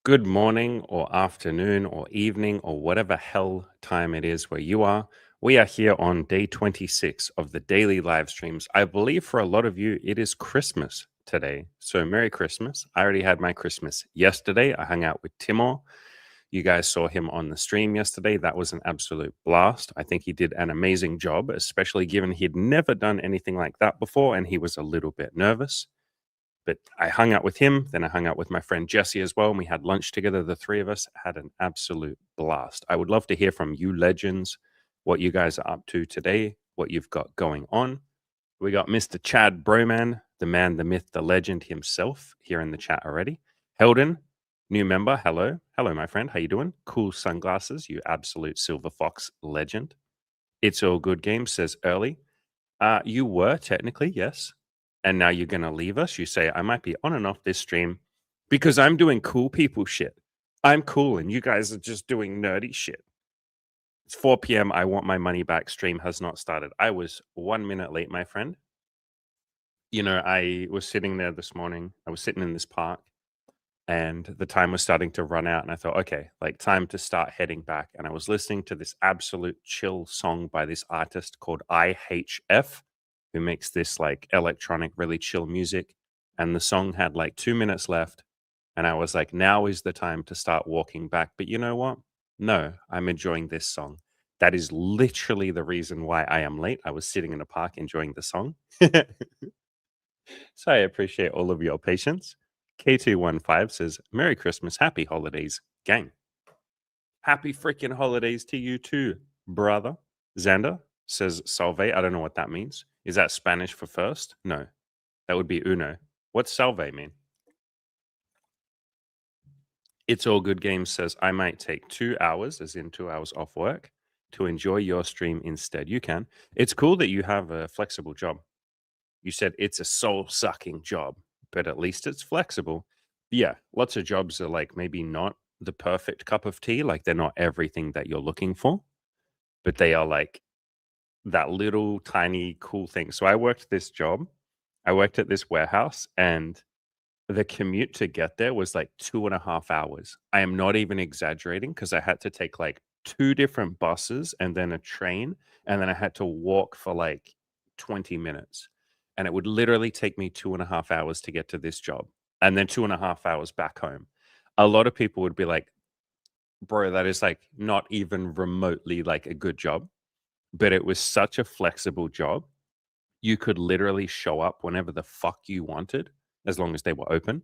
Good morning or afternoon or evening or whatever hell time it is where you are. We are here on day 26 of the daily live streams. I believe for a lot of you, it is Christmas today. So, Merry Christmas. I already had my Christmas yesterday. I hung out with Timor. You guys saw him on the stream yesterday. That was an absolute blast. I think he did an amazing job, especially given he'd never done anything like that before and he was a little bit nervous. But I hung out with him. Then I hung out with my friend Jesse as well. And we had lunch together. The three of us had an absolute blast. I would love to hear from you, legends, what you guys are up to today, what you've got going on. We got Mr. Chad Broman, the man, the myth, the legend himself here in the chat already. Helden, new member. Hello. Hello, my friend. How you doing? Cool sunglasses, you absolute silver fox legend. It's all good game, says early. You were technically, yes. And now you're going to leave us. You say, I might be on and off this stream because I'm doing cool people shit. I'm cool and you guys are just doing nerdy shit. It's 4 p.m. I want my money back. Stream has not started. I was 1 minute late, my friend. You know, I was sitting there this morning. I was sitting in this park and the time was starting to run out. And I thought, okay, like time to start heading back. And I was listening to this absolute chill song by this artist called IHF, who makes this like electronic, really chill music. And the song had like 2 minutes left. And I was like, now is the time to start walking back. But you know what? No, I'm enjoying this song. That is literally the reason why I am late. I was sitting in a park enjoying the song. So I appreciate all of your patience. K215 says, Merry Christmas, Happy Holidays, gang. Happy freaking holidays to you too, brother. Xander says, Salve. I don't know what that means. Is that Spanish for first? No, that would be uno. What's salve mean? It's All Good Games says, I might take 2 hours, as in 2 hours off work, to enjoy your stream instead. You can. It's cool that you have a flexible job. You said it's a soul sucking job, but at least it's flexible. Yeah, lots of jobs are like maybe not the perfect cup of tea. Like they're not everything that you're looking for, but they are like that little tiny cool thing. So I worked this job. I worked at this warehouse and the commute to get there was like 2.5 hours. I am not even exaggerating because I had to take like two different buses and then a train. And then I had to walk for like 20 minutes. And it would literally take me 2.5 hours to get to this job and then 2.5 hours back home. A lot of people would be like, bro, that is like not even remotely like a good job. But it was such a flexible job. You could literally show up whenever the fuck you wanted, as long as they were open.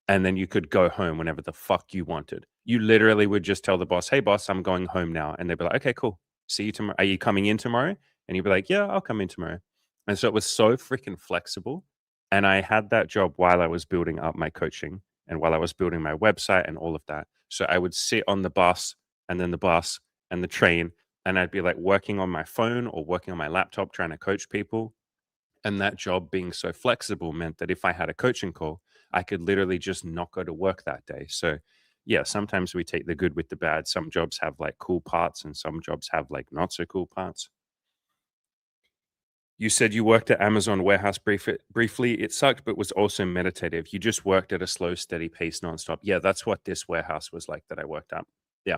And then you could go home whenever the fuck you wanted. You literally would just tell the boss, hey, boss, I'm going home now. And they'd be like, okay, cool. See you tomorrow. Are you coming in tomorrow? And you'd be like, yeah, I'll come in tomorrow. And so it was so freaking flexible. And I had that job while I was building up my coaching and while I was building my website and all of that. So I would sit on the bus and then the bus and the train. And I'd be like working on my phone or working on my laptop trying to coach people. And that job being so flexible meant that if I had a coaching call, I could literally just not go to work that day. So, yeah, sometimes we take the good with the bad. Some jobs have like cool parts and some jobs have like not so cool parts. You said you worked at Amazon warehouse briefly. It sucked, but was also meditative. You just worked at a slow, steady pace nonstop. Yeah, that's what this warehouse was like that I worked at. Yeah.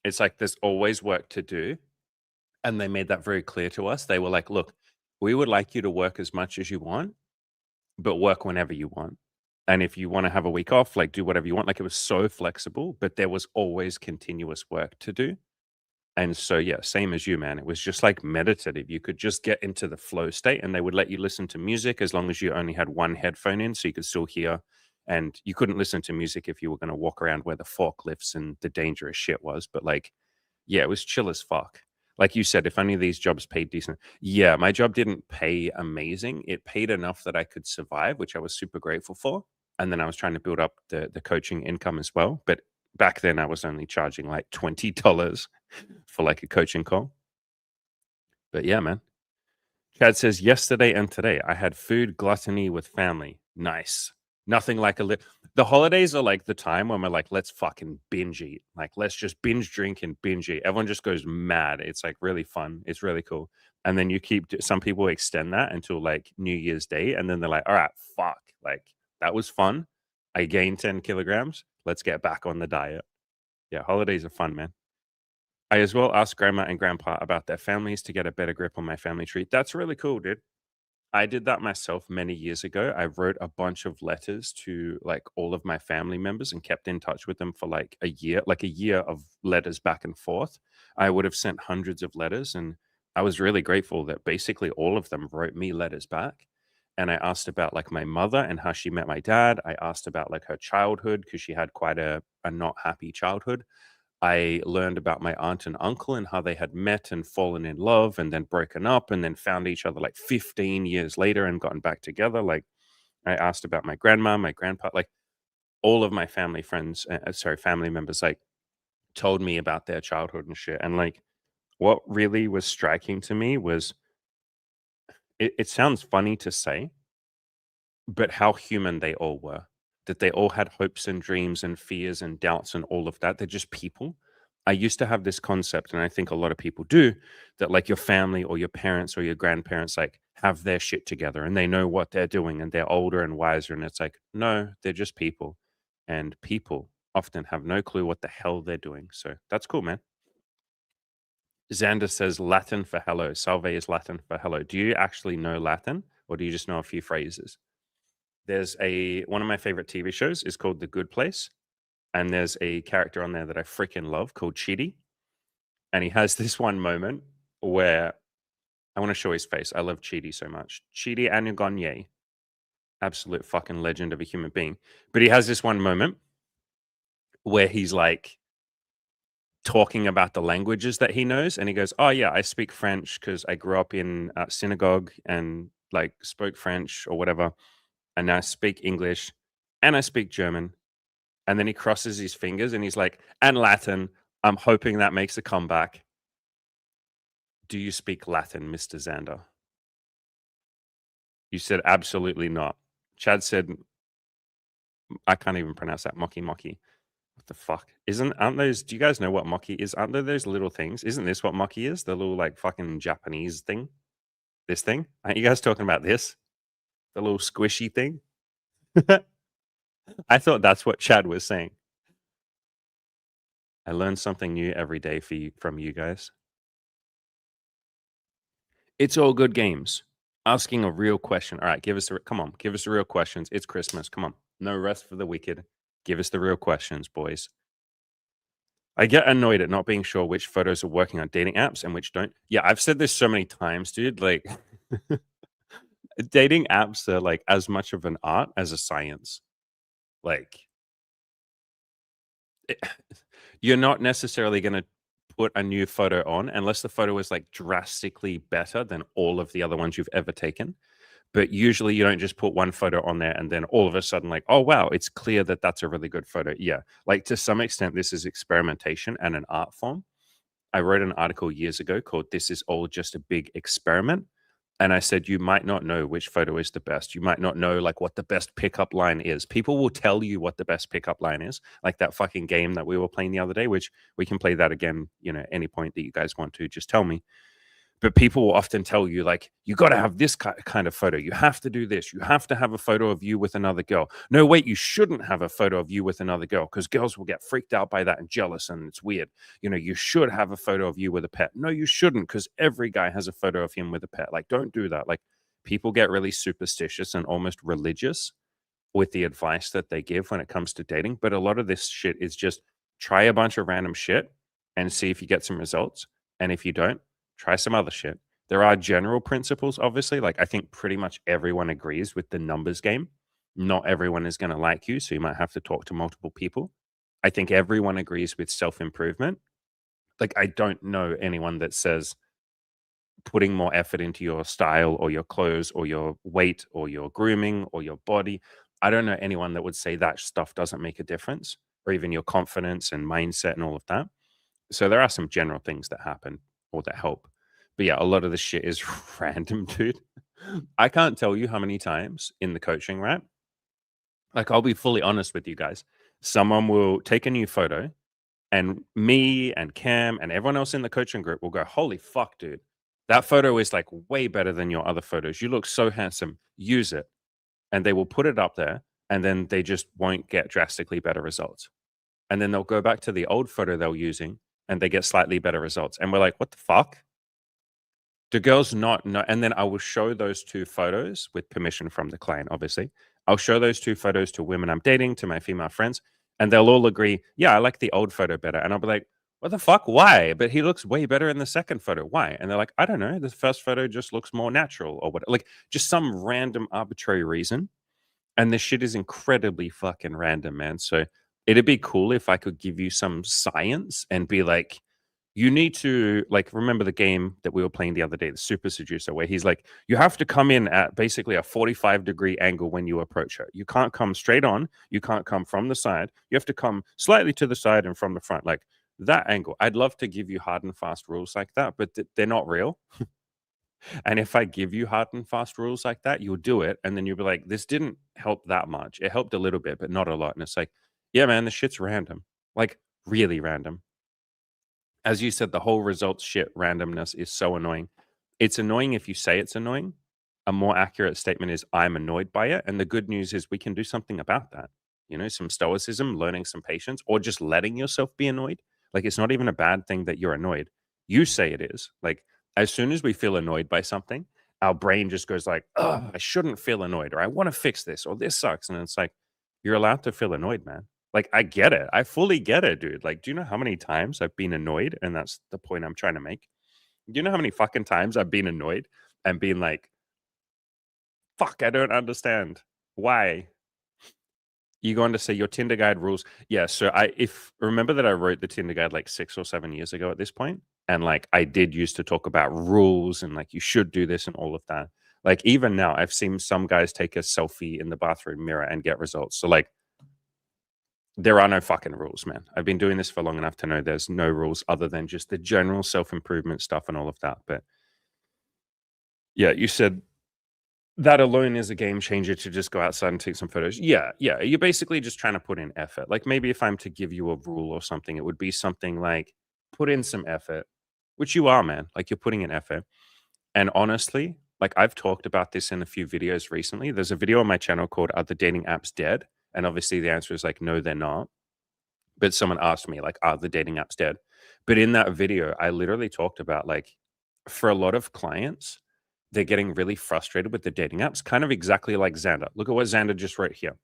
It's like there's always work to do. And they made that very clear to us. They were like, look, we would like you to work as much as you want, but work whenever you want. And if you want to have a week off, like do whatever you want. Like it was so flexible, but there was always continuous work to do. And so, yeah, same as you, man. It was just like meditative. You could just get into the flow state and they would let you listen to music as long as you only had one headphone in so you could still hear. And you couldn't listen to music if you were going to walk around where the forklifts and the dangerous shit was. But like, yeah, it was chill as fuck. Like you said, if any of these jobs paid decent. Yeah, my job didn't pay amazing. It paid enough that I could survive, which I was super grateful for. And then I was trying to build up the coaching income as well. But back then I was only charging like $20 for like a coaching call. But yeah, man. Chad says, yesterday and today, I had food gluttony with family. Nice. Nothing like the holidays are like the time when we're like, let's fucking binge eat. Like, let's just binge drink and binge eat. Everyone just goes mad. It's like really fun. It's really cool. And then some people extend that until like New Year's Day. And then they're like, all right, fuck. Like, that was fun. I gained 10 kilograms. Let's get back on the diet. Yeah, holidays are fun, man. I as well asked grandma and grandpa about their families to get a better grip on my family tree. That's really cool, dude. I did that myself many years ago. I wrote a bunch of letters to like all of my family members and kept in touch with them for like a year of letters back and forth. I would have sent hundreds of letters, and I was really grateful that basically all of them wrote me letters back. And I asked about like my mother and how she met my dad. I asked about like her childhood because she had quite a not happy childhood. I learned about my aunt and uncle and how they had met and fallen in love and then broken up and then found each other like 15 years later and gotten back together. Like, I asked about my grandma, my grandpa, like all of my family friends, sorry, family members, like told me about their childhood and shit. And like, what really was striking to me was it sounds funny to say, but how human they all were. That they all had hopes and dreams and fears and doubts and all of that. They're just people. I used to have this concept, and I think a lot of people do, that like your family or your parents or your grandparents like have their shit together and they know what they're doing and they're older and wiser. And it's like, no, they're just people. And people often have no clue what the hell they're doing. So that's cool, man. Xander says Latin for hello. Salve is Latin for hello. Do you actually know Latin or do you just know a few phrases? There's a one of my favorite TV shows is called The Good Place, and there's a character on there that I freaking love called Chidi, and he has this one moment where I want to show his face. I love Chidi so much. Chidi Anugonye, absolute fucking legend of a human being. But he has this one moment where he's like talking about the languages that he knows, and he goes, "Oh yeah, I speak French because I grew up in a synagogue and like spoke French or whatever, and now I speak English and I speak German." And then he crosses his fingers and he's like, "And Latin. I'm hoping that makes a comeback." Do you speak Latin, Mr. Xander? You said absolutely not. Chad said, I can't even pronounce that. Mocky mocky. What the fuck? Aren't those, do you guys know what mocky is? Aren't there those little things? Isn't this what mocky is? The little like fucking Japanese thing? This thing? Aren't you guys talking about this? The little squishy thing? I thought that's what Chad was saying. I learn something new every day from you guys. It's all good games. Asking a real question. All right, come on, give us the real questions. It's Christmas. Come on. No rest for the wicked. Give us the real questions, boys. I get annoyed at not being sure which photos are working on dating apps and which don't. Yeah, I've said this so many times, dude. Like dating apps are like as much of an art as a science. Like it, you're not necessarily going to put a new photo on unless the photo is like drastically better than all of the other ones you've ever taken. But usually you don't just put one photo on there and then all of a sudden like, oh wow, it's clear that that's a really good photo. Yeah, like to some extent this is experimentation and an art form. I wrote an article years ago called "This is all just a big experiment." And I said, you might not know which photo is the best. You might not know like what the best pickup line is. People will tell you what the best pickup line is, like that fucking game that we were playing the other day, which we can play that again, any point that you guys want to, just tell me. But people will often tell you like, you got to have this kind of photo, you have to do this, you have to have a photo of you with another girl. No, wait, you shouldn't have a photo of you with another girl because girls will get freaked out by that and jealous and it's weird. You should have a photo of you with a pet. No, you shouldn't, because every guy has a photo of him with a pet. Like, don't do that. Like, people get really superstitious and almost religious with the advice that they give when it comes to dating. But a lot of this shit is just try a bunch of random shit and see if you get some results. And if you don't, try some other shit. There are general principles, obviously. Like, I think pretty much everyone agrees with the numbers game. Not everyone is going to like you, so you might have to talk to multiple people. I think everyone agrees with self improvement. Like, I don't know anyone that says putting more effort into your style or your clothes or your weight or your grooming or your body. I don't know anyone that would say that stuff doesn't make a difference, or even your confidence and mindset and all of that. So there are some general things that happen or that help. But yeah, a lot of the shit is random, dude. I can't tell you how many times in the coaching, right? Like, I'll be fully honest with you guys. Someone will take a new photo, and me and Cam and everyone else in the coaching group will go, "Holy fuck, dude. That photo is like way better than your other photos. You look so handsome. Use it." And they will put it up there, and then they just won't get drastically better results. and then they'll go back to the old photo they were using, and they get slightly better results. And we're like, what the fuck? Do girls not know? And then I will show those two photos with permission from the client, obviously. I'll show those two photos to women I'm dating, to my female friends, and they'll all agree, yeah, I like the old photo better. And I'll be like, what the fuck? Why? But he looks way better in the second photo. Why? And they're like, I don't know. The first photo just looks more natural or what? Like just some random arbitrary reason. And this shit is incredibly fucking random, man. So it'd be cool if I could give you some science and be like, you need to like remember the game that we were playing the other day, the Super Seducer, where he's like, you have to come in at basically a 45-degree angle when you approach her. You can't come straight on. You can't come from the side. You have to come slightly to the side and from the front, like that angle. I'd love to give you hard and fast rules like that, but they're not real. And if I give you hard and fast rules like that, you'll do it. And then you'll be like, this didn't help that much. It helped a little bit, but not a lot. And it's like, yeah, man, the shit's random. Like, really random. As you said, the whole results shit randomness is so annoying. It's annoying if you say it's annoying. A more accurate statement is, I'm annoyed by it. And the good news is we can do something about that. You know, some stoicism, learning some patience, or just letting yourself be annoyed. Like, it's not even a bad thing that you're annoyed. You say it is. Like, as soon as we feel annoyed by something, our brain just goes like, oh, I shouldn't feel annoyed, or I want to fix this, or this sucks. And it's like, you're allowed to feel annoyed, man. Like, I get it. I fully get it, dude. Like, do you know how many times I've been annoyed? And that's the point I'm trying to make. Do you know how many fucking times I've been annoyed and been like, fuck, I don't understand. Why? You go on to say your Tinder guide rules. Yeah, so if remember that I wrote the Tinder guide like 6 or 7 years ago at this point, and like I did used to talk about rules and like you should do this and all of that. Like even now, I've seen some guys take a selfie in the bathroom mirror and get results. So like there are no fucking rules, man. I've been doing this for long enough to know there's no rules other than just the general self-improvement stuff and all of that. But yeah, you said that alone is a game changer to just go outside and take some photos. Yeah, yeah. You're basically just trying to put in effort. Like maybe if I'm to give you a rule or something, it would be something like put in some effort, which you are, man. Like you're putting in effort. And honestly, like I've talked about this in a few videos recently. There's a video on my channel called Are the Dating Apps Dead? And obviously the answer is like, no, they're not. But someone asked me, like, are the dating apps dead? But in that video, I literally talked about like for a lot of clients, they're getting really frustrated with the dating apps, kind of exactly like Xander. Look at what Xander just wrote here,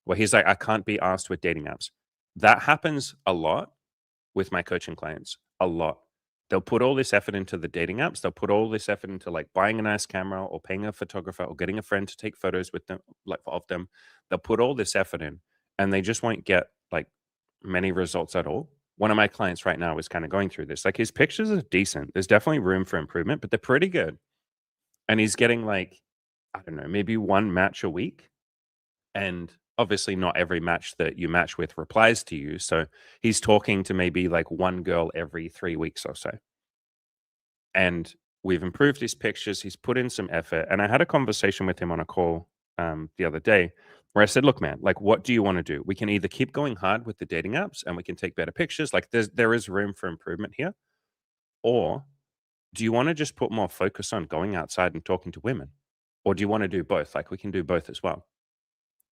where he's like, I can't be asked with dating apps. That happens a lot with my coaching clients, a lot. They'll put all this effort into the dating apps. They'll put all this effort into like buying a nice camera or paying a photographer or getting a friend to take photos with them, like of them. They'll put all this effort in and they just won't get like many results at all. One of my clients right now is kind of going through this. Like his pictures are decent. There's definitely room for improvement, but they're pretty good. And he's getting like, I don't know, maybe one match a week. And obviously, not every match that you match with replies to you. So he's talking to maybe like one girl every 3 weeks or so. And we've improved his pictures. He's put in some effort. And I had a conversation with him on a call the other day where I said, look, man, like, what do you want to do? We can either keep going hard with the dating apps and we can take better pictures. Like, there is room for improvement here. Or do you want to just put more focus on going outside and talking to women? Or do you want to do both? Like, we can do both as well.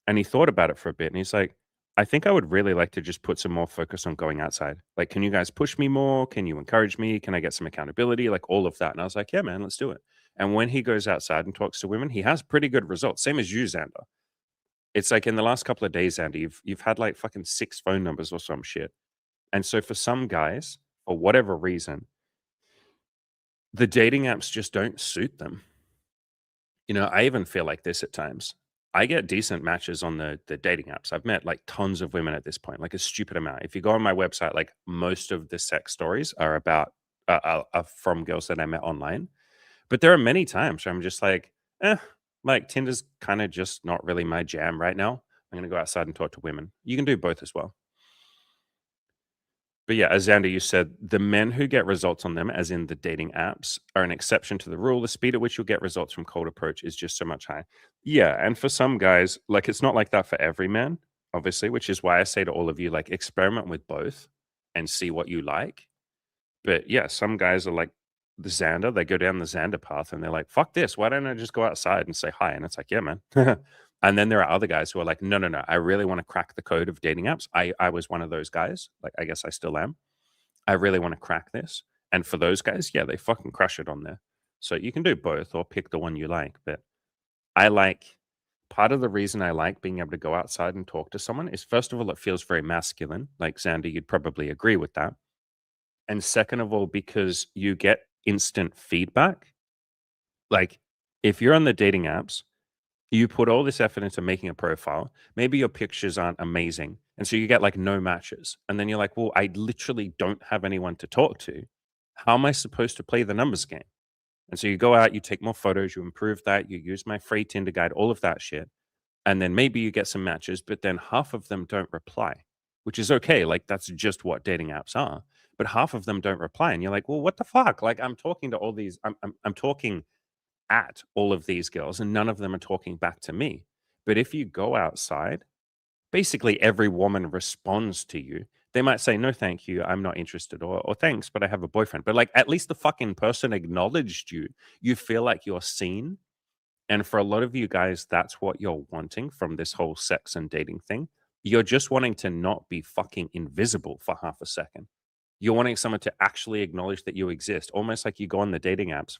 And he thought about it for a bit and he's like, I think I would really like to just put some more focus on going outside. Like, can you guys push me more? Can you encourage me? Can I get some accountability? Like all of that. And I was like, yeah, man, let's do it. And when he goes outside and talks to women, he has pretty good results. Same as you, Xander. It's like in the last couple of days, Andy, you've had like fucking 6 phone numbers or some shit. And so for some guys, for whatever reason, the dating apps just don't suit them. You know, I even feel like this at times. I get decent matches on the dating apps. I've met like tons of women at this point, like a stupid amount. If you go on my website, like most of the sex stories are about are from girls that I met online. But there are many times where I'm just like Tinder's kind of just not really my jam right now. I'm gonna go outside and talk to women. You can do both as well. But yeah, as Xander, you said, the men who get results on them, as in the dating apps, are an exception to the rule. The speed at which you'll get results from cold approach is just so much higher. Yeah, and for some guys, like it's not like that for every man, obviously, which is why I say to all of you, like experiment with both and see what you like. But yeah, some guys are like the Xander, they go down the Xander path and they're like, fuck this, why don't I just go outside and say hi? And it's like, yeah, man. And then there are other guys who are like, no, no, no, I really want to crack the code of dating apps. I was one of those guys. Like, I guess I still am. I really want to crack this. And for those guys, yeah, they fucking crush it on there. So you can do both or pick the one you like. But I like part of the reason I like being able to go outside and talk to someone is first of all, it feels very masculine. Like Xander, you'd probably agree with that. And second of all, because you get instant feedback. Like if you're on the dating apps, you put all this effort into making a profile. Maybe your pictures aren't amazing. And so you get like no matches. And then you're like, well, I literally don't have anyone to talk to. How am I supposed to play the numbers game? And so you go out, you take more photos, you improve that, you use my free Tinder guide, all of that shit. And then maybe you get some matches, but then half of them don't reply, which is okay. Like that's just what dating apps are. But half of them don't reply. And you're like, well, what the fuck? Like I'm talking to all these, I'm talking at all of these girls and none of them are talking back to me. But if you go outside, basically every woman responds to you. They might say, no, thank you. I'm not interested. Or thanks, but I have a boyfriend. But like at least the fucking person acknowledged you. You feel like you're seen. And for a lot of you guys, that's what you're wanting from this whole sex and dating thing. You're just wanting to not be fucking invisible for half a second. You're wanting someone to actually acknowledge that you exist, almost like you go on the dating apps.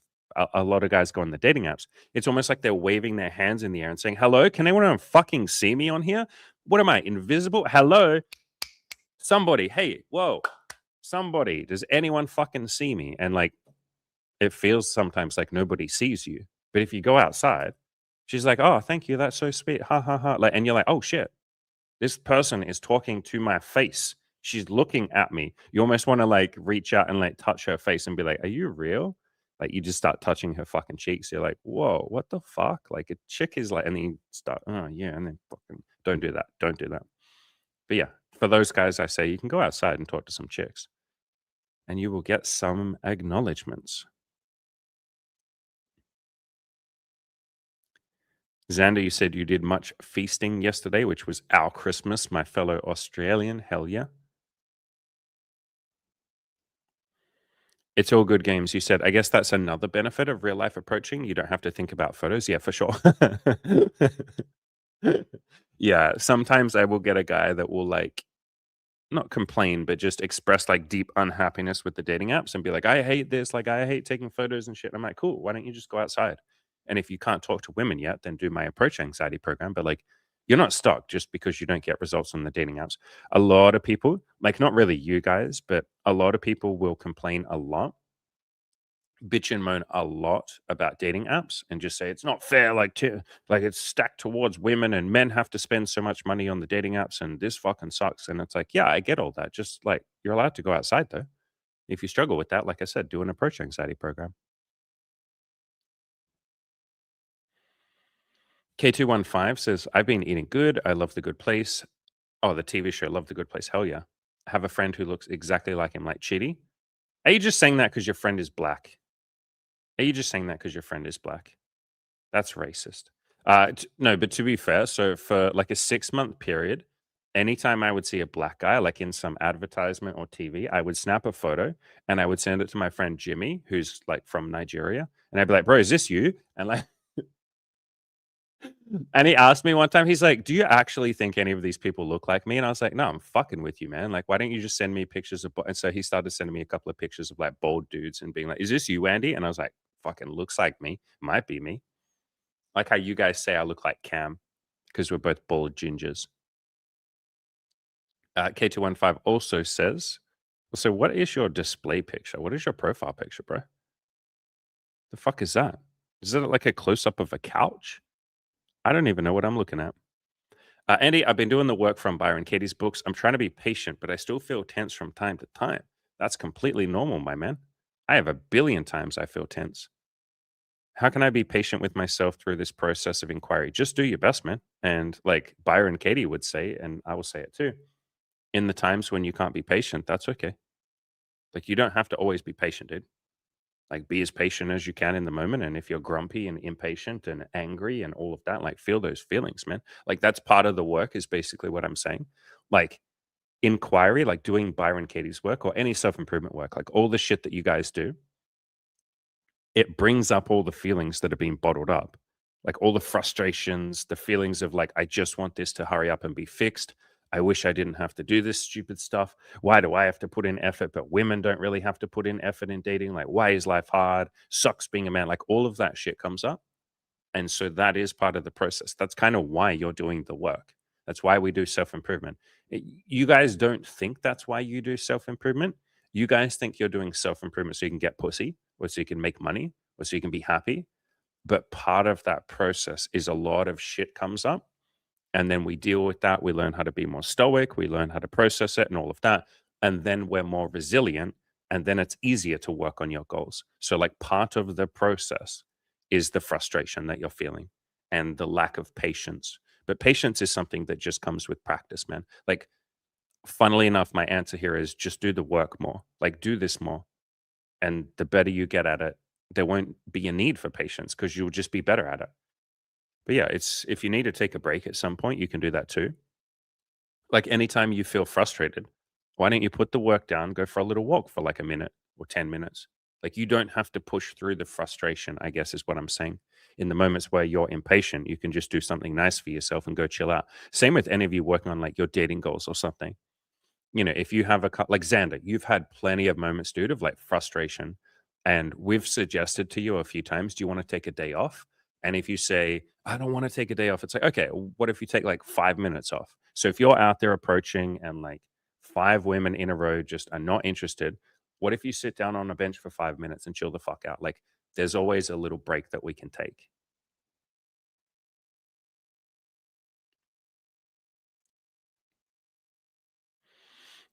A lot of guys go on the dating apps. It's almost like they're waving their hands in the air and saying, hello, can anyone fucking see me on here? What am I, invisible? Hello? Somebody, hey, whoa, somebody, does anyone fucking see me? And like, it feels sometimes like nobody sees you. But if you go outside, she's like, oh, thank you. That's so sweet. Ha ha ha. Like, and you're like, oh shit, this person is talking to my face. She's looking at me. You almost want to like reach out and like touch her face and be like, are you real? Like you just start touching her fucking cheeks. You're like, whoa, what the fuck? Like a chick is like, and then you start, oh yeah, and then fucking don't do that. Don't do that. But yeah, for those guys, I say you can go outside and talk to some chicks and you will get some acknowledgements. Xander, you said you did much feasting yesterday, which was our Christmas, my fellow Australian. Hell yeah. It's all good games. You said, I guess that's another benefit of real life approaching. You don't have to think about photos. Yeah, for sure. Yeah, sometimes I will get a guy that will like not complain, but just express like deep unhappiness with the dating apps and be like, I hate this. Like, I hate taking photos and shit. I'm like, cool. Why don't you just go outside? And if you can't talk to women yet, then do my approach anxiety program. But like, you're not stuck just because you don't get results on the dating apps. A lot of people, like, not really you guys, but a lot of people will complain a lot, bitch and moan a lot about dating apps and just say it's not fair, like it's stacked towards women and men have to spend so much money on the dating apps and this fucking sucks. And it's like, yeah, I get all that. Just like you're allowed to go outside though. If you struggle with that, like I said, do an approach anxiety program. K215 says, I've been eating good. I love the good place. Oh, the TV show, Love the Good Place. Hell yeah. I have a friend who looks exactly like him, like Chidi. Are you just saying that because your friend is black? Are you just saying that because your friend is black? That's racist. No, but to be fair, so for like a 6-month period, anytime I would see a black guy, like in some advertisement or TV, I would snap a photo and I would send it to my friend Jimmy, who's like from Nigeria. And I'd be like, bro, is this you? And like, and he asked me one time, he's like, do you actually think any of these people look like me? And I was like, no, I'm fucking with you, man. Like, why don't you just send me pictures of, and so he started sending me a couple of pictures of like bald dudes and being like, is this you, Andy? And I was like, fucking looks like me. Might be me. Like how you guys say I look like Cam because we're both bald gingers. K215 also says, so what is your display picture? What is your profile picture, bro? The fuck is that? Is it like a close up of a couch? I don't even know what I'm looking at. Andy, I've been doing the work from Byron Katie's books. I'm trying to be patient, but I still feel tense from time to time. That's completely normal, my man. I have a billion times I feel tense. How can I be patient with myself through this process of inquiry? Just do your best, man. And like Byron Katie would say, and I will say it too, in the times when you can't be patient, that's okay. Like you don't have to always be patient, dude. Like be as patient as you can in the moment. And if you're grumpy and impatient and angry and all of that, like feel those feelings, man. Like that's part of the work is basically what I'm saying. Like inquiry, like doing Byron Katie's work or any self-improvement work, like all the shit that you guys do, it brings up all the feelings that are being bottled up. Like all the frustrations, the feelings of like, I just want this to hurry up and be fixed. I wish I didn't have to do this stupid stuff. Why do I have to put in effort, but women don't really have to put in effort in dating? Like, why is life hard? Sucks being a man. Like, all of that shit comes up. And so that is part of the process. That's kind of why you're doing the work. That's why we do self improvement. You guys don't think that's why you do self improvement. You guys think you're doing self improvement so you can get pussy, or so you can make money, or so you can be happy. But part of that process is a lot of shit comes up, and then we deal with that. We learn how to be more stoic, we learn how to process it and all of that. And then we're more resilient, and then it's easier to work on your goals. So, like, part of the process is the frustration that you're feeling and the lack of patience. But patience is something that just comes with practice, man. Like, funnily enough, my answer here is just do the work more. Like, do this more. And the better you get at it, there won't be a need for patience because you'll just be better at it. But yeah, it's if you need to take a break at some point, you can do that too. Like anytime you feel frustrated, why don't you put the work down, go for a little walk for like a minute or 10 minutes? Like you don't have to push through the frustration, I guess is what I'm saying. In the moments where you're impatient, you can just do something nice for yourself and go chill out. Same with any of you working on like your dating goals or something. You know, if you have like Xander, you've had plenty of moments, dude, of like frustration. And we've suggested to you a few times, do you want to take a day off? And if you say, I don't want to take a day off, it's like, okay, what if you take like 5 minutes off? So if you're out there approaching and like five women in a row just are not interested, what if you sit down on a bench for 5 minutes and chill the fuck out? Like there's always a little break that we can take.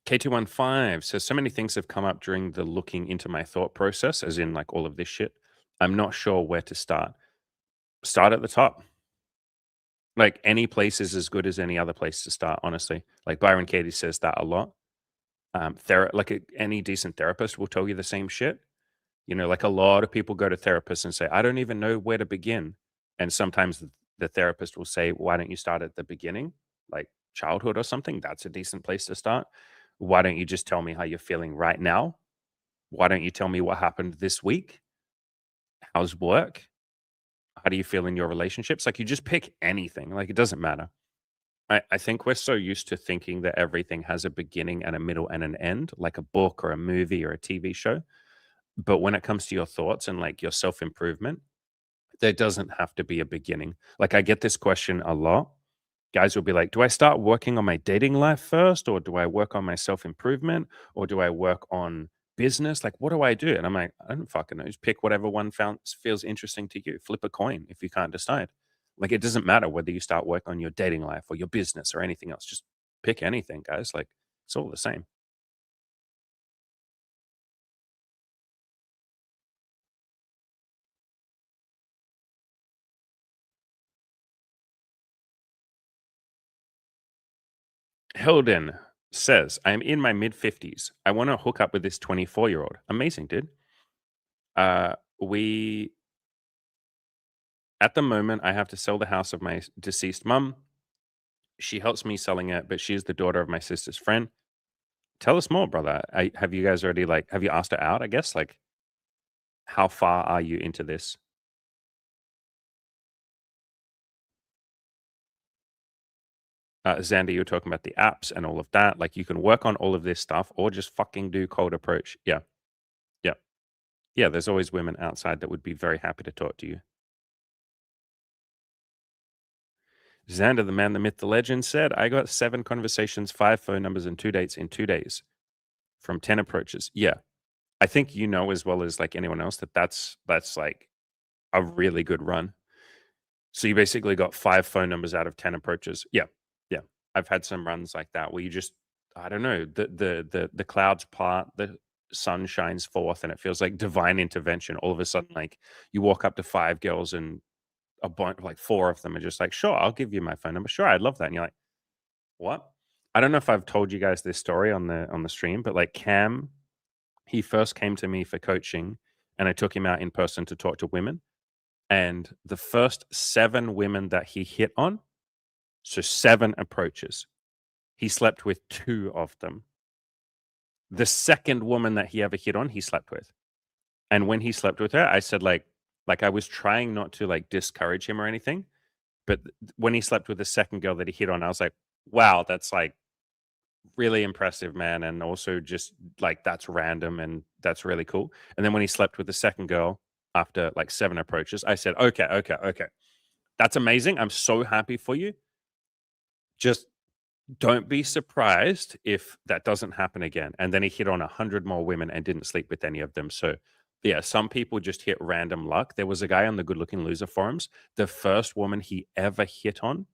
K215 says so many things have come up during the looking into my thought process, as in like all of this shit. I'm not sure where to start. Start at the top. Like any place is as good as any other place to start, honestly. Like Byron Katie says that a lot. Any decent therapist will tell you the same shit. You know, like a lot of people go to therapists and say, I don't even know where to begin. And sometimes the therapist will say, why don't you start at the beginning, like childhood or something? That's a decent place to start. Why don't you just tell me how you're feeling right now? Why don't you tell me what happened this week? How's work? How do you feel in your relationships? Like you just pick anything, like it doesn't matter. I think we're so used to thinking that everything has a beginning and a middle and an end, like a book or a movie or a TV show. But when it comes to your thoughts and like your self improvement, there doesn't have to be a beginning. Like I get this question a lot. Guys will be like, do I start working on my dating life first, or do I work on my self improvement, or do I work on business? Like, what do I do? And I'm like, I don't fucking know. Just pick whatever one feels interesting to you. Flip a coin if you can't decide. Like, it doesn't matter whether you start work on your dating life or your business or anything else. Just pick anything, guys. Like, it's all the same. Hilden says, I am in my mid 50s. I want to hook up with this 24-year-old. Amazing, dude. We At the moment, I have to sell the house of my deceased mum. She helps me selling it, but she's the daughter of my sister's friend. Tell us more, brother. Have you guys already like have you asked her out? I guess like how far are you into this? Xander, you were talking about the apps and all of that. Like you can work on all of this stuff, or just fucking do cold approach. Yeah, yeah, yeah. There's always women outside that would be very happy to talk to you. Xander, the man, the myth, the legend said, I got 7 conversations, 5 phone numbers, and 2 dates in 2 days from 10 approaches. Yeah. I think you know as well as like anyone else that that's like a really good run. So you basically got 5 phone numbers out of 10 approaches. Yeah. Yeah. I've had some runs like that where you just I don't know, the clouds part, the sun shines forth and it feels like divine intervention. All of a sudden, like you walk up to 5 girls and a bunch like 4 of them are just like, sure, I'll give you my phone number. Sure, I'd love that. And you're like, what? I don't know if I've told you guys this story on the stream, but like Cam, he first came to me for coaching and I took him out in person to talk to women. And the first 7 women that he hit on, so 7 approaches, he slept with 2 of them. The second woman that he ever hit on, he slept with. And when he slept with her, I said, like, Like, I was trying not to, like, discourage him or anything, but when he slept with the second girl that he hit on, I was like, "Wow, that's, like, really impressive, man," and also just, like, that's random and that's really cool. And then when he slept with the second girl after, like, 7 approaches, I said, "Okay, okay, okay. That's amazing. I'm so happy for you. Just don't be surprised if that doesn't happen again." And then he hit on 100 more women and didn't sleep with any of them. So, yeah, some people just hit random luck. There was a guy on the Good Looking Loser forums. The first woman he ever hit on,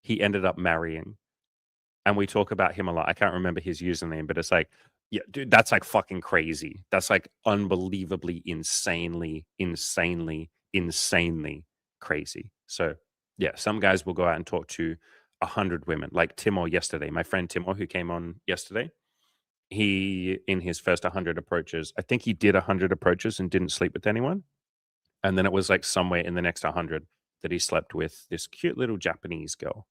he ended up marrying. And we talk about him a lot. I can't remember his username, but it's like, yeah, dude, that's like fucking crazy. That's like unbelievably, insanely crazy. So, yeah, some guys will go out and talk to 100 women, like Timor yesterday. My friend Timor, who came on yesterday, he, in his first 100 approaches, I think he did 100 approaches and didn't sleep with anyone. And then it was like somewhere in the next 100 that he slept with this cute little Japanese girl.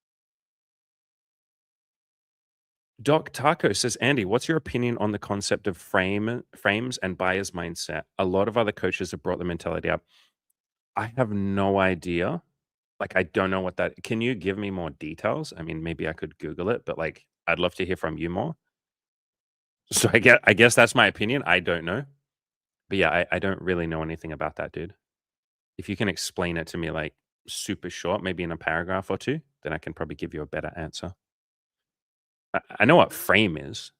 Doc Taco says, Andy, what's your opinion on the concept of frames and buyer's mindset? A lot of other coaches have brought the mentality up. I have no idea. Like, I don't know what that. Can you give me more details? I mean, maybe I could Google it, but like, I'd love to hear from you more. So I guess that's my opinion. I don't know, but yeah, I don't really know anything about that, dude. If you can explain it to me like super short, maybe in a paragraph or two, then I can probably give you a better answer. I know what frame is.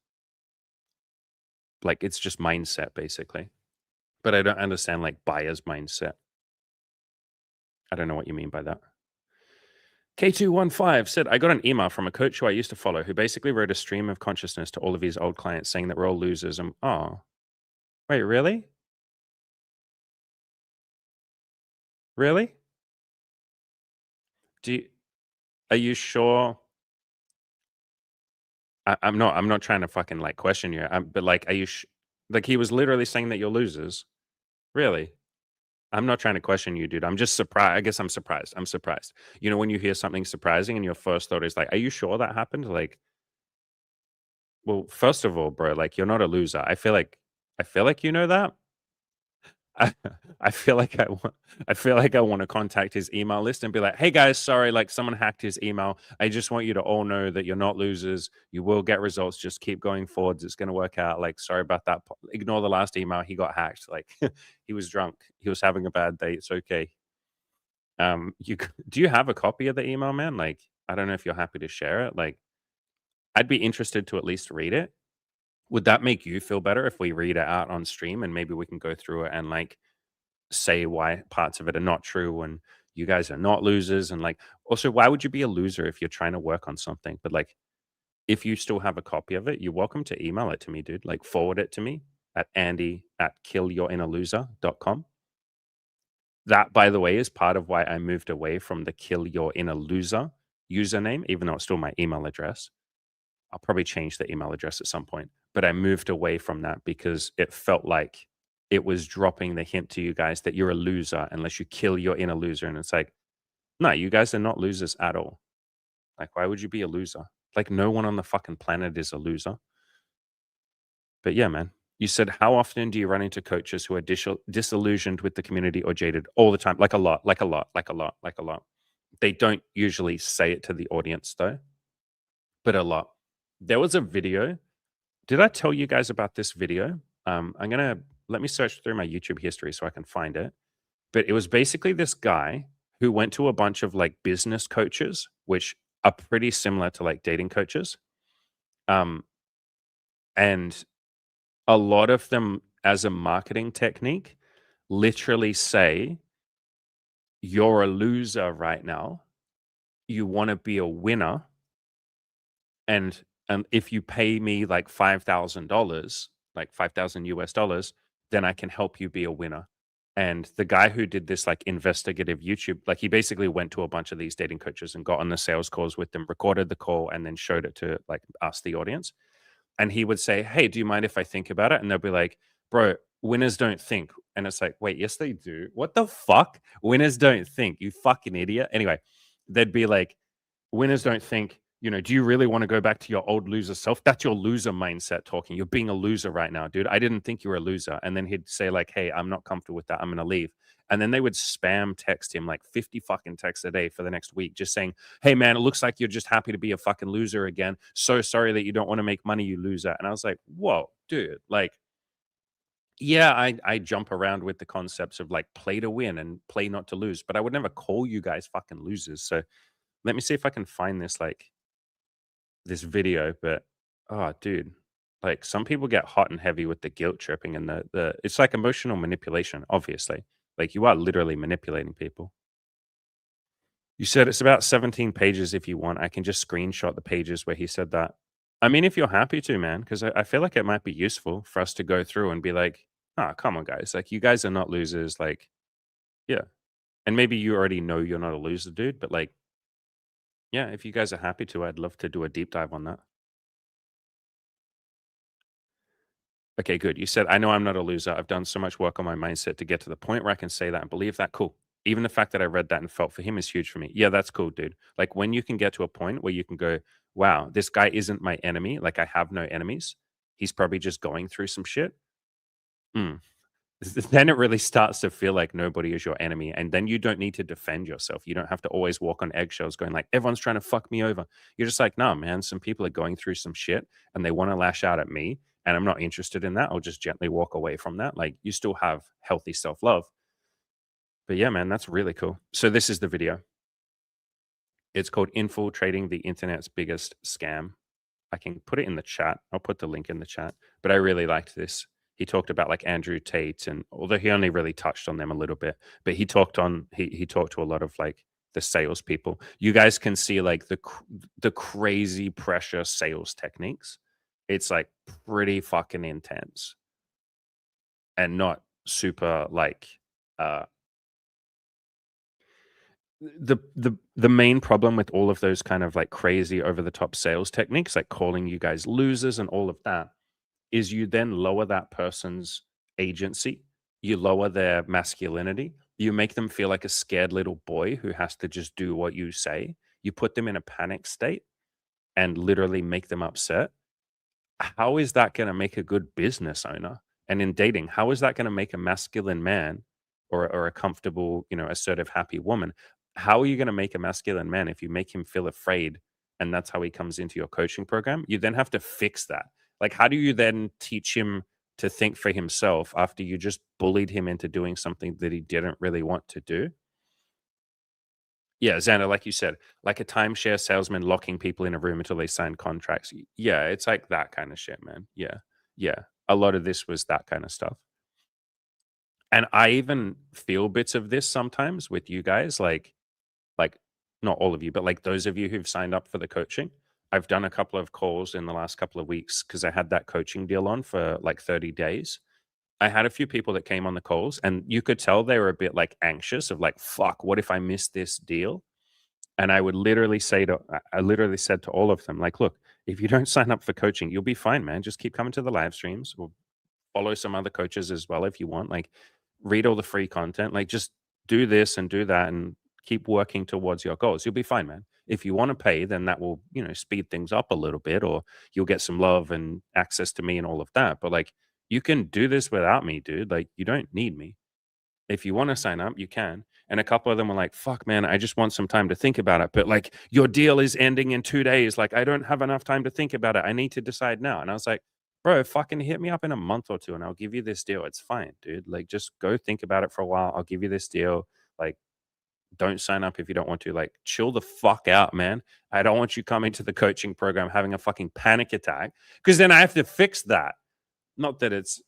Like, it's just mindset, basically. But I don't understand, like, buyer's mindset. I don't know what you mean by that. K215 said, I got an email from a coach who I used to follow who basically wrote a stream of consciousness to all of his old clients saying that we're all losers. And oh, wait, really? Really? Do you, are you sure? I'm not trying to fucking like question you. But like, are you like he was literally saying that you're losers? Really? I'm not trying to question you, dude. I'm just surprised. I guess I'm surprised. I'm surprised. You know, when you hear something surprising and your first thought is like, are you sure that happened? Like, well, first of all, bro, like you're not a loser. I feel like you know that. I, I feel like I want to contact his email list and be like, "Hey guys, sorry, like someone hacked his email. I just want you to all know that you're not losers. You will get results. Just keep going forwards. It's going to work out. Like, sorry about that. Ignore the last email. He got hacked. Like, he was drunk. He was having a bad day. It's okay." Do you have a copy of the email, man? Like, I don't know if you're happy to share it. Like, I'd be interested to at least read it. Would that make you feel better if we read it out on stream and maybe we can go through it and like say why parts of it are not true and you guys are not losers? And like, also, why would you be a loser if you're trying to work on something? But like, if you still have a copy of it, you're welcome to email it to me, dude. Like, forward it to me at andy@killyourinnerloser.com. That, by the way, is part of why I moved away from the Kill Your Inner Loser username, even though it's still my email address. I'll probably change the email address at some point, but I moved away from that because it felt like it was dropping the hint to you guys that you're a loser unless you kill your inner loser. And it's like, no, you guys are not losers at all. Like, why would you be a loser? Like, no one on the fucking planet is a loser. But yeah, man, you said, how often do you run into coaches who are disillusioned with the community or jaded? All the time? Like a lot, like a lot, like a lot, like a lot. They don't usually say it to the audience though, but a lot. There was a video. Did I tell you guys about this video? I'm gonna let me search through my YouTube history so I can find it. But it was basically this guy who went to a bunch of like business coaches, which are pretty similar to like dating coaches. Um, and a lot of them, as a marketing technique, literally say, you're a loser right now. You want to be a winner. And if you pay me like $5,000, like 5,000 US dollars, then I can help you be a winner. And the guy who did this like investigative YouTube, like he basically went to a bunch of these dating coaches and got on the sales calls with them, recorded the call, and then showed it to like us, the audience. And he would say, "Hey, do you mind if I think about it?" And they'll be like, "Bro, winners don't think." And it's like, wait, yes, they do. What the fuck? Winners don't think, you fucking idiot. Anyway, they'd be like, winners don't think, do you really want to go back to your old loser self? That's your loser mindset talking. You're being a loser right now, dude. I didn't think you were a loser. And then he'd say, like, "Hey, I'm not comfortable with that. I'm going to leave." And then they would spam text him like 50 fucking texts a day for the next week, just saying, "Hey man, it looks like you're just happy to be a fucking loser again. So sorry that you don't want to make money, you loser." And I was like, whoa, dude, like, yeah, I jump around with the concepts of like play to win and play not to lose, but I would never call you guys fucking losers. So let me see if I can find this video. But oh, dude, like some people get hot and heavy with the guilt tripping and the it's like emotional manipulation, obviously. Like you are literally manipulating people. You said it's about 17 pages if you want. I can just screenshot the pages where he said that. I mean, if you're happy to, man, because I feel like it might be useful for us to go through and be like, ah, come on, guys. Like, you guys are not losers. Like, yeah. And maybe you already know you're not a loser, dude. But like, yeah, if you guys are happy to, I'd love to do a deep dive on that. Okay, good. You said, I know I'm not a loser. I've done so much work on my mindset to get to the point where I can say that and believe that. Cool. Even the fact that I read that and felt for him is huge for me. Yeah, that's cool, dude. Like when you can get to a point where you can go, wow, this guy isn't my enemy. Like I have no enemies. He's probably just going through some shit. Mm. Then it really starts to feel like nobody is your enemy. And then you don't need to defend yourself. You don't have to always walk on eggshells going like, everyone's trying to fuck me over. You're just like, no, man, some people are going through some shit and they want to lash out at me. And I'm not interested in that. I'll just gently walk away from that. Like you still have healthy self love. But yeah, man, that's really cool. So this is the video. It's called Infiltrating the Internet's Biggest Scam. I can put it in the chat. I'll put the link in the chat. But I really liked this. He talked about like Andrew Tate, and although he only really touched on them a little bit, but he talked to a lot of like the salespeople. You guys can see like the crazy pressure sales techniques. It's like pretty fucking intense and not super like uh the main problem with all of those kind of like crazy over the top sales techniques, like calling you guys losers and all of that, is you then lower that person's agency, you lower their masculinity, you make them feel like a scared little boy who has to just do what you say. You put them in a panic state and literally make them upset. How is that going to make a good business owner? And in dating, how is that going to make a masculine man or a comfortable, assertive, happy woman? How are you going to make a masculine man if you make him feel afraid and that's how he comes into your coaching program? You then have to fix that. Like, how do you then teach him to think for himself after you just bullied him into doing something that he didn't really want to do? Yeah, Xander, like you said, like a timeshare salesman locking people in a room until they sign contracts. Yeah, it's like that kind of shit, man. Yeah. Yeah. A lot of this was that kind of stuff. And I even feel bits of this sometimes with you guys, like not all of you, but like those of you who've signed up for the coaching. I've done a couple of calls in the last couple of weeks because I had that coaching deal on for like 30 days. I had a few people that came on the calls and you could tell they were a bit like anxious of like, fuck, what if I miss this deal? And I would literally I literally said to all of them, like, look, if you don't sign up for coaching, you'll be fine, man. Just keep coming to the live streams or follow some other coaches as well if you want. Like, read all the free content. Like, just do this and do that and keep working towards your goals. You'll be fine, man. If you want to pay, then that will, speed things up a little bit, or you'll get some love and access to me and all of that. But like, you can do this without me, dude. Like, you don't need me. If you want to sign up, you can. And a couple of them were like, fuck, man, I just want some time to think about it. But like, your deal is ending in 2 days. Like, I don't have enough time to think about it. I need to decide now. And I was like, bro, fucking hit me up in a month or two and I'll give you this deal. It's fine, dude. Like, just go think about it for a while. I'll give you this deal. Like, don't sign up if you don't want to. Like, chill the fuck out, man. I don't want you coming to the coaching program having a fucking panic attack because then I have to fix that. Not that it's,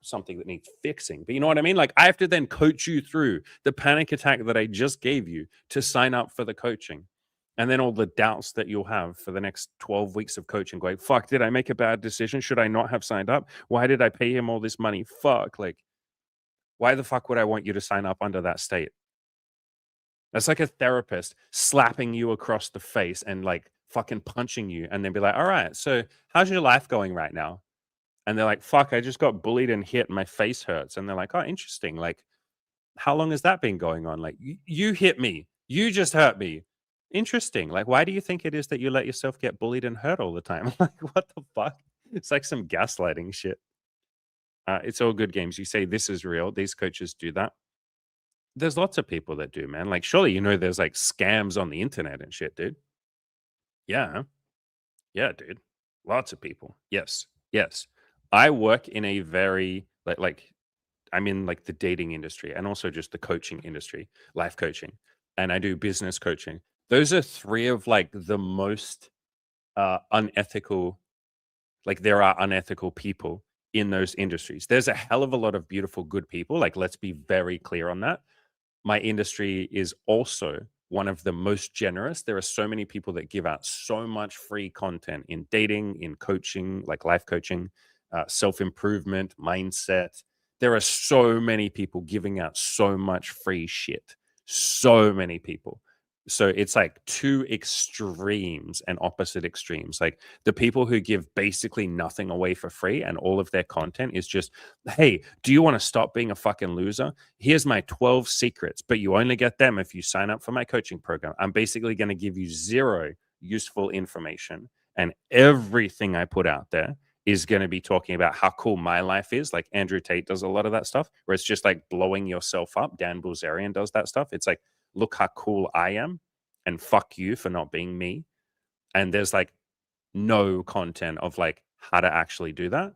something that needs fixing, but you know what I mean? Like, I have to then coach you through the panic attack that I just gave you to sign up for the coaching. And then all the doubts that you'll have for the next 12 weeks of coaching going, fuck, did I make a bad decision? Should I not have signed up? Why did I pay him all this money? Fuck. Like, why the fuck would I want you to sign up under that state? That's like a therapist slapping you across the face and like fucking punching you and then be like, all right, so how's your life going right now? And they're like, fuck, I just got bullied and hit. My face hurts. And they're like, oh, interesting. Like, how long has that been going on? Like, you hit me. You just hurt me. Interesting. Like, why do you think it is that you let yourself get bullied and hurt all the time? Like, what the fuck? It's like some gaslighting shit. It's all good games. You say this is real. These coaches do that. There's lots of people that do, man. Like, surely you know there's like scams on the internet and shit, dude. Yeah. Yeah, dude. Lots of people. Yes. Yes. I work in a very like I'm in like the dating industry and also just the coaching industry, life coaching, and I do business coaching. Those are three of like the most unethical, like there are unethical people in those industries. There's a hell of a lot of beautiful, good people. Like, let's be very clear on that. My industry is also one of the most generous. There are so many people that give out so much free content in dating, in coaching, like life coaching, self improvement, mindset. There are so many people giving out so much free shit. So many people. So it's like two extremes and opposite extremes. Like the people who give basically nothing away for free and all of their content is just, hey, do you want to stop being a fucking loser? Here's my 12 secrets, but you only get them if you sign up for my coaching program. I'm basically going to give you zero useful information. And everything I put out there is going to be talking about how cool my life is. Like Andrew Tate does a lot of that stuff, where it's just like blowing yourself up. Dan Bilzerian does that stuff. It's like, look how cool I am, and fuck you for not being me. And there's like no content of like how to actually do that,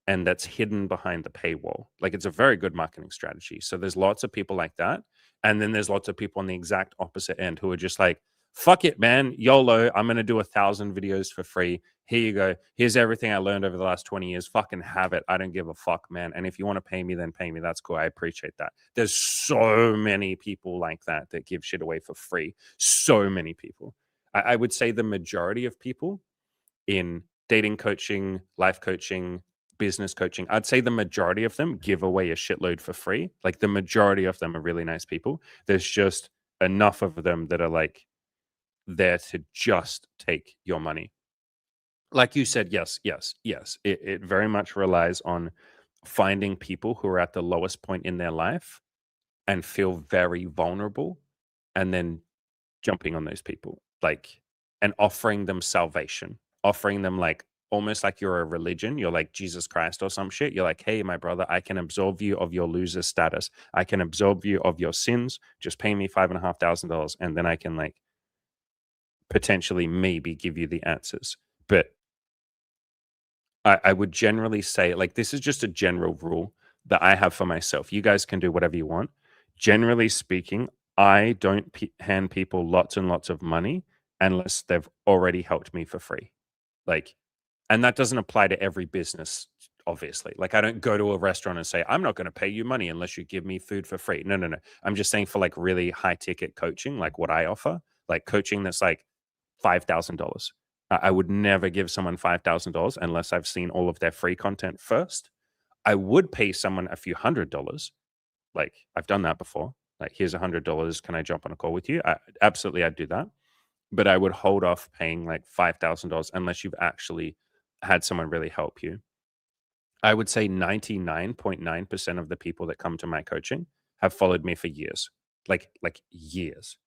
and that's hidden behind the paywall. Like it's a very good marketing strategy. So there's lots of people like that, and then there's lots of people on the exact opposite end who are just like, fuck it, man, YOLO, I'm going to do 1,000 videos for free. Here you go, here's everything I learned over the last 20 years, fucking have it, I don't give a fuck, man. And if you want to pay me, then pay me, that's cool, I appreciate that. There's so many people like that that give shit away for free. So many people. I would say the majority of people in dating coaching, life coaching, business coaching, I'd say the majority of them give away a shitload for free. Like the majority of them are really nice people. There's just enough of them that are like there to just take your money. Like you said, yes, yes, yes. It very much relies on finding people who are at the lowest point in their life and feel very vulnerable, and then jumping on those people, like, and offering them salvation, offering them like almost like you're a religion. You're like Jesus Christ or some shit. You're like, hey, my brother, I can absolve you of your loser status. I can absolve you of your sins. Just pay me $5,500, and then I can like potentially maybe give you the answers. But I would generally say, like, this is just a general rule that I have for myself. You guys can do whatever you want. Generally speaking, I don't hand people lots and lots of money unless they've already helped me for free. Like, and that doesn't apply to every business, obviously. Like, I don't go to a restaurant and say, I'm not going to pay you money unless you give me food for free. No, no, no. I'm just saying for like really high ticket coaching, like what I offer, like coaching that's like $5,000. I would never give someone $5,000 unless I've seen all of their free content first. I would pay someone a few $100s. Like I've done that before. Like, here's $100. Can I jump on a call with you? Absolutely, I'd do that. But I would hold off paying like $5,000 unless you've actually had someone really help you. I would say 99.9% of the people that come to my coaching have followed me for years, like years.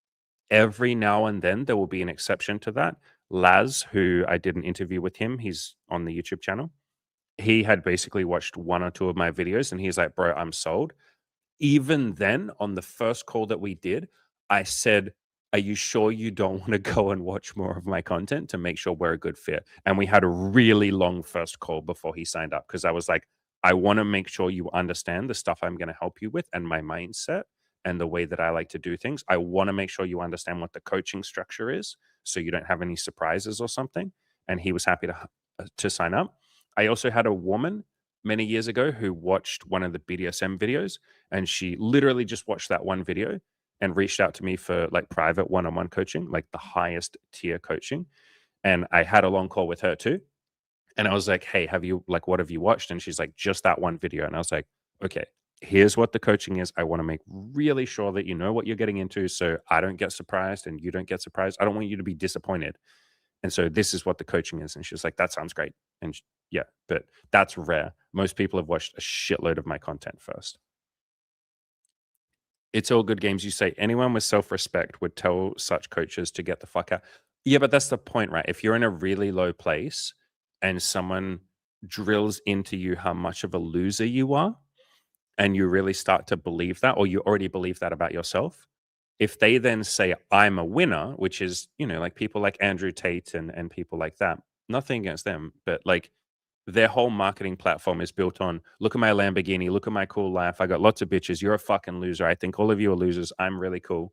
Every now and then there will be an exception to that. Laz, who I did an interview with him, he's on the YouTube channel. He had basically watched one or two of my videos and he's like, bro, I'm sold. Even then, on the first call that we did, I said, are you sure you don't want to go and watch more of my content to make sure we're a good fit? And we had a really long first call before he signed up, because I was like, I want to make sure you understand the stuff I'm going to help you with and my mindset and the way that I like to do things. I want to make sure you understand what the coaching structure is so you don't have any surprises or something. And he was happy to sign up. I also had a woman many years ago who watched one of the BDSM videos, and she literally just watched that one video and reached out to me for like private one-on-one coaching, like the highest tier coaching. And I had a long call with her too. And I was like, hey, have you, like, what have you watched? And she's like, just that one video. And I was like, okay, here's what the coaching is. I want to make really sure that you know what you're getting into so I don't get surprised and you don't get surprised. I don't want you to be disappointed. And so this is what the coaching is. And she was like, that sounds great. And yeah, but that's rare. Most people have watched a shitload of my content first. It's all good games. You say anyone with self-respect would tell such coaches to get the fuck out. Yeah, but that's the point, right? If you're in a really low place and someone drills into you how much of a loser you are, and you really start to believe that, or you already believe that about yourself, if they then say, I'm a winner, which is, like people like Andrew Tate and people like that, nothing against them, but like their whole marketing platform is built on look at my Lamborghini, look at my cool life. I got lots of bitches. You're a fucking loser. I think all of you are losers. I'm really cool.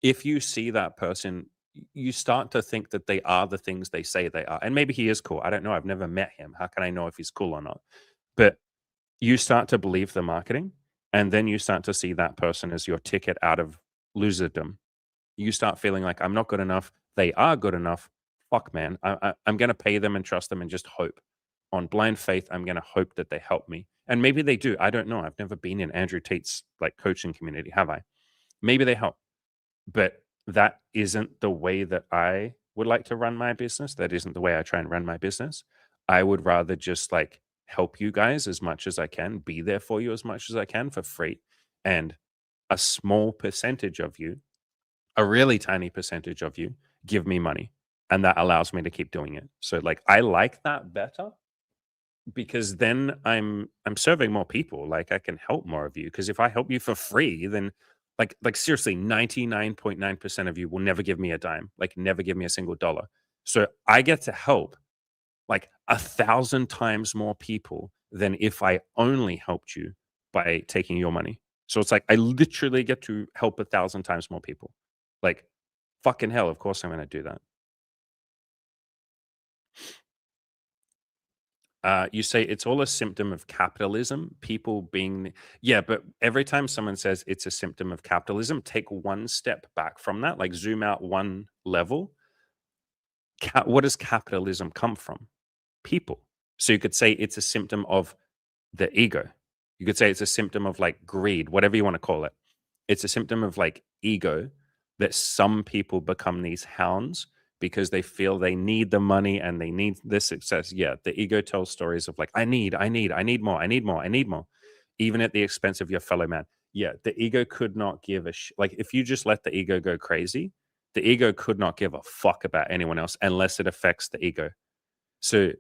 If you see that person, you start to think that they are the things they say they are. And maybe he is cool. I don't know. I've never met him. How can I know if he's cool or not? But you start to believe the marketing, and then you start to see that person as your ticket out of loserdom. You start feeling like I'm not good enough. They are good enough. Fuck, man. I'm going to pay them and trust them and just hope. On blind faith, I'm going to hope that they help me. And maybe they do. I don't know. I've never been in Andrew Tate's like coaching community, have I? Maybe they help, but that isn't the way that I would like to run my business. That isn't the way I try and run my business. I would rather just like help you guys as much as I can, be there for you as much as I can for free. And a small percentage of you, a really tiny percentage of you, give me money. And that allows me to keep doing it. So like I like that better because then I'm serving more people. Like I can help more of you. Because if I help you for free, then like seriously, 99.9% of you will never give me a dime, like never give me a single dollar. So I get to help like 1,000 times more people than if I only helped you by taking your money. So it's like I literally get to help 1,000 times more people. Like fucking hell, of course I'm gonna do that. You say it's all a symptom of capitalism, people being, yeah, but every time someone says it's a symptom of capitalism, take one step back from that, like zoom out one level. What does capitalism come from? People. So you could say it's a symptom of the ego. You could say it's a symptom of like greed, whatever you want to call it. It's a symptom of like ego that some people become these hounds because they feel they need the money and they need the success. Yeah, the ego tells stories of like, I need more, I need more, I need more, even at the expense of your fellow man. Yeah, the ego could not give a like if you just let the ego go crazy, the ego could not give a fuck about anyone else unless it affects the ego. So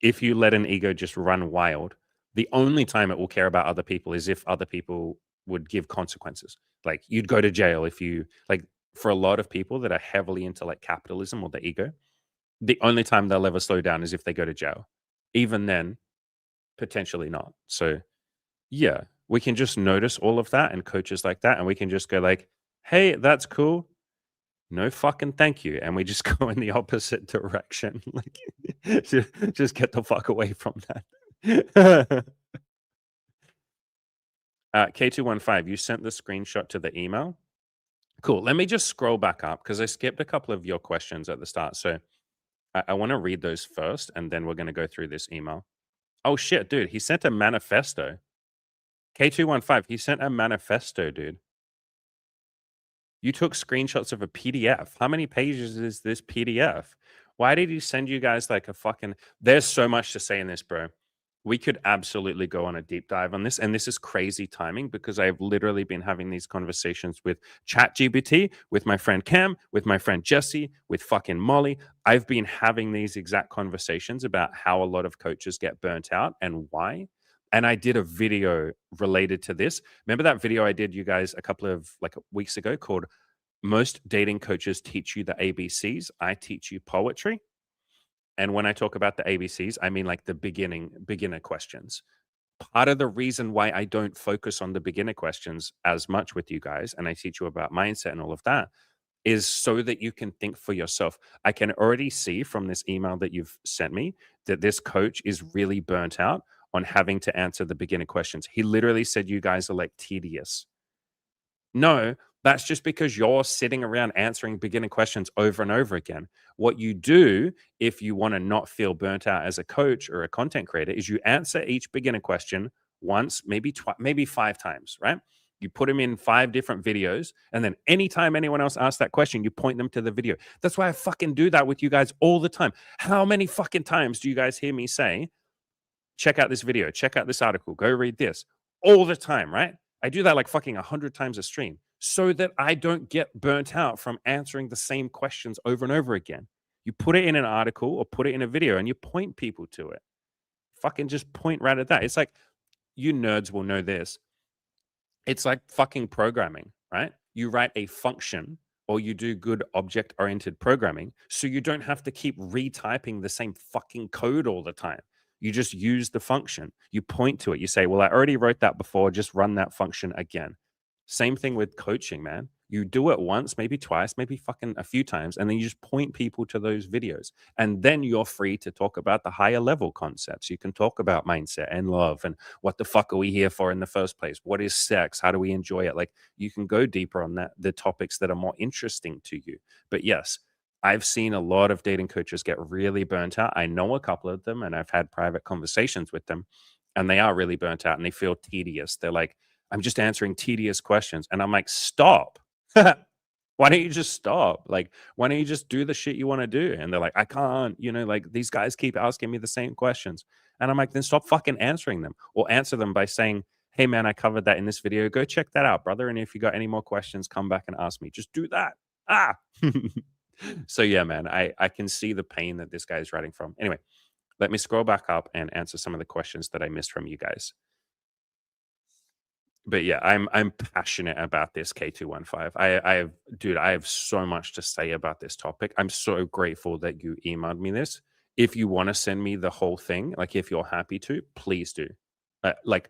if you let an ego just run wild, the only time it will care about other people is if other people would give consequences. Like you'd go to jail if you like for a lot of people that are heavily into like capitalism or the ego, the only time they'll ever slow down is if they go to jail. Even then, potentially not. So yeah, we can just notice all of that and coaches like that, and we can just go like, hey, that's cool. No fucking thank you. And we just go in the opposite direction. Like just get the fuck away from that. K215, you sent the screenshot to the email. Cool. Let me just scroll back up because I skipped a couple of your questions at the start. So I want to read those first and then we're going to go through this email. Oh shit, dude. He sent a manifesto. K215, he sent a manifesto, dude. You took screenshots of a PDF. How many pages is this PDF? Why did he send you guys like a fucking there's so much to say in this, bro. We could absolutely go on a deep dive on this. And this is crazy timing because I've literally been having these conversations with ChatGPT, with my friend Cam, with my friend Jesse, with fucking Molly. I've been having these exact conversations about how a lot of coaches get burnt out and why. And I did a video related to this. Remember that video I did you guys a couple of like weeks ago called Most Dating Coaches Teach You the ABCs. I teach you poetry. And when I talk about the ABCs, I mean like the beginner questions. Part of the reason why I don't focus on the beginner questions as much with you guys, and I teach you about mindset and all of that, is so that you can think for yourself. I can already see from this email that you've sent me that this coach is really burnt out on having to answer the beginner questions. He literally said you guys are like tedious. No, that's just because you're sitting around answering beginner questions over and over again. What you do if you want to not feel burnt out as a coach or a content creator is you answer each beginner question once, maybe twice, maybe 5 times, right? You put them in 5 different videos, and then anytime anyone else asks that question, you point them to the video. That's why I fucking do that with you guys all the time. How many fucking times do you guys hear me say, check out this video, check out this article, go read this all the time, right? I do that like fucking 100 times a stream so that I don't get burnt out from answering the same questions over and over again. You put it in an article or put it in a video and you point people to it. Fucking just point right at that. It's like you nerds will know this. It's like fucking programming, right? You write a function or you do good object oriented programming so you don't have to keep retyping the same fucking code all the time. You just use the function. You point to it. You say, "Well, I already wrote that before. Just run that function again." Same thing with coaching, man. You do it once, maybe twice, maybe fucking a few times, and then you just point people to those videos. And then you're free to talk about the higher level concepts. You can talk about mindset and love and what the fuck are we here for in the first place? What is sex? How do we enjoy it? Like you can go deeper on that, the topics that are more interesting to you. But yes, I've seen a lot of dating coaches get really burnt out. I know a couple of them and I've had private conversations with them and they are really burnt out and they feel tedious. They're like, I'm just answering tedious questions. And I'm like, stop. Why don't you just stop? Like, why don't you just do the shit you want to do? And they're like, I can't, like these guys keep asking me the same questions. And I'm like, then stop fucking answering them or answer them by saying, hey man, I covered that in this video. Go check that out, brother. And if you got any more questions, come back and ask me. Just do that. Ah. So yeah, man, I can see the pain that this guy is writing from. Anyway, let me scroll back up and answer some of the questions that I missed from you guys. But yeah, I'm passionate about this K215. Dude, I have so much to say about this topic. I'm so grateful that you emailed me this. If you want to send me the whole thing, like if you're happy to, please do. Like,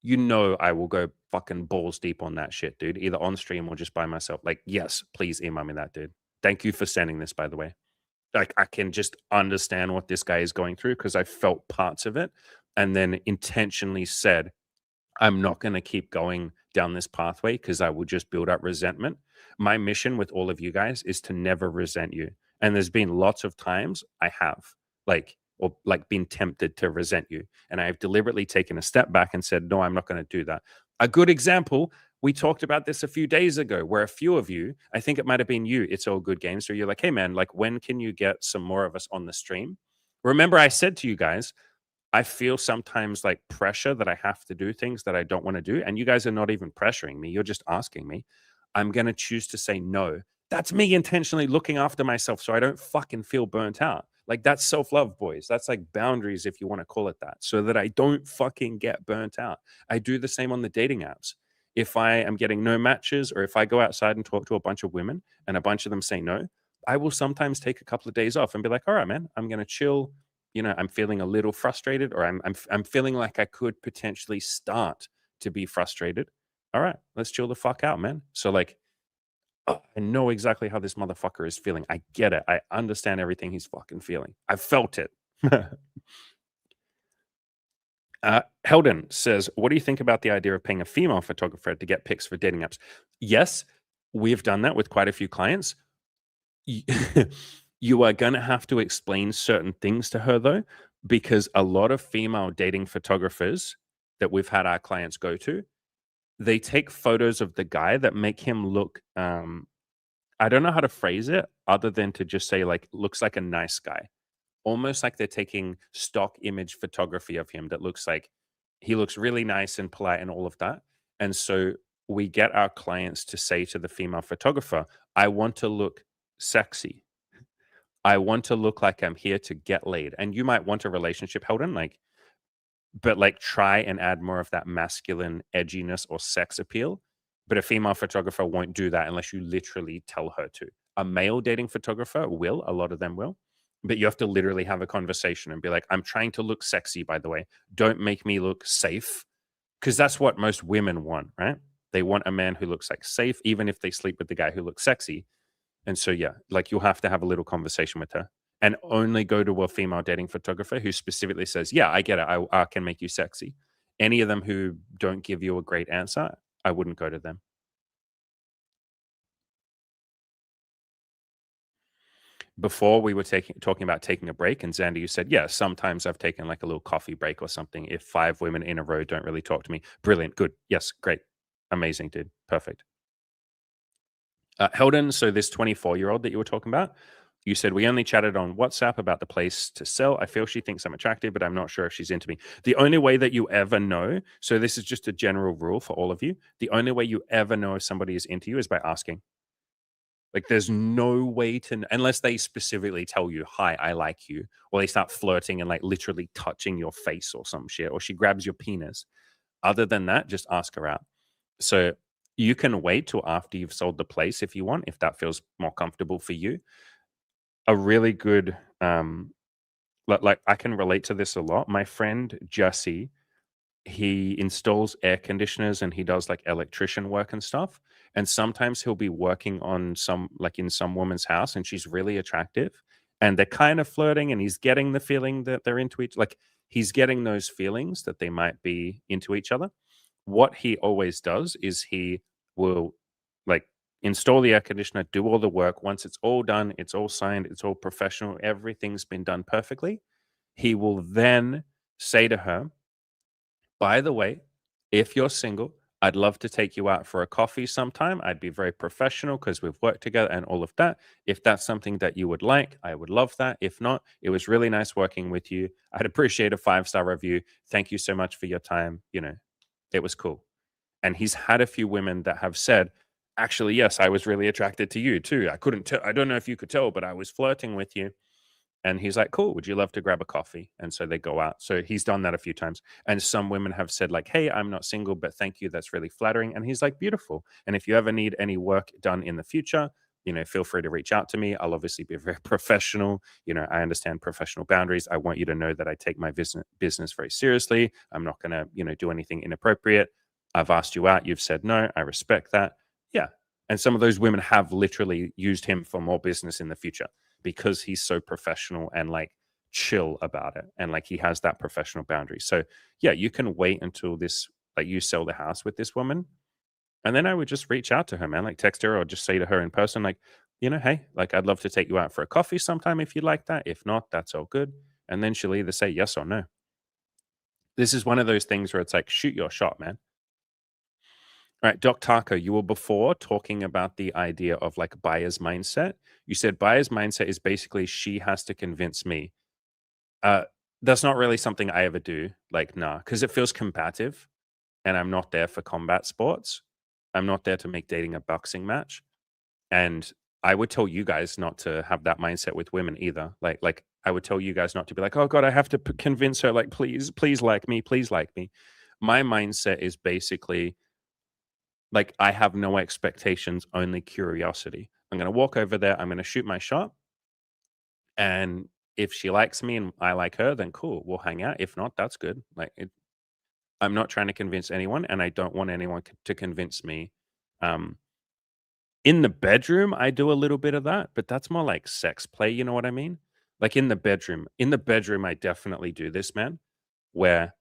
I will go fucking balls deep on that shit, dude. Either on stream or just by myself. Like, yes, please email me that, dude. Thank you for sending this, by the way. Like, I can just understand what this guy is going through because I felt parts of it and then intentionally said, I'm not going to keep going down this pathway because I will just build up resentment. My mission with all of you guys is to never resent you. And there's been lots of times I have been tempted to resent you. And I've deliberately taken a step back and said, no, I'm not going to do that. A good example, we talked about this a few days ago where a few of you, I think it might have been you, It's All Good Games, where you're like, hey man, like when can you get some more of us on the stream? Remember, I said to you guys, I feel sometimes like pressure that I have to do things that I don't want to do. And you guys are not even pressuring me. You're just asking me. I'm going to choose to say no. That's me intentionally looking after myself so I don't fucking feel burnt out. Like that's self love, boys. That's like boundaries, if you want to call it that, so that I don't fucking get burnt out. I do the same on the dating apps. If I am getting no matches or if I go outside and talk to a bunch of women and a bunch of them say no, I will sometimes take a couple of days off and be like, all right, man, I'm going to chill. I'm feeling a little frustrated, or I'm feeling like I could potentially start to be frustrated. All right, let's chill the fuck out, man. So like, I know exactly how this motherfucker is feeling. I get it. I understand everything he's fucking feeling. I felt it. Helden says, "What do you think about the idea of paying a female photographer to get pics for dating apps?" Yes, we've done that with quite a few clients. Y- you are going to have to explain certain things to her though, because a lot of female dating photographers that we've had our clients go to, they take photos of the guy that make him look I don't know how to phrase it other than to just say like looks like a nice guy, almost like they're taking stock image photography of him that looks like he looks really nice and polite and all of that. And so we get our clients to say to the female photographer, I want to look sexy. I want to look like I'm here to get laid. And you might want a relationship, Holden, but like try and add more of that masculine edginess or sex appeal. But a female photographer won't do that unless you literally tell her to. A male dating photographer will, a lot of them will, but you have to literally have a conversation and be like, I'm trying to look sexy, by the way. Don't make me look safe. Because that's what most women want, right? They want a man who looks like safe, even if they sleep with the guy who looks sexy. And so, yeah, like you'll have to have a little conversation with her and only go to a female dating photographer who specifically says, yeah, I get it. I can make you sexy. Any of them who don't give you a great answer, I wouldn't go to them. Before we were talking about taking a break, and Xander, you said, yeah, sometimes I've taken like a little coffee break or something if 5 women in a row don't really talk to me. Brilliant. Good. Yes. Great. Amazing, dude. Perfect. Helden, so this 24-year-old that you were talking about, you said we only chatted on WhatsApp about the place to sell. I feel she thinks I'm attractive, but I'm not sure if she's into me. The only way that you ever know, so this is just a general rule for all of you, the only way you ever know if somebody is into you is by asking. Like there's no way to, unless they specifically tell you, hi, I like you, or they start flirting and like literally touching your face or some shit, or she grabs your penis. Other than that, just ask her out. So you can wait till after you've sold the place if you want, if that feels more comfortable for you. A really good, like I can relate to this a lot. My friend Jesse, he installs air conditioners and he does like electrician work and stuff. And sometimes he'll be working on some, like in some woman's house, and she's really attractive, and they're kind of flirting, and he's getting the feeling that they're into each, like he's getting those feelings that they might be into each other. What he always does is he will like install the air conditioner, do all the work. Once it's all done, it's all signed, it's all professional, everything's been done perfectly. He will then say to her, by the way, if you're single, I'd love to take you out for a coffee sometime. I'd be very professional because we've worked together and all of that. If that's something that you would like, I would love that. If not, it was really nice working with you. I'd appreciate a 5-star review. Thank you so much for your time. It was cool. And he's had a few women that have said, actually, yes, I was really attracted to you too. I couldn't tell. I don't know if you could tell, but I was flirting with you. And he's like, "Cool, would you love to grab a coffee?" And so they go out. So he's done that a few times. And some women have said like, "Hey, I'm not single, but thank you. That's really flattering." And he's like, "Beautiful. And if you ever need any work done in the future, feel free to reach out to me. I'll obviously be very professional. I understand professional boundaries. I want you to know that I take my business very seriously. I'm not going to, do anything inappropriate. I've asked you out. You've said no. I respect that." Yeah. And some of those women have literally used him for more business in the future because he's so professional and like chill about it, and like he has that professional boundary. So yeah, you can wait until this, like, you sell the house with this woman, and then I would just reach out to her, man, like text her or just say to her in person, like, "Hey, like I'd love to take you out for a coffee sometime if you'd like that. If not, that's all good." And then she'll either say yes or no. This is one of those things where it's like, shoot your shot, man. All right, Doc Taco, you were before talking about the idea of like buyer's mindset. You said buyer's mindset is basically she has to convince me. Uh, that's not really something I ever do. Like, nah, because it feels combative, and I'm not there for combat sports. I'm not there to make dating a boxing match. And I would tell you guys not to have that mindset with women either. Like I would tell you guys not to be like, "Oh God, I have to convince her. Like, please, please like me, please like me." My mindset is basically like I have no expectations, only curiosity. I'm gonna walk over there. I'm gonna shoot my shot, and if she likes me and I like her, then cool, we'll hang out. If not, that's good. I'm not trying to convince anyone, and I don't want anyone to convince me. Um, in the bedroom, I do a little bit of that, but that's more like sex play. You know what I mean? Like in the bedroom, I definitely do this, man. Where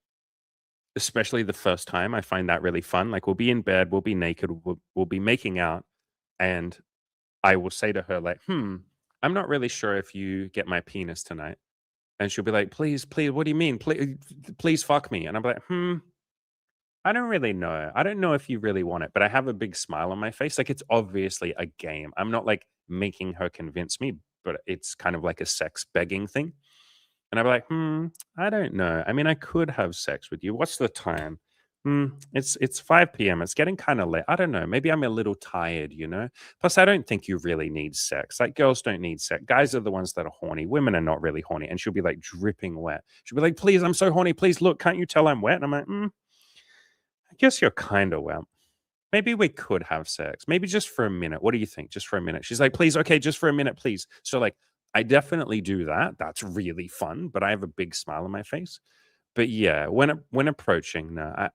especially the first time, I find that really fun. Like we'll be in bed, we'll be naked, we'll be making out, and I will say to her like, I'm not really sure if you get my penis tonight." And she'll be like, "Please, please, what do you mean? Please fuck me." And I'm like, I don't really know. I don't know if you really want it, but I have a big smile on my face. Like it's obviously a game. I'm not like making her convince me, but it's kind of like a sex begging thing. And I'd be like, I don't know. I mean, I could have sex with you. What's the time? It's 5 p.m. It's getting kind of late. I don't know. Maybe I'm a little tired. Plus, I don't think you really need sex. Like girls don't need sex. Guys are the ones that are horny. Women are not really horny. And she'll be like dripping wet. She'll be like, "Please, I'm so horny. Please look. Can't you tell I'm wet?" And I'm like, I guess you're kind of wet. Maybe we could have sex. Maybe just for a minute. What do you think? Just for a minute. She's like, "Please, okay, just for a minute, please." So like I definitely do that. That's really fun, but I have a big smile on my face. But yeah, when approaching, no,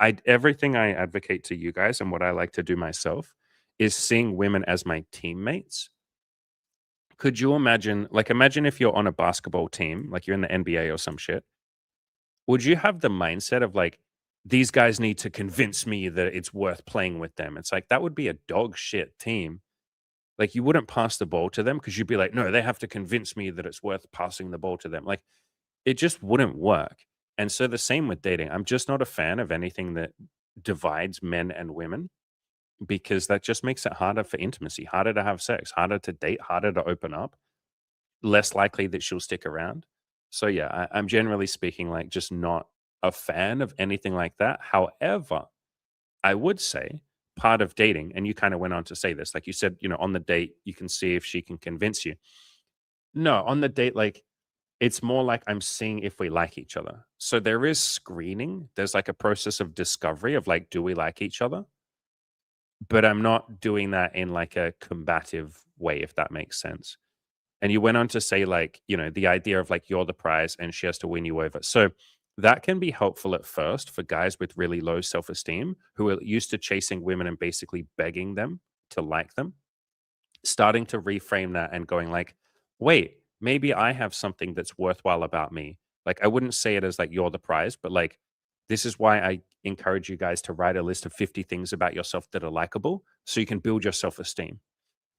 I everything I advocate to you guys and what I like to do myself is seeing women as my teammates. Could you imagine, like, imagine if you're on a basketball team, like you're in the NBA or some shit. Would you have the mindset of like, these guys need to convince me that it's worth playing with them? It's like that would be a dog shit team. Like you wouldn't pass the ball to them because you'd be like, no, they have to convince me that it's worth passing the ball to them. Like it just wouldn't work. And so the same with dating. I'm just not a fan of anything that divides men and women because that just makes it harder for intimacy, harder to have sex, harder to date, harder to open up, less likely that she'll stick around. So yeah, I'm generally speaking like just not a fan of anything like that. However, I would say part of dating, and you kind of went on to say this, like you said, on the date, you can see if she can convince you. No, on the date, like It's more like I'm seeing if we like each other. So there is screening. There's like a process of discovery of like, do we like each other? But I'm not doing that in like a combative way, if that makes sense. And you went on to say, like, the idea of like you're the prize and she has to win you over. So that can be helpful at first for guys with really low self esteem who are used to chasing women and basically begging them to like them. Starting to reframe that and going, like, wait, maybe I have something that's worthwhile about me. Like, I wouldn't say it as like you're the prize, but like, this is why I encourage you guys to write a list of 50 things about yourself that are likable so you can build your self esteem.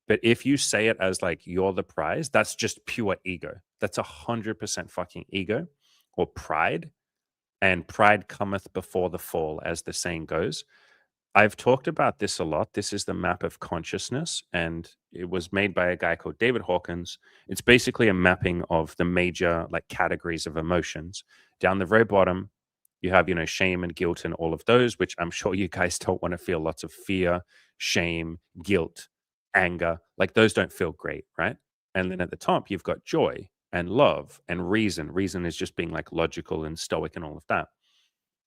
But if you say it as like you're the prize, that's just pure ego. That's 100% fucking ego or pride. And pride cometh before the fall, as the saying goes. I've talked about this a lot. This is the map of consciousness, and it was made by a guy called David Hawkins. It's basically a mapping of the major like categories of emotions. Down the very bottom, you have, shame and guilt and all of those, which I'm sure you guys don't want to feel lots of fear, shame, guilt, anger. Like those don't feel great, right? And then at the top, you've got joy and love and reason. Reason is just being like logical and stoic and all of that.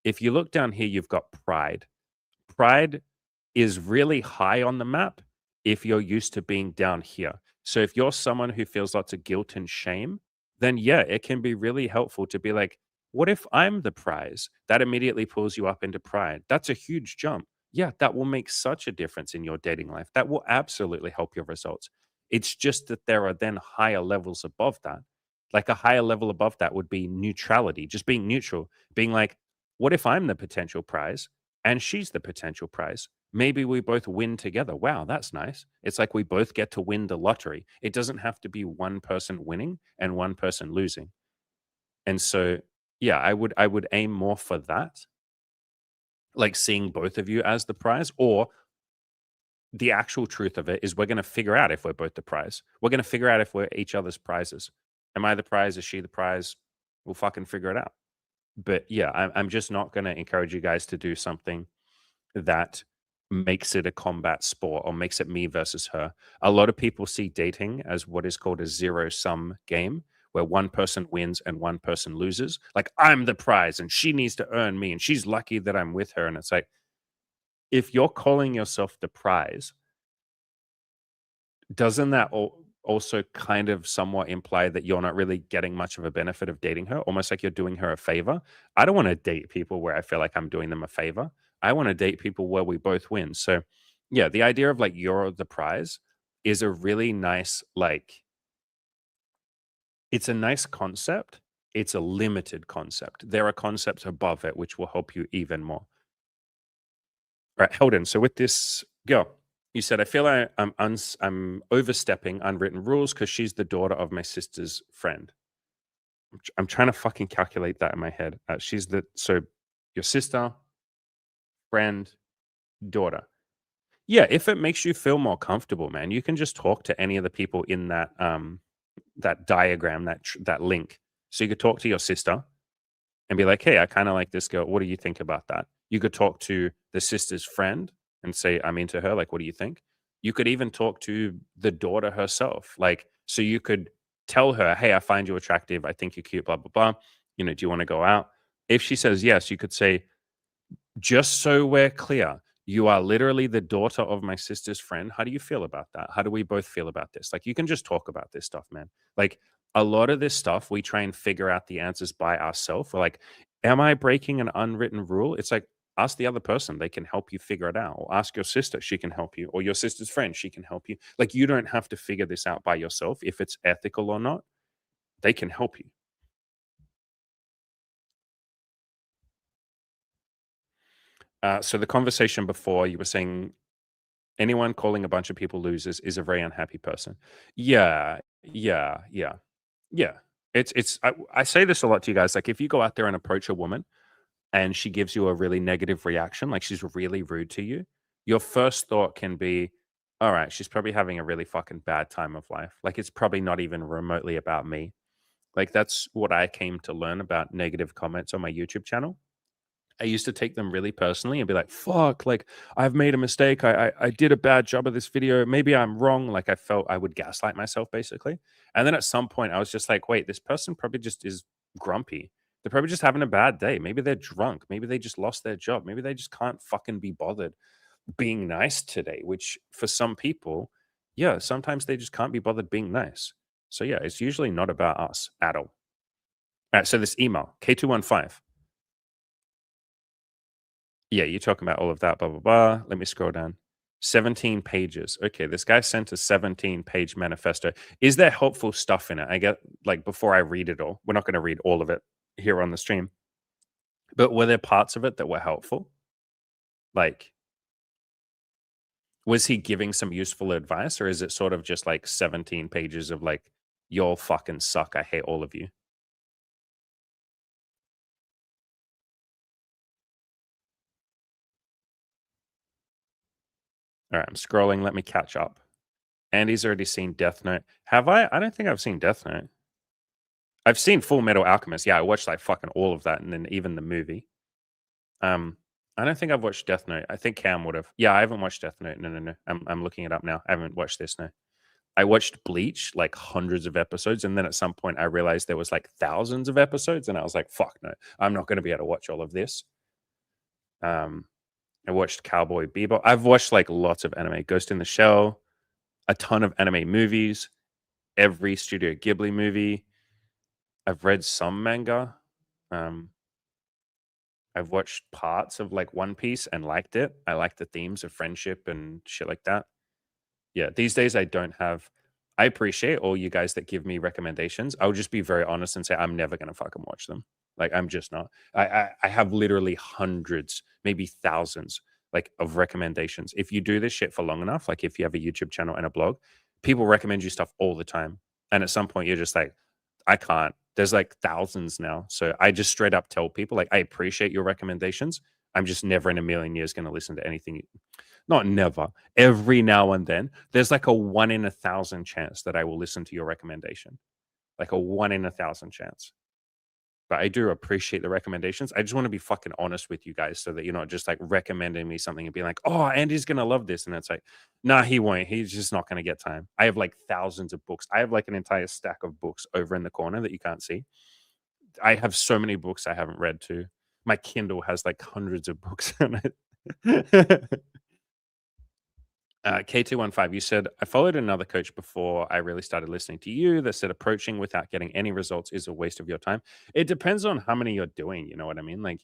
If you look down here, you've got pride. Pride is really high on the map if you're used to being down here. So if you're someone who feels lots of guilt and shame, then yeah, it can be really helpful to be like, what if I'm the prize? That immediately pulls you up into pride. That's a huge jump. Yeah, that will make such a difference in your dating life. That will absolutely help your results. It's just that there are then higher levels above that. Like a higher level above that would be neutrality, just being neutral, being like, what if I'm the potential prize and she's the potential prize? Maybe we both win together. Wow, that's nice. It's like we both get to win the lottery. It doesn't have to be one person winning and one person losing. And so, yeah, I would aim more for that, like seeing both of you as the prize, or the actual truth of it is we're going to figure out if we're both the prize. We're going to figure out if we're each other's prizes. Am I the prize? Is she the prize? We'll fucking figure it out. But yeah, I'm just not going to encourage you guys to do something that makes it a combat sport or makes it me versus her. A lot of people see dating as what is called a zero sum game where one person wins and one person loses. Like, I'm the prize and she needs to earn me and she's lucky that I'm with her. And it's like, if you're calling yourself the prize, doesn't that also kind of somewhat imply that you're not really getting much of a benefit of dating her? Almost like you're doing her a favor. I don't want to date people where I feel like I'm doing them a favor. I want to date people where we both win. So, yeah, the idea of like you're the prize is a really nice, like, it's a nice concept. It's a limited concept. There are concepts above it which will help you even more. Right, Helden. So with this girl, you said, I feel like I'm overstepping unwritten rules because she's the daughter of my sister's friend. I'm trying to fucking calculate that in my head. So your sister, friend, daughter. Yeah, if it makes you feel more comfortable, man, you can just talk to any of the people in that diagram, that link. So you could talk to your sister and be like, "Hey, I kind of like this girl. What do you think about that?" You could talk to the sister's friend and say, "I'm into her. Like, what do you think?" You could even talk to the daughter herself. Like, so you could tell her, "Hey, I find you attractive. I think you're cute. Blah blah blah. Do you want to go out?" If she says yes, you could say, just so we're clear, you are literally the daughter of my sister's friend. How do you feel about that? How do we both feel about this? Like, you can just talk about this stuff, man. Like, a lot of this stuff, we try and figure out the answers by ourselves. We're like, am I breaking an unwritten rule? It's like, ask the other person. They can help you figure it out. Or ask your sister. She can help you. Or your sister's friend. She can help you. Like, you don't have to figure this out by yourself. If it's ethical or not, they can help you. So the conversation before, you were saying anyone calling a bunch of people losers is a very unhappy person. Yeah, yeah, yeah, yeah. I say this a lot to you guys. Like, if you go out there and approach a woman and she gives you a really negative reaction, like she's really rude to you, your first thought can be, all right, she's probably having a really fucking bad time of life. Like, it's probably not even remotely about me. Like, that's what I came to learn about negative comments on my YouTube channel. I used to take them really personally and be like, "Fuck, like I've made a mistake. I did a bad job of this video. Maybe I'm wrong." Like I felt I would gaslight myself basically. And then at some point I was just like, "Wait, this person probably just is grumpy. They're probably just having a bad day. Maybe they're drunk. Maybe they just lost their job. Maybe they just can't fucking be bothered being nice today." Which for some people, yeah, sometimes they just can't be bothered being nice. So yeah, it's usually not about us at all. All right, so this email, K215. Yeah, you're talking about all of that, blah, blah, blah. Let me scroll down. 17 pages. Okay, this guy sent a 17-page manifesto. Is there helpful stuff in it? I get like before I read it all, we're not going to read all of it here on the stream, but were there parts of it that were helpful? Like, was he giving some useful advice, or is it sort of just like 17 pages of like, y'all fucking suck. I hate all of you? All right, I'm scrolling. Let me catch up. Andy's already seen Death Note. Have I? I don't think I've seen Death Note. I've seen Full Metal Alchemist. Yeah, I watched like fucking all of that, and then even the movie. Um, I don't think I've watched Death Note. I think Cam would have. Yeah, I haven't watched Death Note. No, no, no. I'm looking it up now. I haven't watched this. No, I watched Bleach, like hundreds of episodes, and then at some point I realized there was like thousands of episodes, and I was like, "Fuck no, I'm not going to be able to watch all of this." Um, I watched Cowboy Bebop. I've watched like lots of anime. Ghost in the Shell, a ton of anime movies, every Studio Ghibli movie. I've read some manga. Um, I've watched parts of like One Piece and liked it. I like the themes of friendship and shit like that. Yeah, these days I don't have. I appreciate all you guys that give me recommendations. I'll just be very honest and say I'm never gonna fucking watch them. Like I'm just not. I have literally hundreds, maybe thousands, like of recommendations. If you do this shit for long enough, like if you have a YouTube channel and a blog, people recommend you stuff all the time. And at some point you're just like, I can't. There's like thousands now. So I just straight up tell people like I appreciate your recommendations. I'm just never in a million years going to listen to anything. Not never. Every now and then, there's like a 1 in 1,000 chance that I will listen to your recommendation. Like a 1 in 1,000 chance. But I do appreciate the recommendations. I just want to be fucking honest with you guys so that you're not just like recommending me something and being like, "Oh, Andy's gonna love this," and it's like, "Nah, he won't. He's just not gonna get time." I have like thousands of books. I have like an entire stack of books over in the corner that you can't see. I have so many books I haven't read too. My Kindle has like hundreds of books on it. K215, you said, I followed another coach before I really started listening to you that said approaching without getting any results is a waste of your time. It depends on how many you're doing. You know what I mean? Like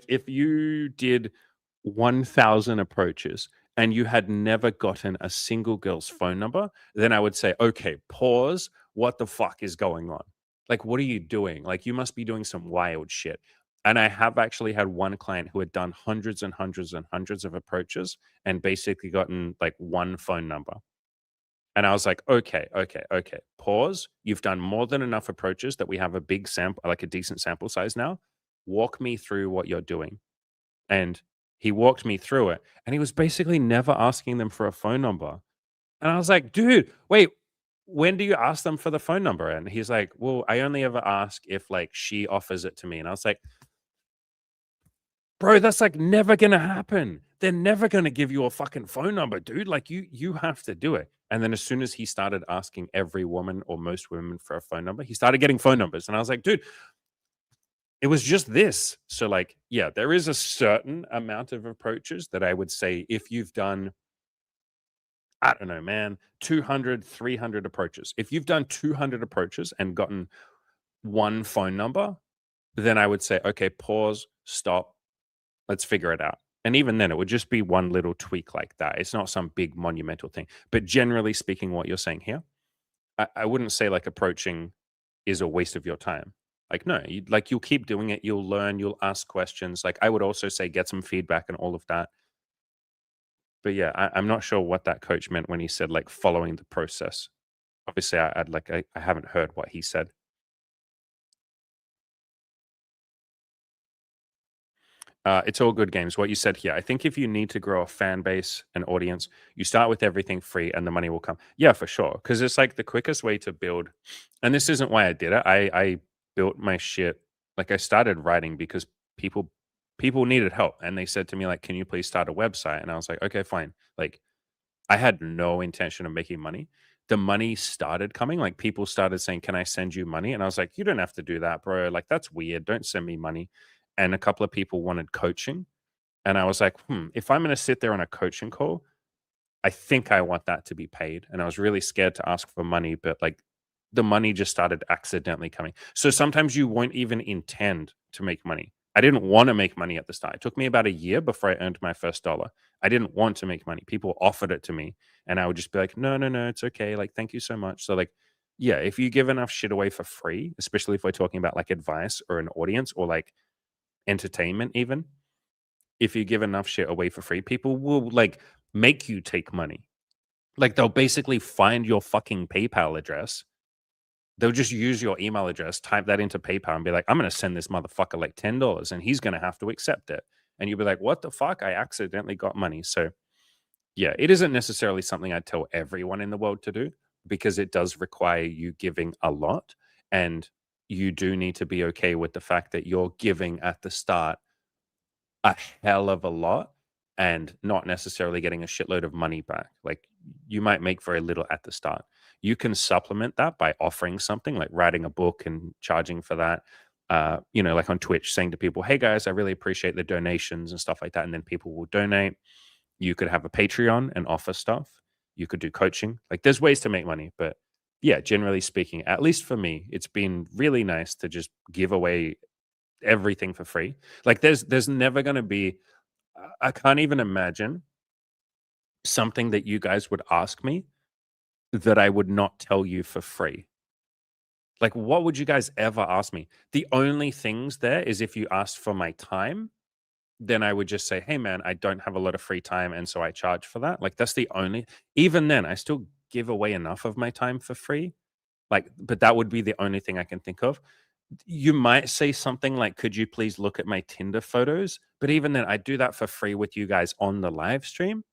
if you did 1,000 approaches and you had never gotten a single girl's phone number, then I would say, okay, pause. What the fuck is going on? Like, what are you doing? Like, you must be doing some wild shit. And I have actually had one client who had done hundreds and hundreds and hundreds of approaches and basically gotten like one phone number. And I was like, okay, okay, okay, pause. You've done more than enough approaches that we have a big sample, like a decent sample size now. Walk me through what you're doing. And he walked me through it. And he was basically never asking them for a phone number. And I was like, dude, wait, when do you ask them for the phone number? And he's like, well, I only ever ask if like she offers it to me. And I was like, bro, that's like never gonna happen. They're never gonna give you a fucking phone number, dude. Like you have to do it. And then as soon as he started asking every woman or most women for a phone number, he started getting phone numbers. And I was like, dude, it was just this. So like, yeah, there is a certain amount of approaches that I would say if you've done, I don't know, man, 200, 300 approaches. If you've done 200 approaches and gotten one phone number, then I would say, okay, pause, stop, let's figure it out. And even then, it would just be one little tweak like that. It's not some big monumental thing. But generally speaking, what you're saying here, I wouldn't say like approaching is a waste of your time. Like, no, like you'll keep doing it, you'll learn, you'll ask questions. Like, I would also say get some feedback and all of that. But yeah, I'm not sure what that coach meant when he said like following the process. Obviously, I haven't heard what he said. It's all good games. What you said here, I think if you need to grow a fan base, an audience, you start with everything free and the money will come. Yeah, for sure. Because it's like the quickest way to build. And this isn't why I did it. I built my shit. Like I started writing because people people needed help, and they said to me like, "Can you please start a website?" And I was like, "Okay, fine." Like, I had no intention of making money. The money started coming, like, people started saying, "Can I send you money?" And I was like, "You don't have to do that, bro. Like, that's weird. Don't send me money." And a couple of people wanted coaching, and I was like, "Hmm, if I'm gonna sit there on a coaching call, I think I want that to be paid." And I was really scared to ask for money, but like the money just started accidentally coming. So sometimes you won't even intend to make money. I didn't want to make money at the start. It took me about a year before I earned my first dollar. I didn't want to make money. People offered it to me, and I would just be like, no, no, no, it's okay. Like, thank you so much. So, like, yeah, if you give enough shit away for free, especially if we're talking about like advice or an audience or like entertainment, even if you give enough shit away for free, people will like make you take money. Like, they'll basically find your fucking PayPal address. They'll just use your email address, type that into PayPal, and be like, "I'm gonna send this motherfucker like $10, and he's gonna have to accept it." And you'll be like, "What the fuck? I accidentally got money." So, yeah, it isn't necessarily something I'd tell everyone in the world to do because it does require you giving a lot, and you do need to be okay with the fact that you're giving at the start a hell of a lot and not necessarily getting a shitload of money back. Like, you might make very little at the start. You can supplement that by offering something like writing a book and charging for that. Like on Twitch, saying to people, "Hey guys, I really appreciate the donations and stuff like that." And then people will donate. You could have a Patreon and offer stuff. You could do coaching. Like, there's ways to make money, but yeah, generally speaking, at least for me, it's been really nice to just give away everything for free. Like, there's never going to be I can't even imagine something that you guys would ask me that I would not tell you for free. Like, what would you guys ever ask me? The only things there is if you asked for my time, then I would just say, "Hey man, I don't have a lot of free time and so I charge for that." Like, that's the only even then I still give away enough of my time for free. Like, but that would be the only thing I can think of. You might say something like, "Could you please look at my Tinder photos?" But even then, I do that for free with you guys on the live stream.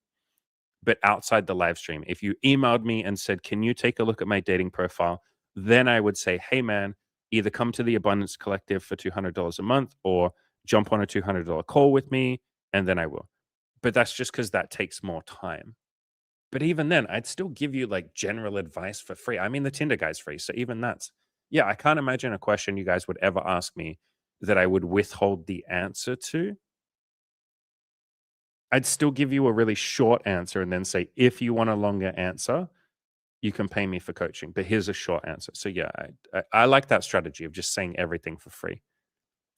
But outside the live stream, if you emailed me and said, "Can you take a look at my dating profile?" Then I would say, "Hey, man, either come to the Abundance Collective for $200 a month or jump on a $200 call with me," and then I will. But that's just because that takes more time. But even then, I'd still give you like general advice for free. I mean, the Tinder guy's free. So even that's, yeah, I can't imagine a question you guys would ever ask me that I would withhold the answer to. I'd still give you a really short answer and then say, if you want a longer answer, you can pay me for coaching. But here's a short answer. So yeah, I like that strategy of just saying everything for free.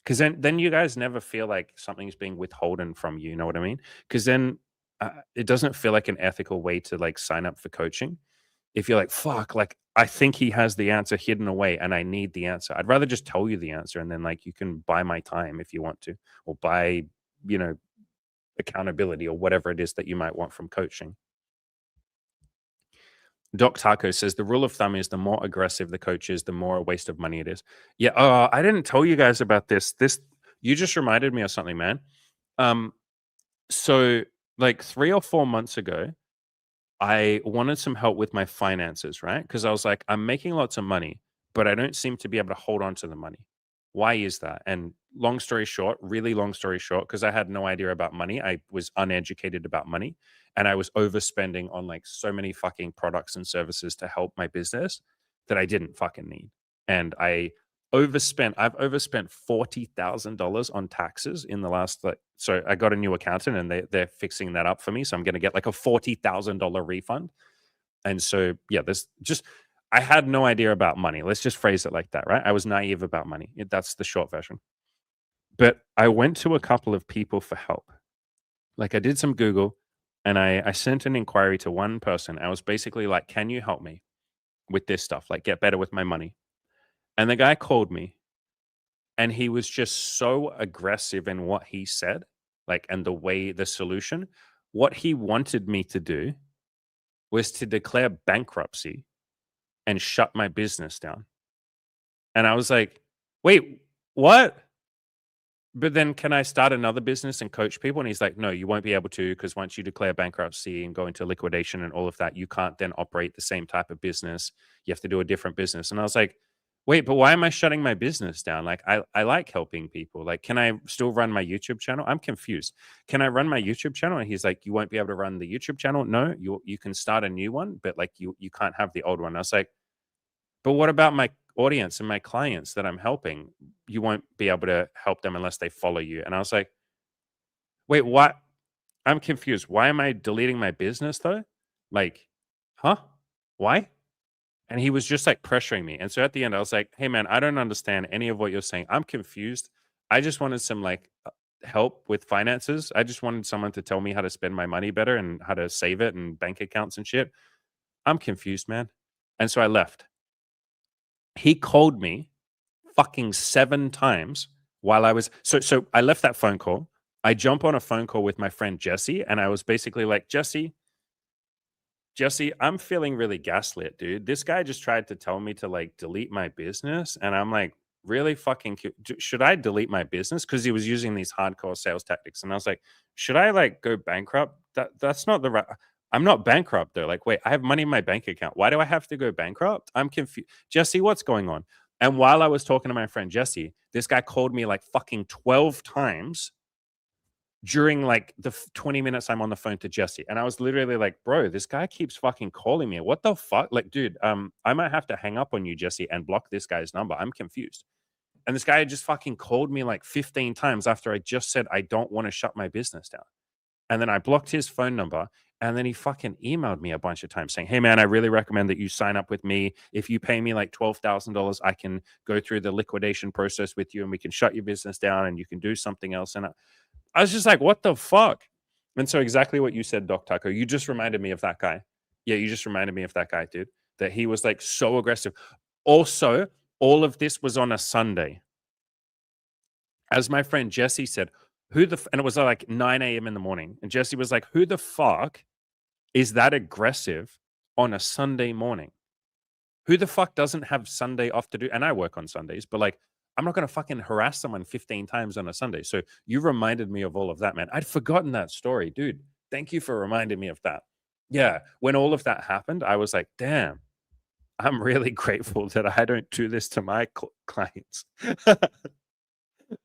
Because then you guys never feel like something's being withholden from you. You know what I mean? Because then it doesn't feel like an ethical way to like sign up for coaching. If you're like, fuck, like I think he has the answer hidden away and I need the answer. I'd rather just tell you the answer and then like you can buy my time if you want to, or buy, you know, accountability or whatever it is that you might want from coaching. Doc Taco says the rule of thumb is the more aggressive the coach is, the more a waste of money it is. Yeah, I didn't tell you guys about this. This you just reminded me of something, man. Um, so like 3 or 4 months ago, I wanted some help with my finances, right? Because I was like, I'm making lots of money, but I don't seem to be able to hold on to the money. Why is that? And long story short, really long story short, because I had no idea about money, I was uneducated about money and I was overspending on like so many fucking products and services to help my business that I didn't fucking need. And I've overspent $40,000 on taxes in the last like, so I got a new accountant and they're fixing that up for me. So I'm going to get like a $40,000 refund. And so, yeah, this just, I had no idea about money. Let's just phrase it like that, right? I was naive about money. That's the short version. But I went to a couple of people for help. Like, I did some Google and I sent an inquiry to one person. I was basically like, can you help me with this stuff? Like, get better with my money. And the guy called me and he was just so aggressive in what he said, like, and the way the solution. What he wanted me to do was to declare bankruptcy and shut my business down. And I was like, wait, what? But then can I start another business and coach people? And he's like, no, you won't be able to because once you declare bankruptcy and go into liquidation and all of that, you can't then operate the same type of business. You have to do a different business. And I was like, Wait, but why am I shutting my business down? Like, I like helping people. Like, can I still run my YouTube channel? I'm confused. Can I run my YouTube channel? And he's like, you won't be able to run the YouTube channel. No, you can start a new one, but like you can't have the old one. I was like, but what about my audience and my clients that I'm helping? You won't be able to help them unless they follow you. And I was like, wait, what? I'm confused. Why am I deleting my business though? Like, huh? Why? And he was just like pressuring me. And so at the end, I was like, hey, man, I don't understand any of what you're saying. I'm confused. I just wanted some like help with finances. I just wanted someone to tell me how to spend my money better and how to save it and bank accounts and shit. I'm confused, man. And so I left. He called me fucking 7 times while I was so I left that phone call. I jump on a phone call with my friend Jesse, and I was basically like, Jesse, I'm feeling really gaslit, dude. This guy just tried to tell me to like delete my business. And I'm like, really fucking, should I delete my business? Because he was using these hardcore sales tactics. And I was like, should I like go bankrupt? That's not the right. I'm not bankrupt though. Like, wait, I have money in my bank account. Why do I have to go bankrupt? I'm confused. Jesse, what's going on? And while I was talking to my friend Jesse, this guy called me like fucking 12 times during like the 20 minutes I'm on the phone to Jesse. And I was literally like, bro, this guy keeps fucking calling me. What the fuck? Like, dude, I might have to hang up on you, Jesse, and block this guy's number. I'm confused. And this guy just fucking called me like 15 times after I just said I don't want to shut my business down. And then I blocked his phone number. And then he fucking emailed me a bunch of times saying, hey, man, I really recommend that you sign up with me. If you pay me like $12,000, I can go through the liquidation process with you and we can shut your business down and you can do something else. And I was just like, what the fuck? And so exactly what you said, Doc Taco, you just reminded me of that guy. Yeah, you just reminded me of that guy, dude. That he was like so aggressive. Also, all of this was on a Sunday. As my friend Jesse said, and it was like 9 a.m. in the morning. And Jesse was like, who the fuck is that aggressive on a Sunday morning? Who the fuck doesn't have Sunday off to do? And I work on Sundays, but like, I'm not going to fucking harass someone 15 times on a Sunday. So you reminded me of all of that, man. I'd forgotten that story, dude. Thank you for reminding me of that. Yeah. When all of that happened, I was like, damn, I'm really grateful that I don't do this to my clients.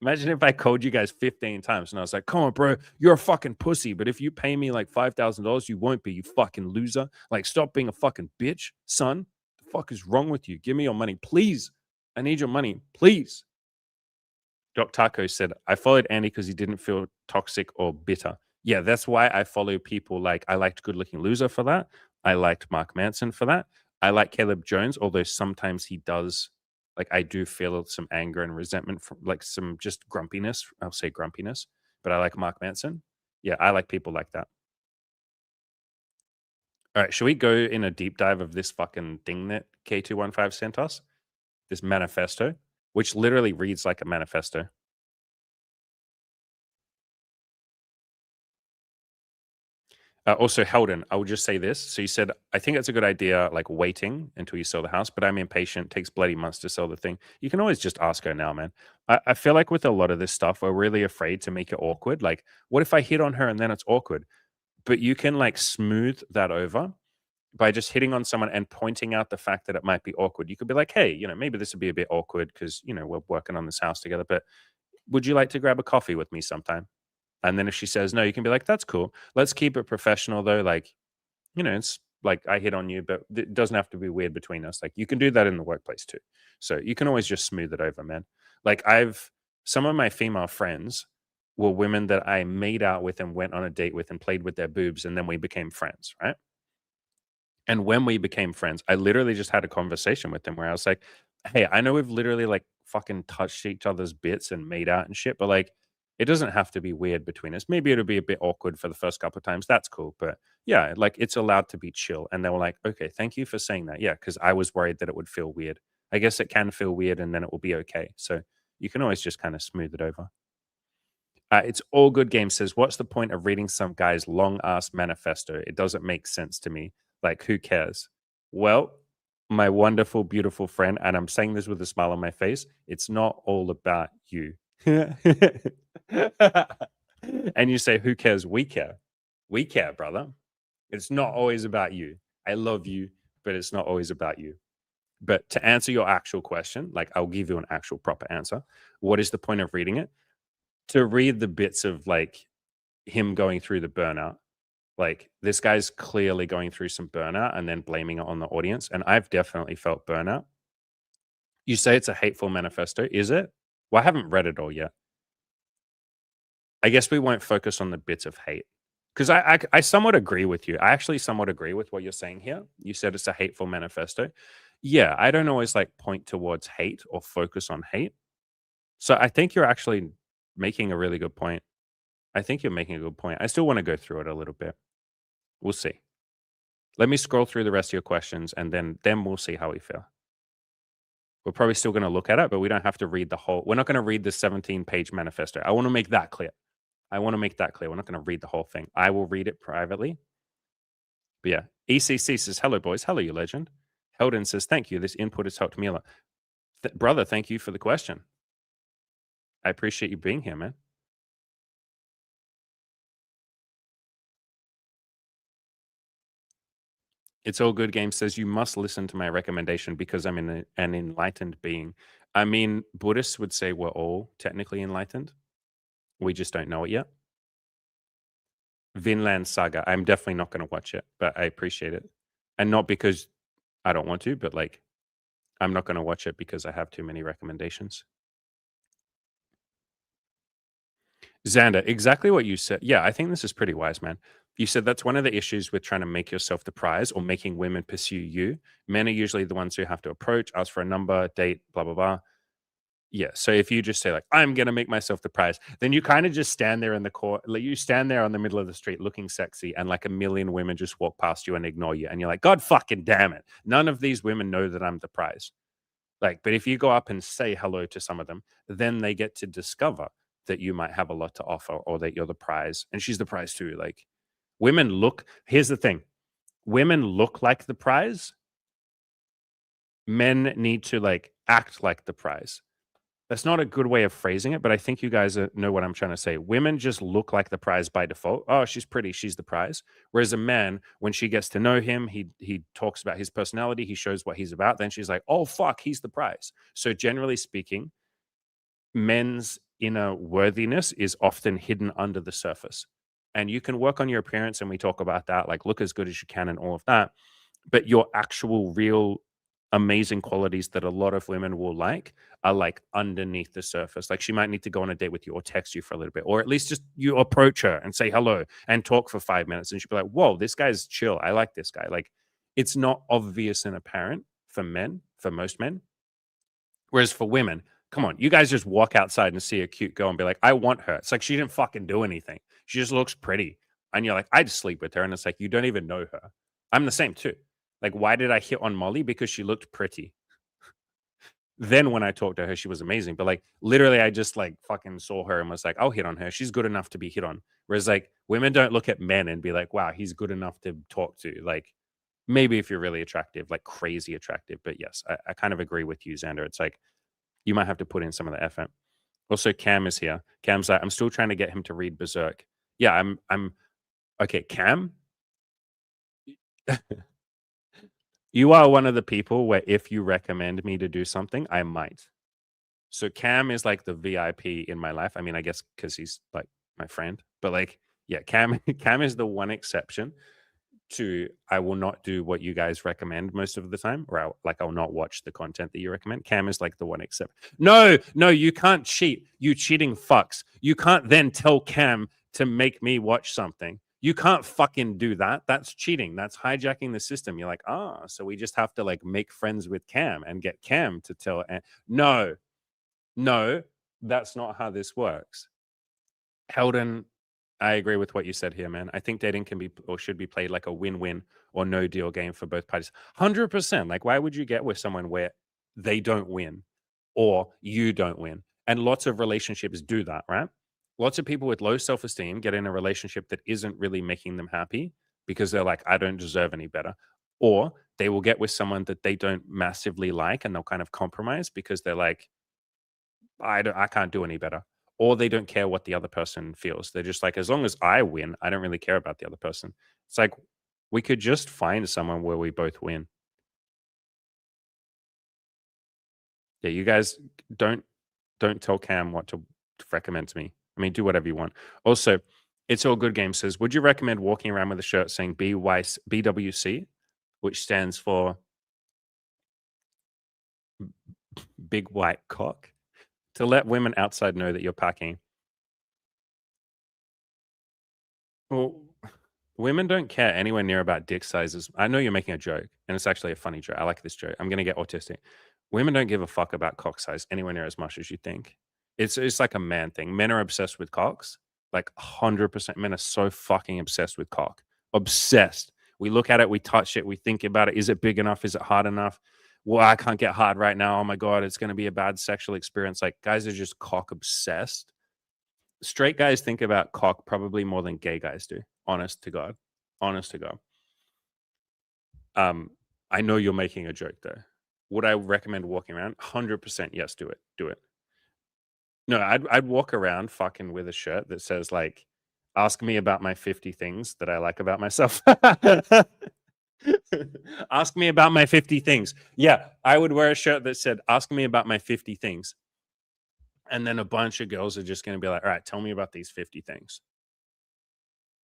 Imagine if I called you guys 15 times and I was like, come on, bro, you're a fucking pussy. But if you pay me like $5,000, you won't be, you fucking loser. Like, stop being a fucking bitch, son. The fuck is wrong with you? Give me your money, please. I need your money, please. Doc Taco said, I followed Andy because he didn't feel toxic or bitter. Yeah, that's why I follow people like I liked Good Looking Loser for that. I liked Mark Manson for that. I like Caleb Jones, although sometimes he does, like, I do feel some anger and resentment from like some just grumpiness. I'll say grumpiness, but I like Mark Manson. Yeah, I like people like that. All right, should we go in a deep dive of this fucking thing that K215 sent us? This manifesto, which literally reads like a manifesto. Also, Heldon, I will just say this. So you said, I think it's a good idea, like waiting until you sell the house, but I'm impatient. Takes bloody months to sell the thing. You can always just ask her now, man. I feel like with a lot of this stuff, we're really afraid to make it awkward. Like, what if I hit on her and then it's awkward? But you can like smooth that over by just hitting on someone and pointing out the fact that it might be awkward. You could be like, hey, maybe this would be a bit awkward because, we're working on this house together, but would you like to grab a coffee with me sometime? And then if she says no, you can be like, that's cool. Let's keep it professional though. Like, it's like I hit on you, but it doesn't have to be weird between us. Like you can do that in the workplace too. So you can always just smooth it over, man. Like some of my female friends were women that I made out with and went on a date with and played with their boobs. And then we became friends, right? And when we became friends, I literally just had a conversation with them where I was like, "Hey, I know we've literally like fucking touched each other's bits and made out and shit, but like it doesn't have to be weird between us. Maybe it'll be a bit awkward for the first couple of times. That's cool, but yeah, like it's allowed to be chill." And they were like, "Okay, thank you for saying that." Yeah, because I was worried that it would feel weird. I guess it can feel weird, and then it will be okay. So you can always just kind of smooth it over. It's all good. Game says, "What's the point of reading some guy's long ass manifesto? It doesn't make sense to me. Like, who cares?" Well, my wonderful, beautiful friend, and I'm saying this with a smile on my face, it's not all about you. And you say, who cares? We care. We care, brother. It's not always about you. I love you, but it's not always about you. But to answer your actual question, like I'll give you an actual proper answer. What is the point of reading it? To read the bits of like him going through the burnout. Like this guy's clearly going through some burnout and then blaming it on the audience. And I've definitely felt burnout. You say it's a hateful manifesto, is it? Well, I haven't read it all yet. I guess we won't focus on the bits of hate because I somewhat agree with you. I actually somewhat agree with what you're saying here. You said it's a hateful manifesto. Yeah, I don't always like point towards hate or focus on hate. So I think you're actually making a really good point. I think you're making a good point. I still want to go through it a little bit. We'll see. Let me scroll through the rest of your questions and then we'll see how we feel. We're probably still going to look at it, but we don't have to read the whole. We're not going to read the 17-page manifesto. I want to make that clear. I want to make that clear. We're not going to read the whole thing. I will read it privately. But yeah, ECC says, hello, boys. Hello, you legend. Heldon says, thank you. This input has helped me a lot. Brother, thank you for the question. I appreciate you being here, man. It's all good. Game says, you must listen to my recommendation because I'm an enlightened being. I mean, Buddhists would say we're all technically enlightened. We just don't know it yet. Vinland Saga. I'm definitely not going to watch it, but I appreciate it. And not because I don't want to, but like I'm not going to watch it because I have too many recommendations. Xander, exactly what you said. Yeah, I think this is pretty wise, man. You said that's one of the issues with trying to make yourself the prize or making women pursue you. Men are usually the ones who have to approach, ask for a number, date, blah, blah, blah. Yeah. So if you just say, like, I'm going to make myself the prize, then you kind of just stand there in the court. Like, you stand there on the middle of the street looking sexy, and like a million women just walk past you and ignore you. And you're like, God fucking damn it. None of these women know that I'm the prize. Like, but if you go up and say hello to some of them, then they get to discover that you might have a lot to offer or that you're the prize. And she's the prize too. Like, women look, here's the thing, women look like the prize. Men need to like act like the prize. That's not a good way of phrasing it, but I think you guys know what I'm trying to say. Women just look like the prize by default. Oh, she's pretty, she's the prize. Whereas a man, when she gets to know him, he talks about his personality, he shows what he's about. Then she's like, oh fuck, he's the prize. So generally speaking, men's inner worthiness is often hidden under the surface. And you can work on your appearance, and we talk about that, like look as good as you can and all of that. But your actual, real, amazing qualities that a lot of women will like are like underneath the surface. Like she might need to go on a date with you or text you for a little bit, or at least just you approach her and say hello and talk for 5 minutes. And she'll be like, whoa, this guy's chill. I like this guy. Like it's not obvious and apparent for men, for most men. Whereas for women, come on, you guys just walk outside and see a cute girl and be like, I want her. It's like she didn't fucking do anything. She just looks pretty. And you're like, I'd sleep with her. And it's like, you don't even know her. I'm the same too. Like, why did I hit on Molly? Because she looked pretty. Then when I talked to her, she was amazing. But like literally, I just like fucking saw her and was like, I'll hit on her. She's good enough to be hit on. Whereas like women don't look at men and be like, wow, he's good enough to talk to. Like maybe if you're really attractive, like crazy attractive. But yes, I kind of agree with you, Xander. It's like you might have to put in some of the effort. Also, Cam is here. Cam's like, I'm still trying to get him to read Berserk. Yeah, I'm okay, Cam. You are one of the people where if you recommend me to do something, I might. So Cam is like the VIP in my life. I mean, I guess because he's like my friend, but like, yeah, Cam Cam is the one exception to I will not do what you guys recommend most of the time, or I'll not watch the content that you recommend. Cam is like the one except. No, no, you can't cheat. You cheating fucks. You can't then tell Cam to make me watch something. You can't fucking do that. That's cheating. That's hijacking the system. You're like, so we just have to like make friends with Cam and get Cam to tell. No, no, that's not how this works. Heldon, I agree with what you said here, man. I think dating can be or should be played like a win-win or no deal game for both parties. 100%. Like, why would you get with someone where they don't win or you don't win? And lots of relationships do that, right? Lots of people with low self-esteem get in a relationship that isn't really making them happy because they're like, I don't deserve any better. Or they will get with someone that they don't massively like and they'll kind of compromise because they're like, I can't do any better. Or they don't care what the other person feels. They're just like, as long as I win, I don't really care about the other person. It's like we could just find someone where we both win. Yeah, you guys don't tell Cam what to recommend to me. I mean, do whatever you want. Also, it's all good game says, would you recommend walking around with a shirt saying BWC, which stands for big white cock, to let women outside know that you're packing? Well, women don't care anywhere near about dick sizes. I know you're making a joke, and it's actually a funny joke. I like this joke. I'm gonna get autistic. Women don't give a fuck about cock size anywhere near as much as you think. It's like a man thing. Men are obsessed with cocks. Like 100% men are so fucking obsessed with cock. Obsessed. We look at it, we touch it, we think about it. Is it big enough? Is it hard enough? Well, I can't get hard right now. Oh my god, it's gonna be a bad sexual experience. Like guys are just cock obsessed. Straight guys think about cock probably more than gay guys do. Honest to God. Honest to God. Um, I know you're making a joke though. Would I recommend walking around? 100% yes, do it. Do it. No, I'd walk around fucking with a shirt that says like, ask me about my 50 things that I like about myself. Ask me about my 50 things. Yeah, I would wear a shirt that said, ask me about my 50 things. And then a bunch of girls are just going to be like, all right, tell me about these 50 things.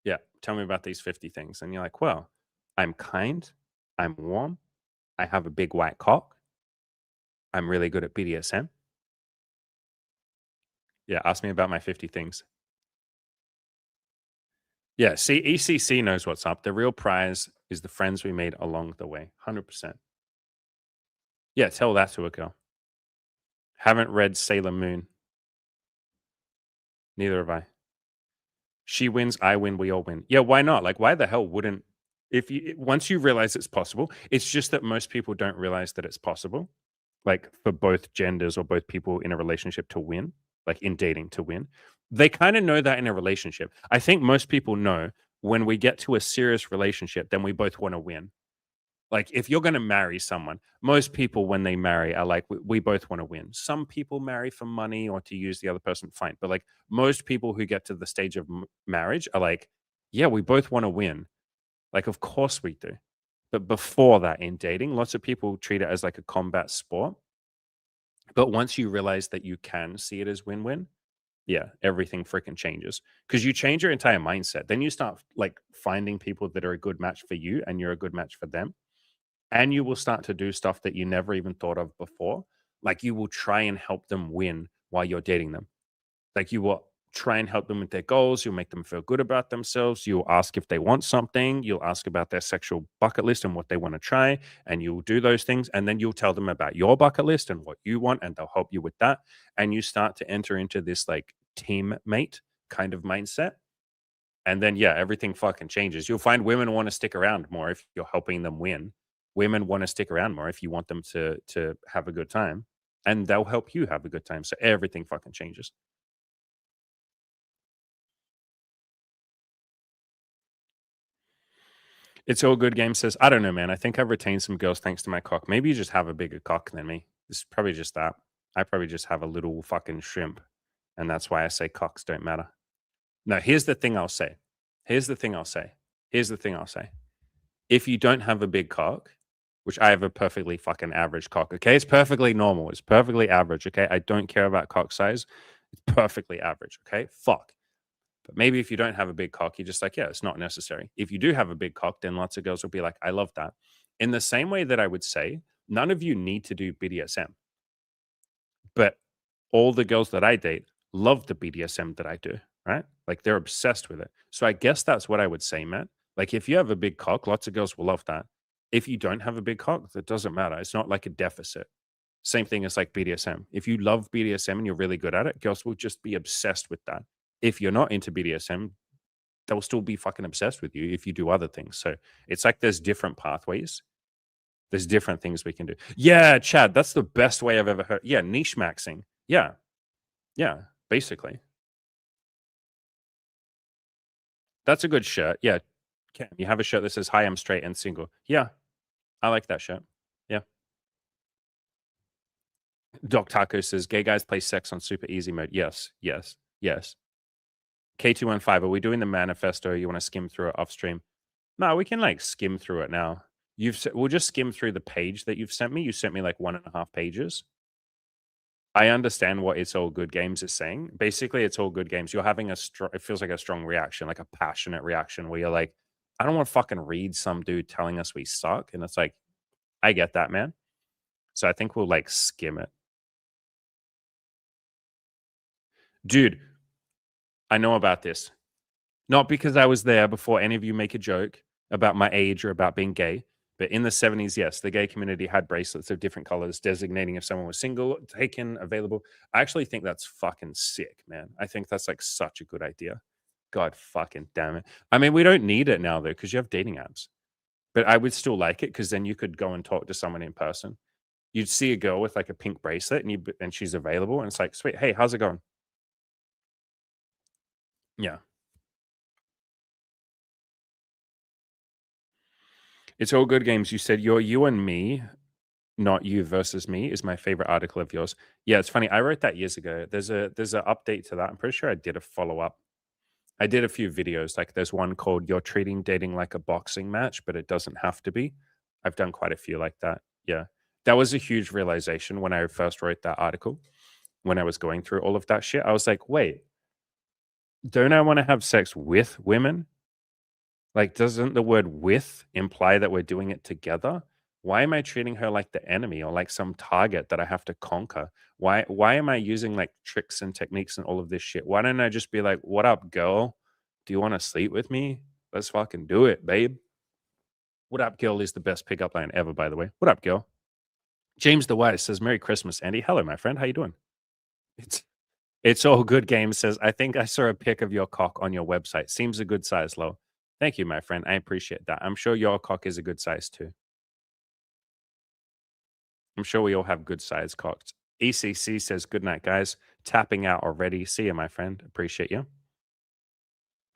Yeah, tell me about these 50 things. And you're like, well, I'm kind, I'm warm, I have a big white cock, I'm really good at BDSM. Yeah, ask me about my 50 things. Yeah, see, ECC knows what's up. The real prize is the friends we made along the way. 100%. Yeah, tell that to a girl. Haven't read Sailor Moon. Neither have I. She wins, I win, we all win. Yeah, why not? Like, why the hell wouldn't, if you, once you realize it's possible, it's just that most people don't realize that it's possible, like for both genders or both people in a relationship to win, like in dating to win. They kind of know that in a relationship. I think most people know when we get to a serious relationship, then we both want to win. Like if you're going to marry someone, most people when they marry are like, we both want to win. Some people marry for money or to use the other person, fine. But like most people who get to the stage of marriage are like, yeah, we both want to win. Like, of course we do. But before that, in dating, lots of people treat it as like a combat sport. But once you realize that you can see it as win win, yeah, everything freaking changes because you change your entire mindset. Then you start like finding people that are a good match for you and you're a good match for them. And you will start to do stuff that you never even thought of before. Like you will try and help them win while you're dating them. Like you will try and help them with their goals. You'll make them feel good about themselves. You'll ask if they want something. You'll ask about their sexual bucket list and what they want to try. And you'll do those things. And then you'll tell them about your bucket list and what you want. And they'll help you with that. And you start to enter into this like teammate kind of mindset. And then, yeah, everything fucking changes. You'll find women want to stick around more if you're helping them win. Women want to stick around more if you want them to have a good time. And they'll help you have a good time. So everything fucking changes. It's all good. Game says, I don't know, man. I think I've retained some girls thanks to my cock. Maybe you just have a bigger cock than me. It's probably just that. I probably just have a little fucking shrimp. And that's why I say cocks don't matter. No, here's the thing I'll say. Here's the thing I'll say. Here's the thing I'll say. If you don't have a big cock, which I have a perfectly fucking average cock, okay? It's perfectly normal. It's perfectly average, okay? I don't care about cock size. It's perfectly average, okay? Fuck. But maybe if you don't have a big cock, you're just like, yeah, it's not necessary. If you do have a big cock, then lots of girls will be like, I love that. In the same way that I would say, none of you need to do BDSM, but all the girls that I date love the BDSM that I do, right? Like they're obsessed with it. So I guess that's what I would say, Matt. Like if you have a big cock, lots of girls will love that. If you don't have a big cock, that doesn't matter. It's not like a deficit. Same thing as like BDSM. If you love BDSM and you're really good at it, girls will just be obsessed with that. If you're not into BDSM, they'll still be fucking obsessed with you if you do other things. So it's like there's different pathways. There's different things we can do. Yeah, Chad, that's the best way I've ever heard. Yeah, niche maxing. Yeah, yeah, basically. That's a good shirt. Yeah. Cam, you have a shirt that says, Hi, I'm straight and single. Yeah, I like that shirt. Yeah. Doc Taco says, Gay guys play sex on super easy mode. Yes, yes, yes. K215, are we doing the manifesto? You want to skim through it off stream? No, we can like skim through it now. We'll just skim through the page that you've sent me. You sent me like 1.5 pages. I understand what "It's all good games" is saying. Basically, "It's all good games." You're having a strong. It feels like a strong reaction, like a passionate reaction where you're like, "I don't wanna fucking read some dude telling us we suck," and it's like, I get that, man. So I think we'll, like, skim it. Dude, I know about this. Not because I was there before any of you make a joke about my age or about being gay, but in the 70s, yes, the gay community had bracelets of different colors designating if someone was single, taken, available. I actually think that's fucking sick, man. I think that's like such a good idea. God fucking damn it. I mean, we don't need it now though, because you have dating apps. But I would still like it because then you could go and talk to someone in person. You'd see a girl with like a pink bracelet and she's available, and it's like, sweet, hey, how's it going? Yeah. It's all good games. You said you're you and me. Not You Versus Me is my favorite article of yours. Yeah, it's funny. I wrote that years ago. There's a update to that. I'm pretty sure I did a follow-up. I did a few videos. Like there's one called You're Treating Dating Like a Boxing Match, but it doesn't have to be. I've done quite a few like that. Yeah. That was a huge realization when I first wrote that article, when I was going through all of that shit. I was like, wait, don't I want to have sex with women? Like, doesn't the word with imply that we're doing it together? Why am I treating her like the enemy or like some target that I have to conquer? Why am I using like tricks and techniques and all of this shit? Why don't I just be like, "What up, girl? Do you want to sleep with me? Let's fucking do it, babe." What up, girl is the best pickup line ever, by the way. What up, girl? James the Wise says, "Merry Christmas, Andy." Hello, my friend. How you doing? It's all good. Game says, "I think I saw a pic of your cock on your website. Seems a good size, low." Thank you, my friend. I appreciate that. I'm sure your cock is a good size too. I'm sure we all have good sized cocks. ECC says, "Good night, guys. Tapping out already. See you, my friend. Appreciate you."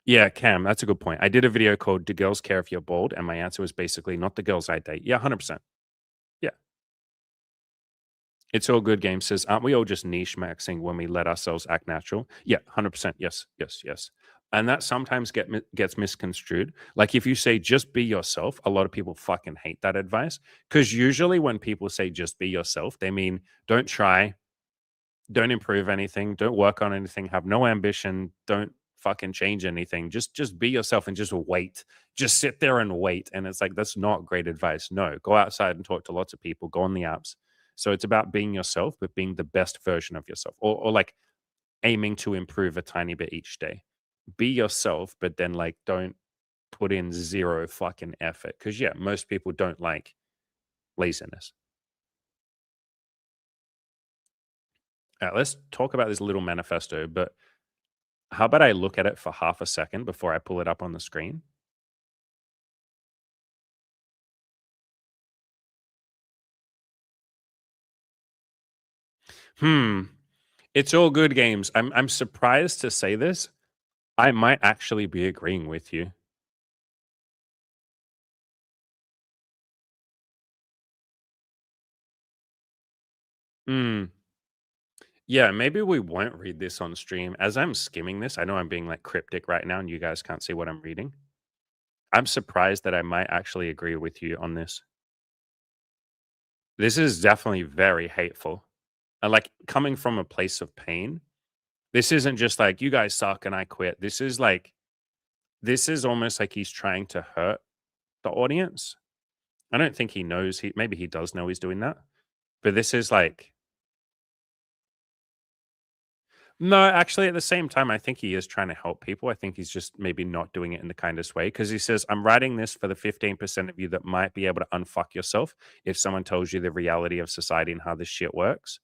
Yeah, Cam, that's a good point. I did a video called "Do Girls Care If You're Bald?" And my answer was basically not the girls I date. Yeah, 100%. Yeah. It's all good. Game says, "Aren't we all just niche maxing when we let ourselves act natural?" Yeah, 100%. Yes, yes, yes. And that sometimes gets misconstrued. Like if you say just be yourself, a lot of people fucking hate that advice. Because usually when people say just be yourself, they mean don't try, don't improve anything, don't work on anything, have no ambition, don't fucking change anything. Just be yourself and just wait. Just sit there and wait. And it's like that's not great advice. No, go outside and talk to lots of people, go on the apps. So it's about being yourself, but being the best version of yourself. Or like aiming to improve a tiny bit each day. Be yourself, but then like don't put in zero fucking effort. Cause yeah, most people don't like laziness. Let's talk about this little manifesto, but how about I look at it for half a second before I pull it up on the screen? Hmm. It's all good games. I'm surprised to say this. I might actually be agreeing with you. Hmm. Yeah, maybe we won't read this on stream. As I'm skimming this, I know I'm being like cryptic right now and you guys can't see what I'm reading. I'm surprised that I might actually agree with you on this. This is definitely very hateful. And like coming from a place of pain, this isn't just like you guys suck and I quit. This is almost like he's trying to hurt the audience. I don't think he knows he maybe he does know he's doing that. But this is like no, actually at the same time I think he is trying to help people. I think he's just maybe not doing it in the kindest way because he says I'm writing this for the 15% of you that might be able to unfuck yourself if someone tells you the reality of society and how this shit works.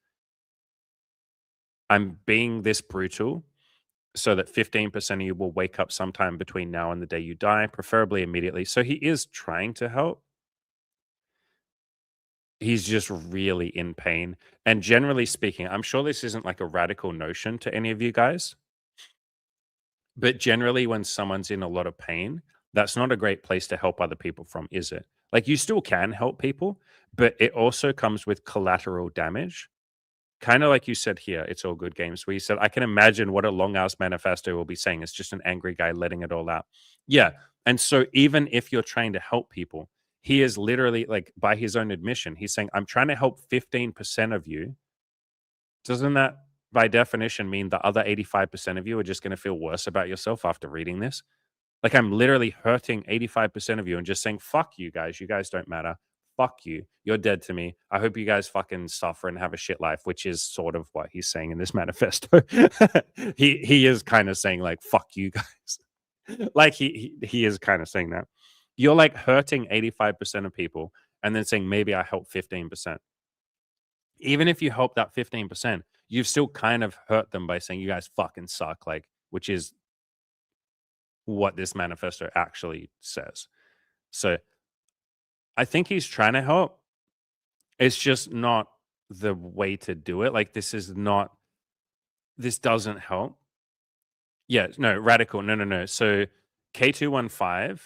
I'm being this brutal so that 15% of you will wake up sometime between now and the day you die, preferably immediately. So he is trying to help. He's just really in pain. And generally speaking, I'm sure this isn't like a radical notion to any of you guys, but generally, when someone's in a lot of pain, that's not a great place to help other people from, is it? Like, you still can help people, but it also comes with collateral damage. Kind of like you said here, it's all good games, where you said, I can imagine what a long ass manifesto will be saying. It's just an angry guy letting it all out. Yeah. And so, even if you're trying to help people, he is literally like, by his own admission, he's saying, I'm trying to help 15% of you Doesn't that, by definition, mean the other 85% of you are just going to feel worse about yourself after reading this? Like, I'm literally hurting 85% of you and just saying, fuck you guys. You guys don't matter. Fuck you. You're dead to me. I hope you guys fucking suffer and have a shit life, which is sort of what he's saying in this manifesto. He is kind of saying, like, fuck you guys. Like, he is kind of saying that. You're like hurting 85% of people and then saying, maybe I help 15%. Even if you help that 15%, you've still kind of hurt them by saying, you guys fucking suck. Like, which is what this manifesto actually says. So I think he's trying to help. It's just not the way to do it. Like, this doesn't help. Yeah, no, radical. No, no, no. So K215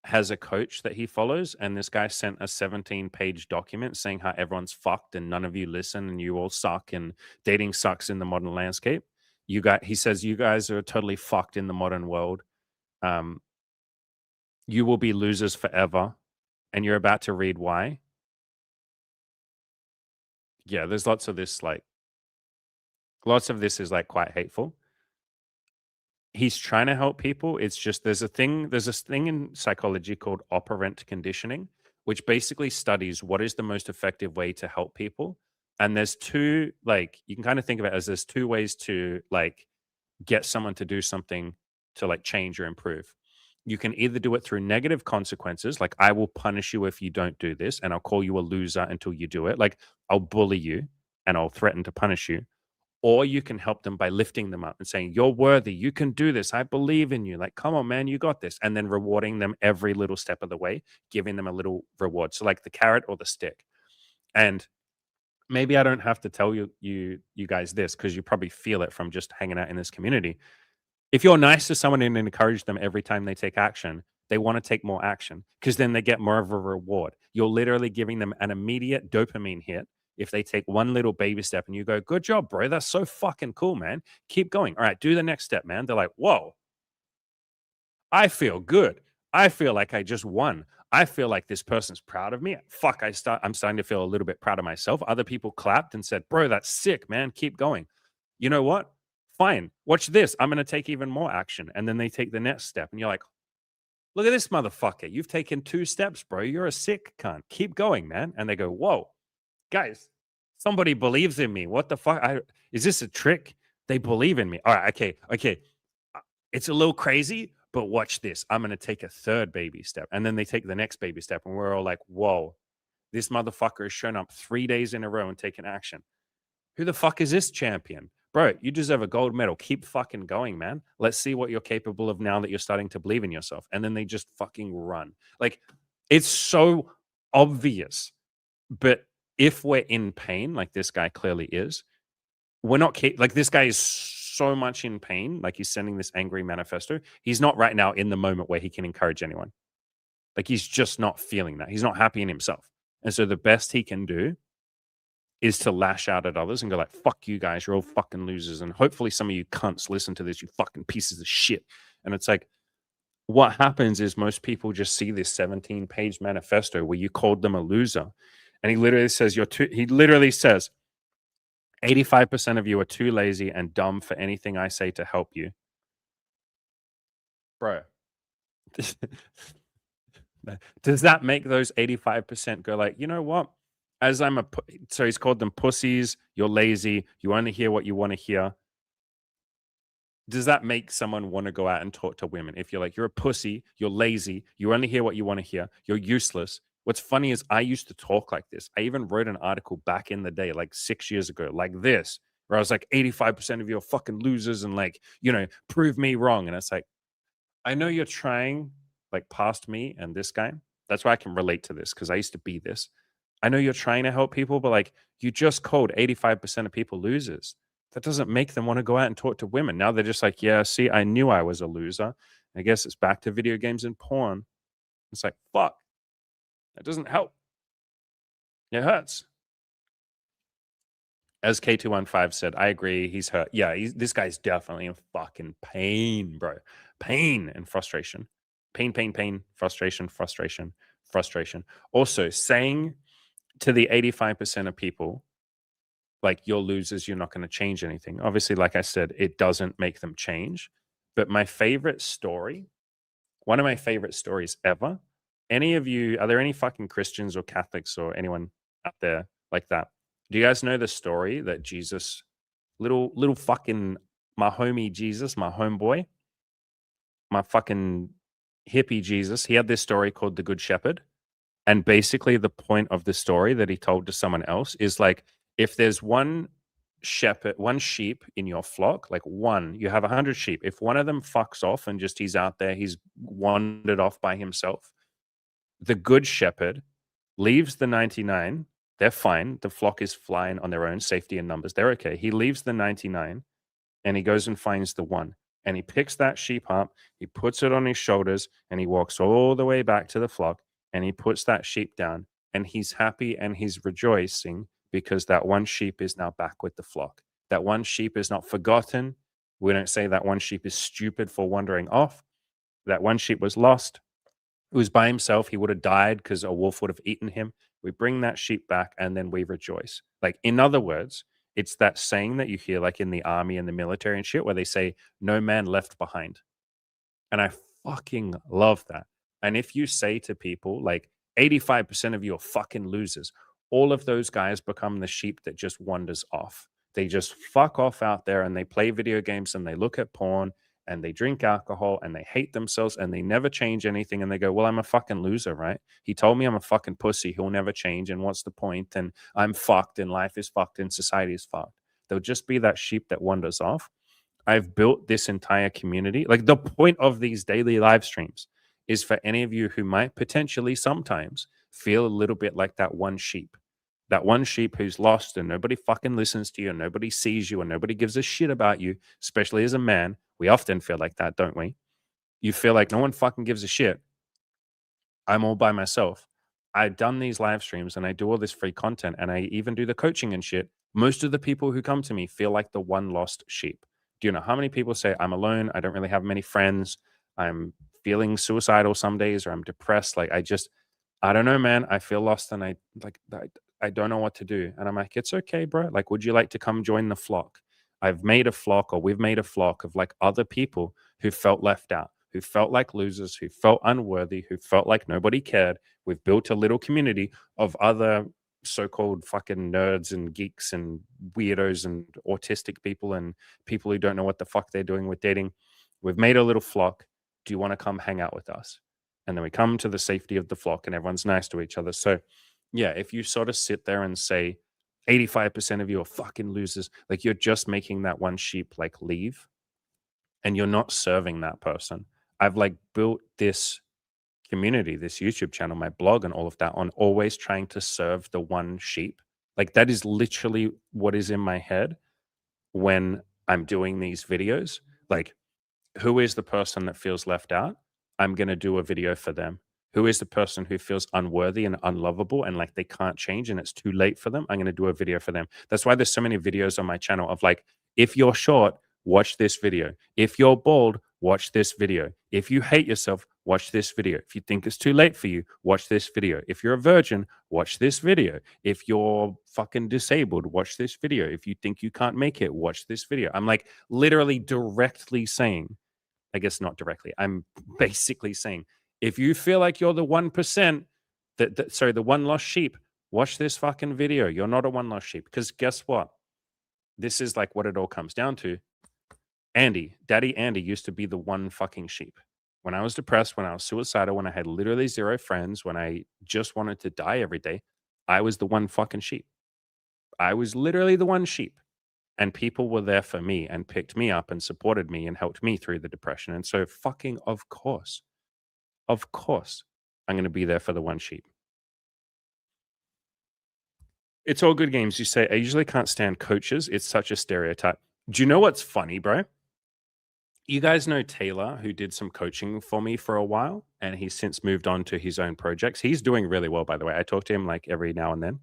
has a coach that he follows, and this guy sent a 17-page document saying how everyone's fucked and none of you listen and you all suck and dating sucks in the modern landscape. He says you guys are totally fucked in the modern world. Um, you will be losers forever, and you're about to read why. Yeah, there's lots of this is like quite hateful. He's trying to help people. It's just there's this thing in psychology called operant conditioning, which basically studies what is the most effective way to help people. And there's two, like, you can kind of think of it as there's two ways to like get someone to do something to like change or improve. You can either do it through negative consequences, like I will punish you if you don't do this, and I'll call you a loser until you do it. Like I'll bully you and I'll threaten to punish you. Or you can help them by lifting them up and saying, you're worthy. You can do this. I believe in you. Like, come on, man, you got this. And then rewarding them every little step of the way, giving them a little reward. So, like the carrot or the stick. And maybe I don't have to tell you guys this because you probably feel it from just hanging out in this community. If you're nice to someone and encourage them every time they take action, they want to take more action because then they get more of a reward. You're literally giving them an immediate dopamine hit if they take one little baby step and you go, good job, bro. That's so fucking cool, man. Keep going. All right, do the next step, man. They're like, whoa, I feel good. I feel like I just won. I feel like this person's proud of me. Fuck, I'm starting to feel a little bit proud of myself. Other people clapped and said, bro, that's sick, man. Keep going. You know what? Fine. Watch this. I'm going to take even more action. And then they take the next step. And you're like, look at this motherfucker. You've taken 2 steps, bro. You're a sick cunt. Keep going, man. And they go, whoa, guys, somebody believes in me. What the fuck? Is this a trick? They believe in me. All right. Okay. Okay. It's a little crazy, but watch this. I'm going to take a third baby step. And then they take the next baby step. And we're all like, whoa, this motherfucker has shown up 3 days in a row and taken action. Who the fuck is this champion? Bro, you deserve a gold medal. Keep fucking going, man. Let's see what you're capable of now that you're starting to believe in yourself. And then they just fucking run. Like, it's so obvious. But if we're in pain, like this guy clearly is, we're not like this guy is so much in pain. Like he's sending this angry manifesto. He's not right now in the moment where he can encourage anyone. Like he's just not feeling that. He's not happy in himself. And so the best he can do is to lash out at others and go like, fuck you guys, you're all fucking losers. And hopefully some of you cunts listen to this, you fucking pieces of shit. And it's like, what happens is most people just see this 17-page manifesto where you called them a loser. And he literally says, he literally says, 85% of you are too lazy and dumb for anything I say to help you. Bro, does that make those 85% go like, you know what? As so he's called them pussies, you're lazy, you only hear what you want to hear. Does that make someone want to go out and talk to women? If you're like, you're a pussy, you're lazy, you only hear what you want to hear, you're useless. What's funny is I used to talk like this. I even wrote an article back in the day, like 6 years ago, like this, where I was like, 85% of you are fucking losers and like, prove me wrong. And it's like, I know you're trying, like past me and this guy. That's why I can relate to this because I used to be this. I know you're trying to help people, but like you just called 85% of people losers. That doesn't make them want to go out and talk to women. Now they're just like, yeah, see, I knew I was a loser. I guess it's back to video games and porn. It's like, fuck, that doesn't help. It hurts. As K215 said, I agree. He's hurt. Yeah, this guy's definitely in fucking pain, bro. Pain and frustration. Pain, pain, pain, frustration, frustration, frustration. Also, saying to the 85% of people, Like, you're losers, you're not going to change anything. Obviously, like I said, it doesn't make them change. But my favorite story, one of my favorite stories ever. Any of you, are there any fucking Christians or Catholics or anyone out there like that? Do you guys know the story that Jesus, little fucking my homie Jesus, my homeboy, my fucking hippie Jesus, he had this story called the Good Shepherd. And basically, the point of the story that he told to someone else is like, if there's one shepherd, one sheep in your flock, like one, you have 100 sheep. If one of them fucks off and just he's out there, he's wandered off by himself, the good shepherd leaves the 99. They're fine. The flock is flying on their own, safety and numbers. They're okay. He leaves the 99 and he goes and finds the one. And he picks that sheep up, he puts it on his shoulders, and he walks all the way back to the flock and he puts that sheep down. And he's happy and he's rejoicing because that one sheep is now back with the flock. That one sheep is not forgotten. We don't say that one sheep is stupid for wandering off. That one sheep was lost. It was by himself. He would have died because a wolf would have eaten him. We bring that sheep back and then we rejoice. Like, in other words, it's that saying that you hear like in the army and the military and shit where they say, no man left behind. And I fucking love that. And if you say to people like 85% of you are fucking losers, all of those guys become the sheep that just wanders off. They just fuck off out there and they play video games and they look at porn and they drink alcohol and they hate themselves and they never change anything. And they go, well, I'm a fucking loser, right? He told me I'm a fucking pussy. He'll never change. And what's the point? And I'm fucked and life is fucked and society is fucked. They'll just be that sheep that wanders off. I've built this entire community. Like, the point of these daily live streams is for any of you who might potentially sometimes feel a little bit like that one sheep who's lost and nobody fucking listens to you and nobody sees you and nobody gives a shit about you, especially as a man. We often feel like that, don't we? You feel like no one fucking gives a shit. I'm all by myself. I've done these live streams and I do all this free content and I even do the coaching and shit. Most of the people who come to me feel like the one lost sheep. Do you know how many people say, I'm alone? I don't really have many friends. I'm feeling suicidal some days or I'm depressed. Like, I don't know, man. I feel lost and I don't know what to do. And I'm like, it's okay, bro. Like, would you like to come join the flock? I've made a flock, or we've made a flock of like other people who felt left out, who felt like losers, who felt unworthy, who felt like nobody cared. We've built a little community of other so-called fucking nerds and geeks and weirdos and autistic people and people who don't know what the fuck they're doing with dating. We've made a little flock. Do you want to come hang out with us? And then we come to the safety of the flock and everyone's nice to each other. So yeah, if you sort of sit there and say 85% of you are fucking losers, like, you're just making that one sheep like leave and you're not serving that person. I've like built this community, this YouTube channel, my blog, and all of that on always trying to serve the one sheep. Like, that is literally what is in my head when I'm doing these videos. Like, who is the person that feels left out? I'm going to do a video for them. Who is the person who feels unworthy and unlovable and like they can't change and it's too late for them? I'm going to do a video for them. That's why there's so many videos on my channel of like, if you're short, watch this video. If you're bald, watch this video. If you hate yourself, watch this video. If you think it's too late for you, watch this video. If you're a virgin, watch this video. If you're fucking disabled, watch this video. If you think you can't make it, watch this video. I'm like literally directly saying, I guess not directly, I'm basically saying, if you feel like you're the 1%, sorry, the one lost sheep, watch this fucking video. You're not a one lost sheep. Because guess what? This is like what it all comes down to. Daddy Andy used to be the one fucking sheep. When I was depressed, when I was suicidal, when I had literally zero friends, when I just wanted to die every day, I was the one fucking sheep. I was literally the one sheep. And people were there for me and picked me up and supported me and helped me through the depression. And so fucking of course, I'm going to be there for the one sheep. It's all good games. You say, I usually can't stand coaches. It's such a stereotype. Do you know what's funny, bro? You guys know Taylor, who did some coaching for me for a while, and he's since moved on to his own projects. He's doing really well, by the way. I talk to him like every now and then.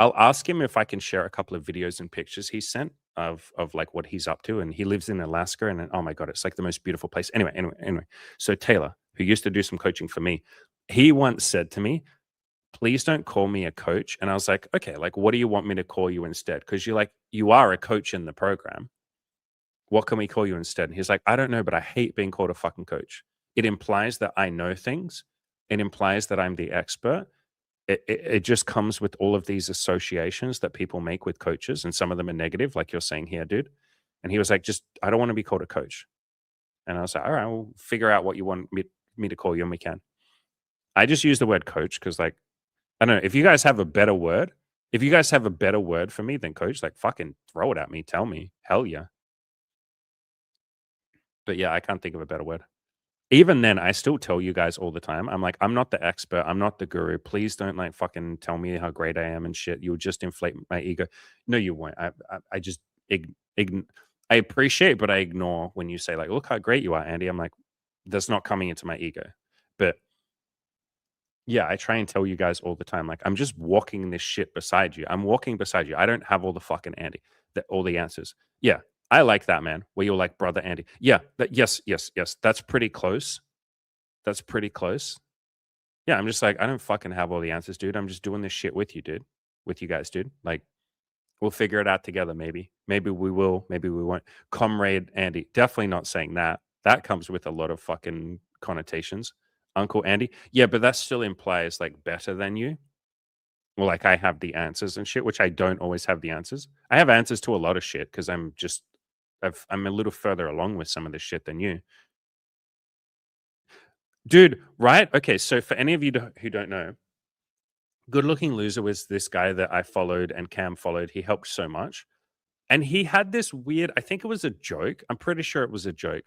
I'll ask him if I can share a couple of videos and pictures he sent of like what he's up to. And he lives in Alaska, and oh my God, it's like the most beautiful place. Anyway. So Taylor, who used to do some coaching for me, he once said to me, please don't call me a coach. And I was like, okay, like, what do you want me to call you instead? Because you're like, you are a coach in the program. What can we call you instead? And he's like, I don't know, but I hate being called a fucking coach. It implies that I know things. It implies that I'm the expert. It just comes with all of these associations that people make with coaches, and some of them are negative, like you're saying here, dude. And he was like, just, I don't want to be called a coach. And I was like, all right, we'll figure out what you want me to call you, and we can. I just use the word coach because, like, I don't know if you guys have a better word. If you guys have a better word for me than coach, like fucking throw it at me. Tell me. Hell yeah. But yeah, I can't think of a better word. Even then, I still tell you guys all the time. I'm like, I'm not the expert. I'm not the guru. Please don't like fucking tell me how great I am and shit. You'll just inflate my ego. No, you won't. I just I appreciate, but I ignore when you say like, look how great you are, Andy. I'm like, that's not coming into my ego. But yeah, I try and tell you guys all the time, like, I'm just walking this shit beside you. I'm walking beside you. I don't have all the fucking Andy, all the answers. Yeah, I like that, man. Where you're like, brother Andy. Yeah, yes, yes, yes. That's pretty close. That's pretty close. Yeah, I'm just like, I don't fucking have all the answers, dude. I'm just doing this shit with you, dude. With you guys, dude. Like, we'll figure it out together, maybe. Maybe we will. Maybe we won't. Comrade Andy. Definitely not saying that. That comes with a lot of fucking connotations. Uncle Andy. Yeah, but that still implies like better than you. Well, like I have the answers and shit, which I don't always have the answers. I have answers to a lot of shit because I'm a little further along with some of this shit than you. Dude, right? Okay, so for any of you who don't know, Good Looking Loser was this guy that I followed and Cam followed. He helped so much. And he had this weird, I think it was a joke. I'm pretty sure it was a joke.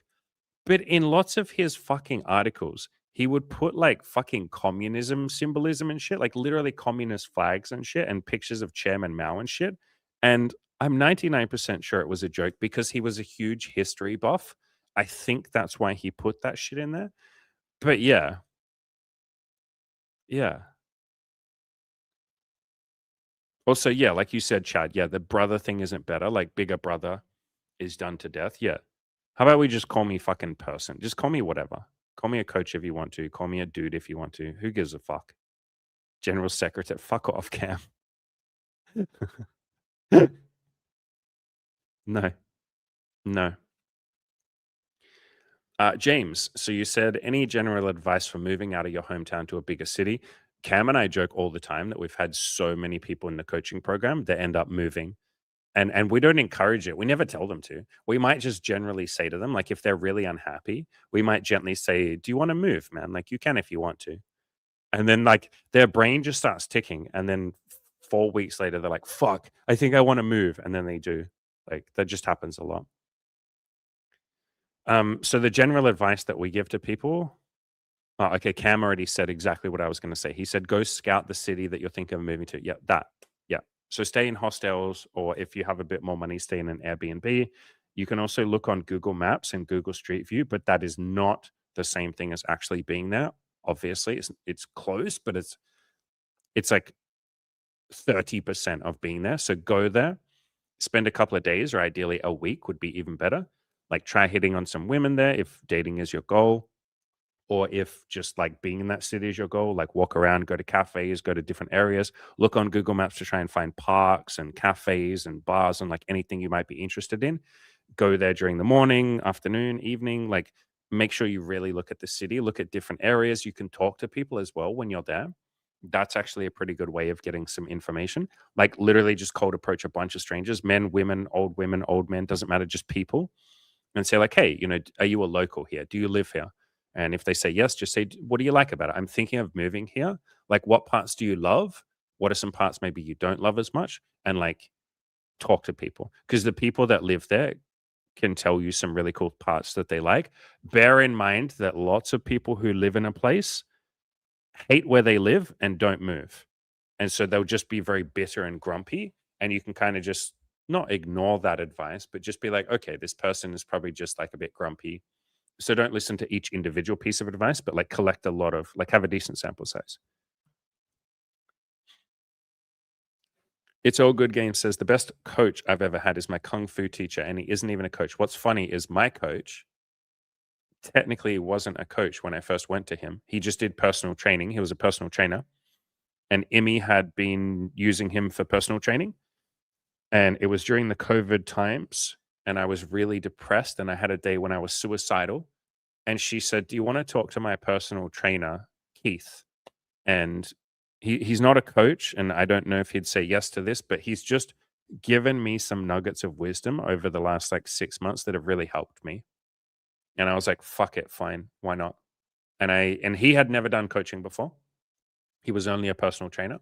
But in lots of his fucking articles, he would put like fucking communism symbolism and shit, like literally communist flags and shit, and pictures of Chairman Mao and shit. And I'm 99% sure it was a joke because he was a huge history buff. I think that's why he put that shit in there. But yeah, yeah. Also, yeah, like you said, Chad, yeah, the brother thing isn't better. Like bigger brother is done to death. Yeah. How about we just call me fucking person? Just call me whatever. Call me a coach if you want to. Call me a dude if you want to. Who gives a fuck? General secretary. Fuck off, Cam. No, no. James, so you said any general advice for moving out of your hometown to a bigger city? Cam and I joke all the time that we've had so many people in the coaching program that end up moving. And we don't encourage it. We never tell them to. We might just generally say to them, like if they're really unhappy, we might gently say, "Do you want to move, man? Like you can if you want to." And then like their brain just starts ticking. And then 4 weeks later, they're like, fuck, I think I want to move. And then they do. Like that just happens a lot. So the general advice that we give to people. Oh, okay, Cam already said exactly what I was going to say. He said, go scout the city that you're thinking of moving to. Yeah, that. Yeah. So stay in hostels, or if you have a bit more money, stay in an Airbnb. You can also look on Google Maps and Google Street View, but that is not the same thing as actually being there. Obviously, it's close, but it's like 30% of being there. So go there, spend a couple of days, or ideally a week would be even better. Like try hitting on some women there if dating is your goal, or if just like being in that city is your goal, like walk around, go to cafes, go to different areas, look on Google Maps to try and find parks and cafes and bars and like anything you might be interested in. Go there during the morning, afternoon, evening, like make sure you really look at the city, look at different areas. You can talk to people as well when you're there. That's actually a pretty good way of getting some information. Like literally just cold approach a bunch of strangers, men, old men, doesn't matter, just people, and say like, "Hey, are you a local here? Do you live here?" And if they say yes, just say, "What do you like about it? I'm thinking of moving here. Like, what parts do you love? What are some parts maybe you don't love as much?" And like, talk to people because the people that live there can tell you some really cool parts that they like. Bear in mind that lots of people who live in a place hate where they live and don't move. And so they'll just be very bitter and grumpy. And you can kind of just not ignore that advice, but just be like, okay, this person is probably just like a bit grumpy. So don't listen to each individual piece of advice, but like collect a lot of, like, have a decent sample size. It's All Good Game says the best coach I've ever had is my kung fu teacher, and he isn't even a coach. What's funny is my coach technically wasn't a coach when I first went to him. He just did personal training. He was a personal trainer. and Emmy had been using him for personal training. And it was during the COVID times, and I was really depressed, and I had a day when I was suicidal. And she said, "Do you want to talk to my personal trainer, Keith?" And he's not a coach, and I don't know if he'd say yes to this, but he's just given me some nuggets of wisdom over the last like 6 months that have really helped me. And I was like, "Fuck it, fine, why not?" And he had never done coaching before. He was only a personal trainer.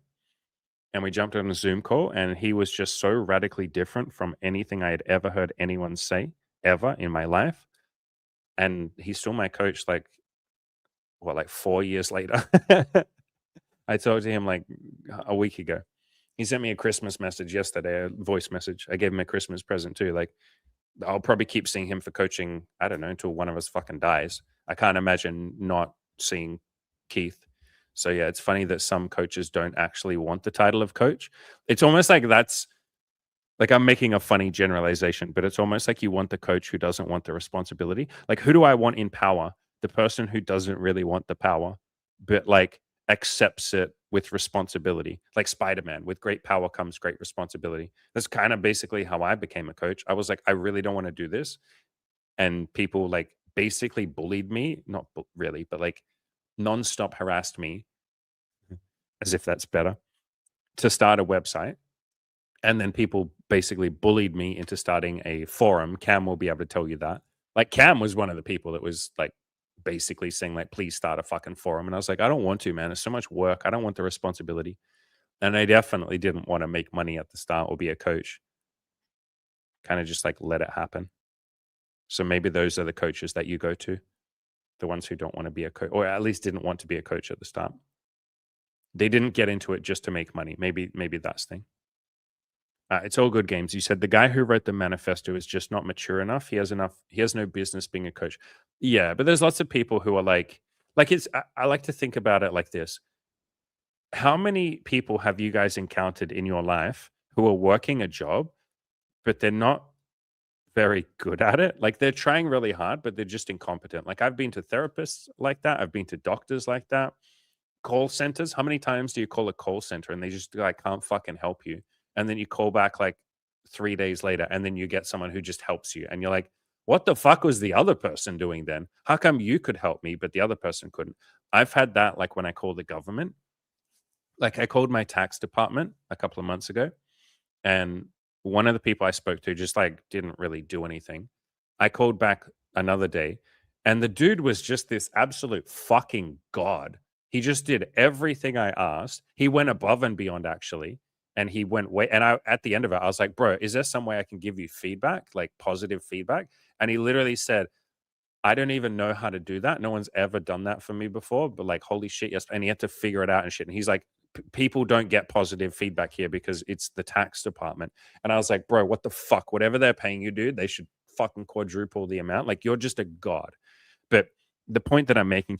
And we jumped on a Zoom call, and he was just so radically different from anything I had ever heard anyone say ever in my life. And he's still my coach, like, what, like 4 years later. I talked to him like a week ago. He sent me a Christmas message yesterday, a voice message. I gave him a Christmas present too. Like, I'll probably keep seeing him for coaching, I don't know, until one of us fucking dies. I can't imagine not seeing Keith. So yeah, it's funny that some coaches don't actually want the title of coach. It's almost like that's like, I'm making a funny generalization, but it's almost like you want the coach who doesn't want the responsibility. Like, who do I want in power? The person who doesn't really want the power, but like accepts it with responsibility. Like Spider-Man, with great power comes great responsibility. That's kind of basically how I became a coach. I was like, I really don't want to do this. And people like basically bullied me, not really, but like nonstop harassed me, as if that's better, to start a website. And then people basically bullied me into starting a forum. Cam will be able to tell you that. Like, Cam was one of the people that was like basically saying, like, please start a fucking forum. And I was like, I don't want to, man. It's so much work. I don't want the responsibility. And I definitely didn't want to make money at the start or be a coach. Kind of just like let it happen. So maybe those are the coaches that you go to, the ones who don't want to be a coach, or at least didn't want to be a coach at the start. They didn't get into it just to make money. Maybe that's the thing. It's all good games. You said the guy who wrote the manifesto is just not mature enough. He has enough. He has no business being a coach. Yeah, but there's lots of people who are like it's. I like to think about it like this. How many people have you guys encountered in your life who are working a job, but they're not very good at it? Like, they're trying really hard, but they're just incompetent. Like, I've been to therapists like that. I've been to doctors like that. Call centers. How many times do you call a call center and they just like can't fucking help you? And then you call back like 3 days later, and then you get someone who just helps you, and you're like, what the fuck was the other person doing then? How come you could help me, but the other person couldn't? I've had that like when I call the government. Like, I called my tax department a couple of months ago, and one of the people I spoke to just like didn't really do anything. I called back another day, and the dude was just this absolute fucking god. He just did everything I asked. He went above and beyond, actually. And he went way, and I, at the end of it, I was like, bro, is there some way I can give you feedback, like positive feedback? And he literally said, I don't even know how to do that. No one's ever done that for me before, but like, holy shit, yes. And he had to figure it out and shit. And he's like, people don't get positive feedback here because it's the tax department. And I was like, bro, what the fuck? Whatever they're paying you, dude, they should fucking quadruple the amount. Like, you're just a god. But the point that I'm making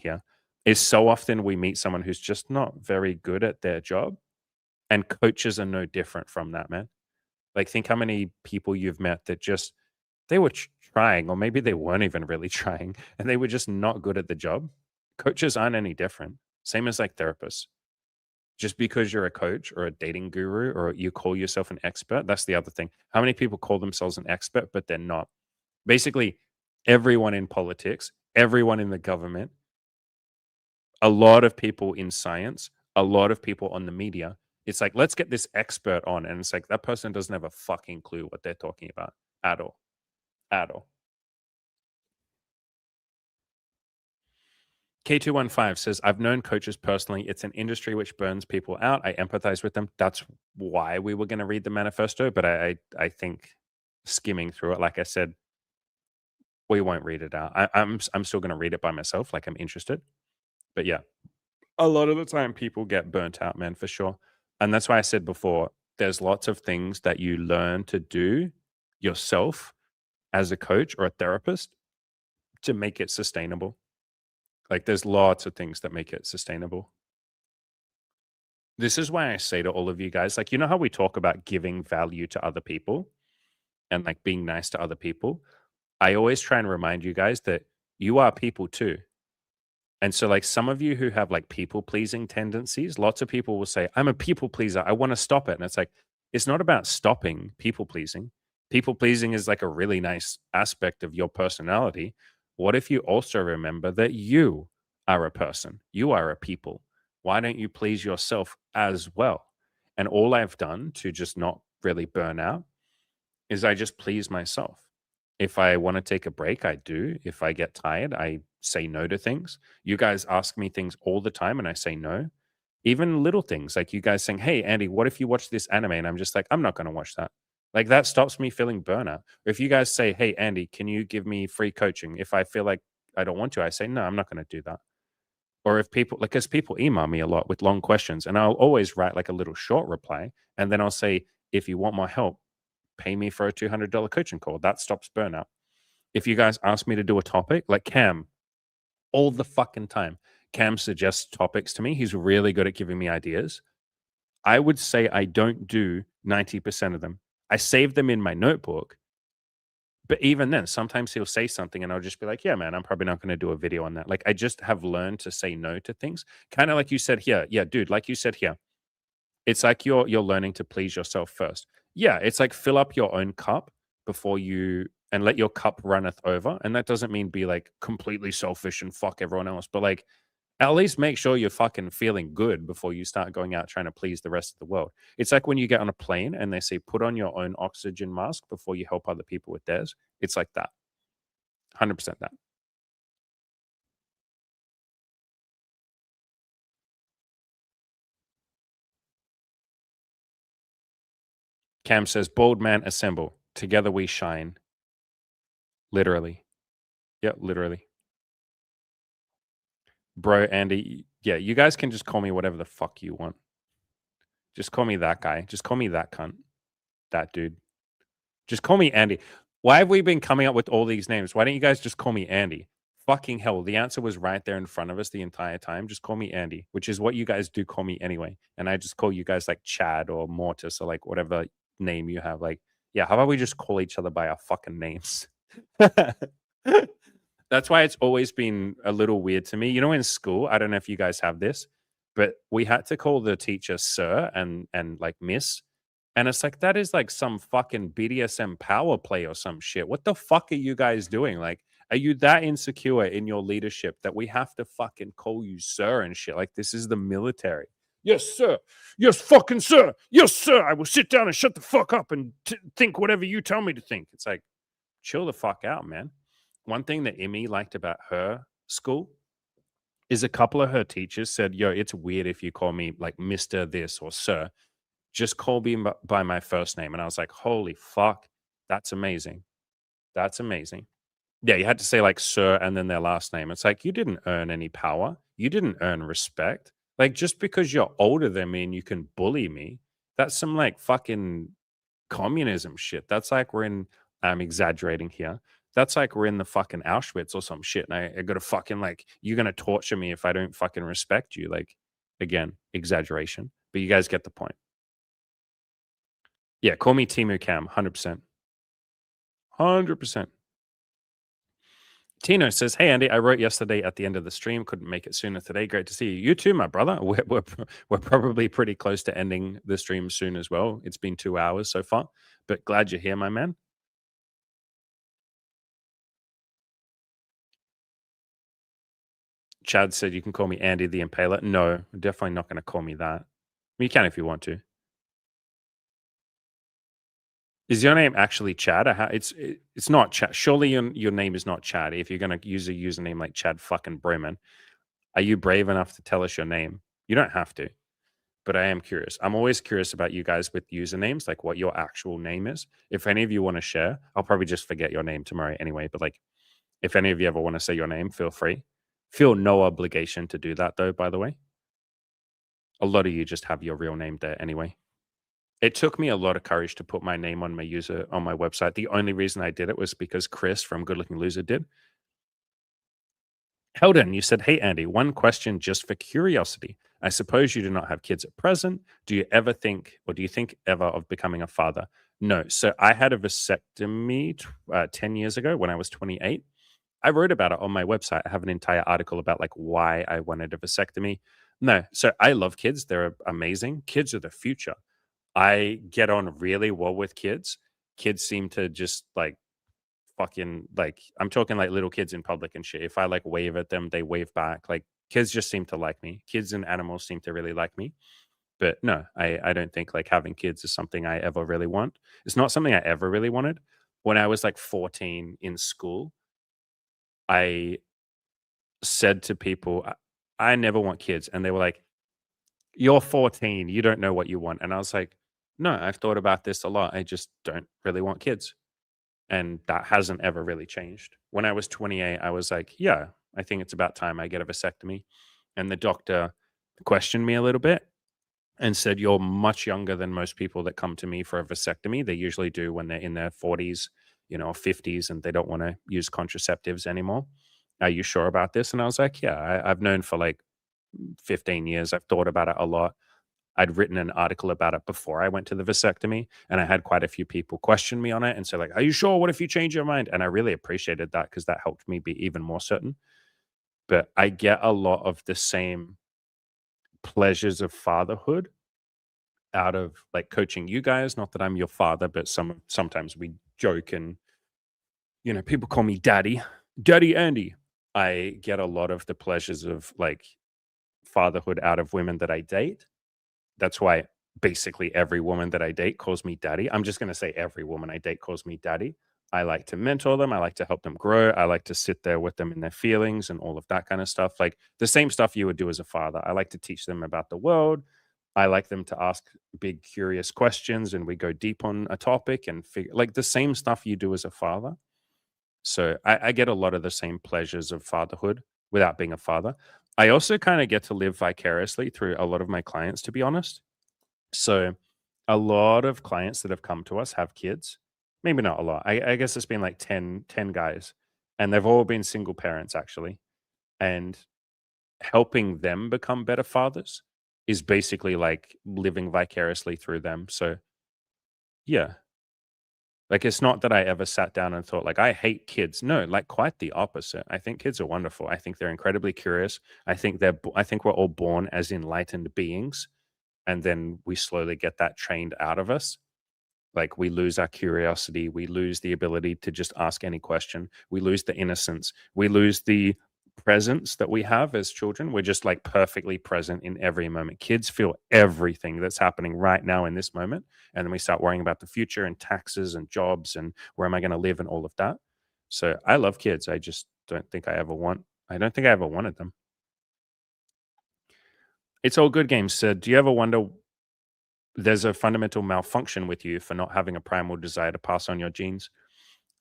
here is, so often we meet someone who's just not very good at their job, and coaches are no different from that, man. Like, think how many people you've met that just they were trying, or maybe they weren't even really trying, and they were just not good at the job. Coaches aren't any different. Same as like therapists. Just because you're a coach or a dating guru or you call yourself an expert, that's the other thing. How many people call themselves an expert, but they're not? Basically, everyone in politics, everyone in the government, a lot of people in science, a lot of people on the media. It's like, let's get this expert on. And it's like, that person doesn't have a fucking clue what they're talking about at all. At all. K215 says, I've known coaches personally. It's an industry which burns people out. I empathize with them. That's why we were going to read the manifesto. But I think skimming through it, like I said, we won't read it out. I'm still going to read it by myself. Like, I'm interested. But yeah, a lot of the time people get burnt out, man, for sure. And that's why I said before, there's lots of things that you learn to do yourself as a coach or a therapist to make it sustainable. Like, there's lots of things that make it sustainable. This is why I say to all of you guys, like, you know how we talk about giving value to other people and like being nice to other people? I always try and remind you guys that you are people too. And so, like, some of you who have like people pleasing tendencies, lots of people will say, I'm a people pleaser. I want to stop it. And it's like, it's not about stopping people pleasing. People pleasing is like a really nice aspect of your personality. What if you also remember that you are a person? You are a people. Why don't you please yourself as well? And all I've done to just not really burn out is I just please myself. If I want to take a break, I do. If I get tired, I say no to things. You guys ask me things all the time and I say no. Even little things like you guys saying, "Hey, Andy, what if you watch this anime?" And I'm just like, "I'm not going to watch that." Like that stops me feeling burnout. Or if you guys say, "Hey, Andy, can you give me free coaching?" If I feel like I don't want to, I say, "No, I'm not going to do that." Or if people, like, because people email me a lot with long questions and I'll always write like a little short reply. And then I'll say, if you want more help, pay me for a $200 coaching call. That stops burnout. If you guys ask me to do a topic, like Cam, all the fucking time, Cam suggests topics to me. He's really good at giving me ideas. I would say I don't do 90% of them. I save them in my notebook. But even then, sometimes he'll say something and I'll just be like, yeah, man, I'm probably not going to do a video on that. Like, I just have learned to say no to things. Kind of like you said here. Yeah, dude, like you said here. It's like you're learning to please yourself first. Yeah, it's like fill up your own cup before you and let your cup runneth over. And that doesn't mean be like completely selfish and fuck everyone else, but like at least make sure you're fucking feeling good before you start going out trying to please the rest of the world. It's like when you get on a plane and they say put on your own oxygen mask before you help other people with theirs. It's like that. 100% that. Cam says, "Bold man assemble. Together we shine." Literally. Yep, literally. Bro, Andy, yeah, you guys can just call me whatever the fuck you want. Just call me that guy. Just call me that cunt. That dude. Just call me Andy. Why have we been coming up with all these names? Why don't you guys just call me Andy? Fucking hell. The answer was right there in front of us the entire time. Just call me Andy, which is what you guys do call me anyway. And I just call you guys like Chad or Mortis or like whatever name you have. Like, yeah, how about we just call each other by our fucking names? That's why it's always been a little weird to me. You know, in school, I don't know if you guys have this, but we had to call the teacher sir and like miss. And it's like that is like some fucking BDSM power play or some shit. What the fuck are you guys doing? Like, are you that insecure in your leadership that we have to fucking call you sir and shit? Like, this is the military. Yes, sir. Yes, fucking sir. Yes, sir. I will sit down and shut the fuck up and think whatever you tell me to think. It's like, chill the fuck out, man. One thing that Emmy liked about her school is a couple of her teachers said, "Yo, it's weird if you call me like Mr. this or sir. Just call me by my first name." And I was like, holy fuck, that's amazing. That's amazing. Yeah, you had to say like sir and then their last name. It's like you didn't earn any power. You didn't earn respect. Like just because you're older than me and you can bully me, that's some like fucking communism shit. That's like we're in I'm exaggerating here. That's like we're in the fucking Auschwitz or some shit. And I gotta fucking like you're gonna torture me if I don't fucking respect you. Like again, exaggeration. But you guys get the point. Yeah, call me Timu Cam, 100%. 100%. Tino says, "Hey Andy, I wrote yesterday at the end of the stream. Couldn't make it sooner today. Great to see you. You too, my brother. We're probably pretty close to ending the stream soon as well. It's been 2 hours so far, but glad you're here, my man." Chad said, "You can call me Andy the Impaler." No, definitely not going to call me that. You can if you want to. Is your name actually Chad? It's not Chad. Surely your name is not Chad. If you're going to use a username like Chad fucking Bremen, are you brave enough to tell us your name? You don't have to, but I am curious. I'm always curious about you guys with usernames, like what your actual name is. If any of you want to share, I'll probably just forget your name tomorrow anyway. But like, if any of you ever want to say your name, feel free. Feel no obligation to do that, though, by the way. A lot of you just have your real name there anyway. It took me a lot of courage to put my name on my user on my website. The only reason I did it was because Chris from Good Looking Loser did. Helden, you said, "Hey, Andy, one question just for curiosity. I suppose you do not have kids at present. Do you ever think, or do you think ever of becoming a father?" No. So I had a vasectomy 10 years ago when I was 28. I wrote about it on my website. I have an entire article about like why I wanted a vasectomy. No, so I love kids. They're amazing. Kids are the future. I get on really well with kids. Kids seem to just like fucking like I'm talking like little kids in public and shit. If I like wave at them, they wave back. Like kids just seem to like me. Kids and animals seem to really like me. But no, I don't think like having kids is something I ever really want. It's not something I ever really wanted. When I was like 14 in school, I said to people, I never want kids. And they were like, you're 14, you don't know what you want. And I was like, no, I've thought about this a lot. I just don't really want kids. And that hasn't ever really changed. When I was 28, I was like, yeah, I think it's about time I get a vasectomy. And the doctor questioned me a little bit and said, you're much younger than most people that come to me for a vasectomy. They usually do when they're in their 40s, you know, 50s, and they don't want to use contraceptives anymore. Are you sure about this? And I was like, yeah, I've known for like 15 years. I've thought about it a lot. I'd written an article about it before I went to the vasectomy, and I had quite a few people question me on it and say, like, are you sure? What if you change your mind? And I really appreciated that because that helped me be even more certain. But I get a lot of the same pleasures of fatherhood out of like coaching you guys. Not that I'm your father, but sometimes we joke and people call me daddy, daddy Andy. I get a lot of the pleasures of like fatherhood out of women that I date. That's why basically every woman that I date calls me daddy. I'm just going to say every woman I date calls me daddy. I like to mentor them. I like to help them grow. I like to sit there with them in their feelings and all of that kind of stuff. Like the same stuff you would do as a father. I like to teach them about the world. I like them to ask big, curious questions and we go deep on a topic and figure like the same stuff you do as a father. So I get a lot of the same pleasures of fatherhood without being a father. I also kind of get to live vicariously through a lot of my clients, to be honest. So a lot of clients that have come to us have kids. Maybe not a lot. I guess it's been like ten guys, and they've all been single parents actually. And helping them become better fathers is basically like living vicariously through them. So yeah, like, it's not that I ever sat down and thought, like, "I hate kids." No, like, quite the opposite. I think kids are wonderful. I think they're incredibly curious. I think we're all born as enlightened beings, and then we slowly get that trained out of us. Like, we lose our curiosity, we lose the ability to just ask any question, we lose the innocence, we lose the presence that we have as children. We're just, like, perfectly present in every moment. Kids feel everything that's happening right now in this moment, and then we start worrying about the future and taxes and jobs and where am I gonna live and all of that. So, I love kids, I just I don't think I ever wanted them. It's all good games. So, do you ever wonder there's a fundamental malfunction with you for not having a primal desire to pass on your genes?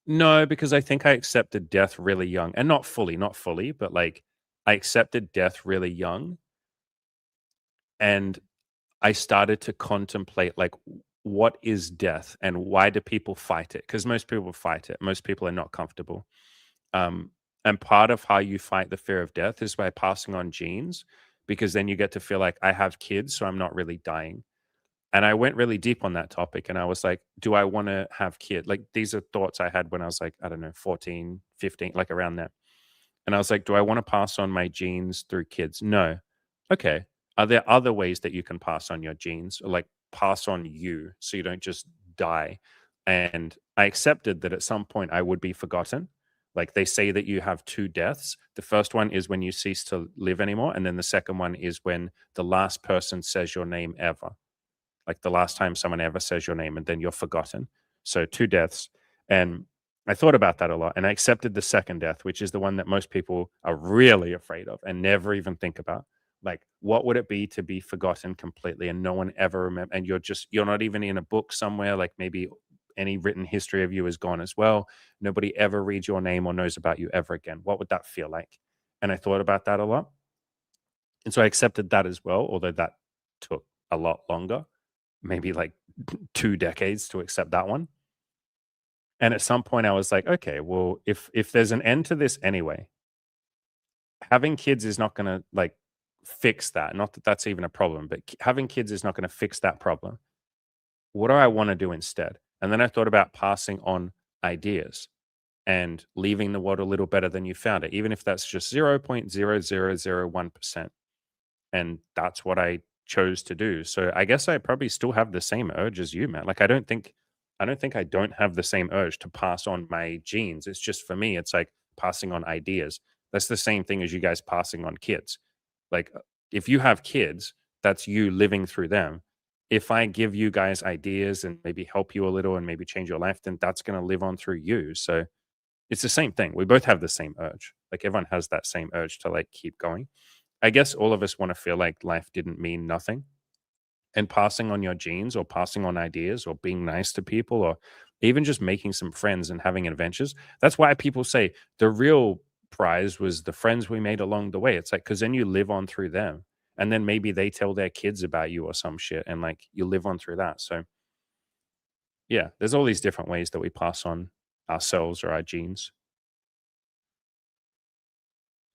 No, because I think I accepted death really young and not fully, but like I accepted death really young and I started to contemplate like what is death and why do people fight it? Because most people fight it. Most people are not comfortable. Um, and part of how you fight the fear of death is by passing on genes, because then you get to feel like I have kids, so I'm not really dying. And I went really deep on that topic and I was like, do I want to have kids? Like these are thoughts I had when I was like, I don't know, 14, 15, like around that. And I was like, do I want to pass on my genes through kids? No. Okay. Are there other ways that you can pass on your genes or like pass on you so you don't just die? And I accepted that at some point I would be forgotten. Like they say that you have two deaths. The first one is when you cease to live anymore. And then the second one is when the last person says your name ever, like the last time someone ever says your name and then you're forgotten. So two deaths. And I thought about that a lot and I accepted the second death, which is the one that most people are really afraid of and never even think about. Like, what would it be to be forgotten completely and no one ever remember? And you're not even in a book somewhere, like maybe any written history of you is gone as well. Nobody ever reads your name or knows about you ever again. What would that feel like? And I thought about that a lot. And so I accepted that as well, although that took a lot longer, maybe like 2 decades to accept that one. And at some point I was like, okay, well, if there's an end to this anyway, having kids is not going to like fix that. Not that that's even a problem, but having kids is not going to fix that problem. What do I want to do instead? And then I thought about passing on ideas. and leaving the world a little better than you found it, even if that's just 0.0001%. And that's what I chose to do. So I guess I probably still have the same urge as you, man. Like I don't think I don't have the same urge to pass on my genes. It's just for me, it's like passing on ideas. That's the same thing as you guys passing on kids. Like if you have kids, that's you living through them. If I give you guys ideas and maybe help you a little and maybe change your life, then that's going to live on through you. So it's the same thing. We both have the same urge. Like everyone has that same urge to like keep going. I guess all of us want to feel like life didn't mean nothing. And passing on your genes or passing on ideas or being nice to people or even just making some friends and having adventures. That's why people say the real prize was the friends we made along the way. It's like, because then you live on through them. And then maybe they tell their kids about you or some shit. And like you live on through that. So yeah, there's all these different ways that we pass on ourselves or our genes.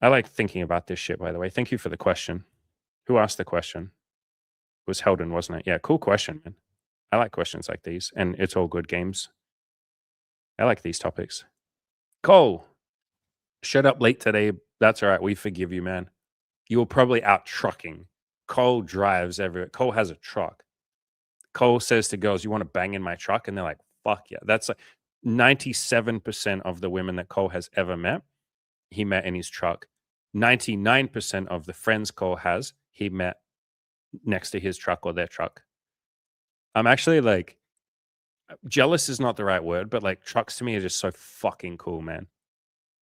I like thinking about this shit, by the way. Thank you for the question. Who asked the question? It was Heldon, wasn't it? Yeah, cool question, man. I like questions like these, and it's all good games. I like these topics. Cole, showed up late today. That's all right. We forgive you, man. You were probably out trucking. Cole drives everywhere. Cole has a truck. Cole says to girls, "You want to bang in my truck?" And they're like, "Fuck yeah." That's like 97% of the women that Cole has ever met, he met in his truck. 99% of the friends Cole has, he met next to his truck or their truck. I'm actually like, jealous is not the right word, but like trucks to me are just so fucking cool, man.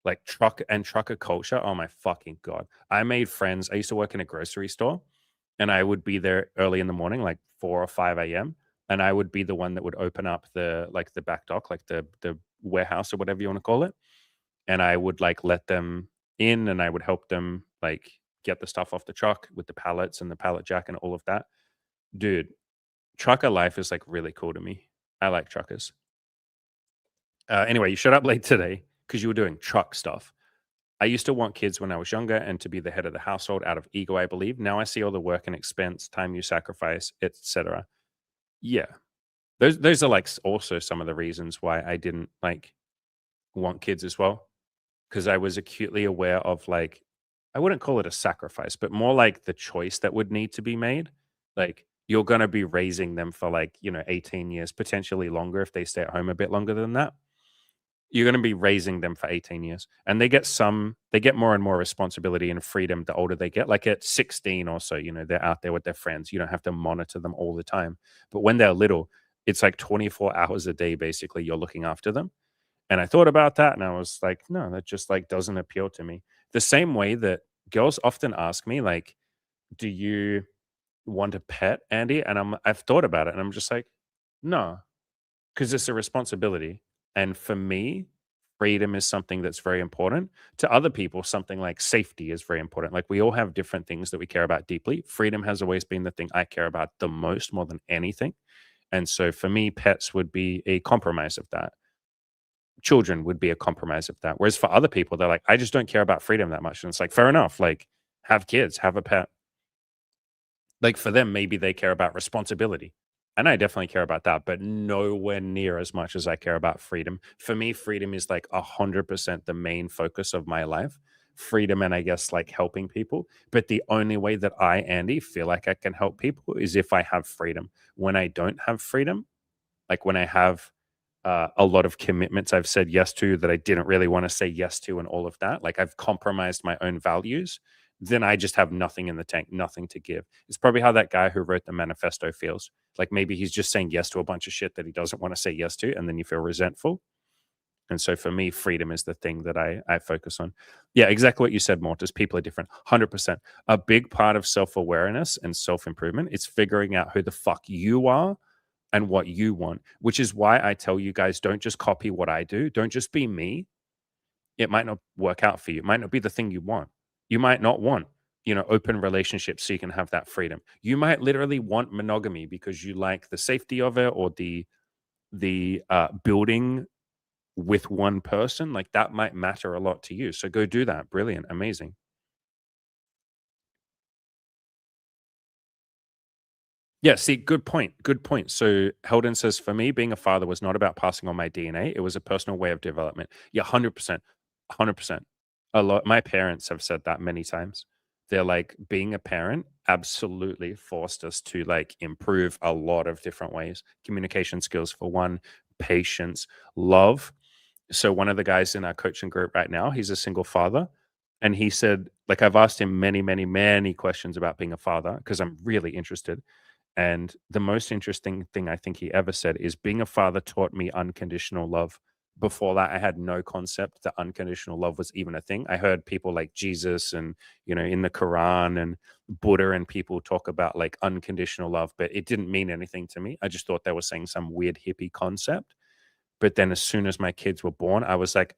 Like trucker culture. Oh my fucking God. I made friends. I used to work in a grocery store and I would be there early in the morning, like 4 or 5 a.m. And I would be the one that would open up the back dock, like the warehouse or whatever you want to call it. And I would like let them in and I would help them like get the stuff off the truck with the pallets and the pallet jack and all of that. Dude, trucker life is like really cool to me. I like truckers. Anyway, you showed up late today because you were doing truck stuff. I used to want kids when I was younger and to be the head of the household out of ego, I believe. Now I see all the work and expense, time you sacrifice, etc. Yeah, those are like also some of the reasons why I didn't like want kids as well, because I was acutely aware of like I wouldn't call it a sacrifice, but more like the choice that would need to be made. Like you're going to be raising them for like 18 years, potentially longer if they stay at home a bit longer than that. You're gonna be raising them for 18 years, and they get more and more responsibility and freedom the older they get. Like, at 16 or so, they're out there with their friends. You don't have to monitor them all the time. But when they're little, it's like 24 hours a day, basically, you're looking after them. And I thought about that, and I was like, "No, that just, like, doesn't appeal to me." The same way that girls often ask me, like, "Do you want a pet, Andy?" And I've thought about it, and I'm just like, "No." 'Cause it's a responsibility, and for me, freedom is something that's very important. To other people, something like safety is very important. Like, we all have different things that we care about deeply. Freedom has always been the thing I care about the most, more than anything, and so for me, pets would be a compromise of that. Children would be a compromise of that, whereas for other people, they're like, "I just don't care about freedom that much," and it's like, fair enough, like, have kids, have a pet. Like, for them, maybe they care about responsibility, and I definitely care about that, but nowhere near as much as I care about freedom. For me, freedom is, like, 100% the main focus of my life. Freedom and I guess, like, helping people, but the only way that I, Andy, feel like I can help people is if I have freedom. When I don't have freedom, like when I have a lot of commitments I've said yes to that I didn't really want to say yes to, and all of that, like I've compromised my own values, then I just have nothing in the tank, nothing to give. It's probably how that guy who wrote the manifesto feels. Like maybe he's just saying yes to a bunch of shit that he doesn't want to say yes to, and then you feel resentful. And so for me, freedom is the thing that I focus on. Yeah, exactly what you said, Mortis. People are different. 100%. A big part of self awareness and self improvement is figuring out who the fuck you are and what you want, which is why I tell you guys, don't just copy what I do. Don't just be me. It might not work out for you. It might not be the thing you want. You might not want, open relationships so you can have that freedom. You might literally want monogamy because you like the safety of it or the building with one person. Like that might matter a lot to you. So go do that. Brilliant. Amazing. Yeah, see, good point. Good point. So Heldon says, for me, being a father was not about passing on my DNA. It was a personal way of development. Yeah, 100%. 100%. A lot. My parents have said that many times. They're like, being a parent absolutely forced us to like improve a lot of different ways. Communication skills, for one, patience, love. So one of the guys in our coaching group right now, he's a single father. And he said, like, I've asked him many, many, many questions about being a father because I'm really interested. And the most interesting thing I think he ever said is being a father taught me unconditional love. Before that, I had no concept that unconditional love was even a thing. I heard people like Jesus and, in the Quran and Buddha and people talk about like unconditional love, but it didn't mean anything to me. I just thought they were saying some weird hippie concept. But then as soon as my kids were born, I was like,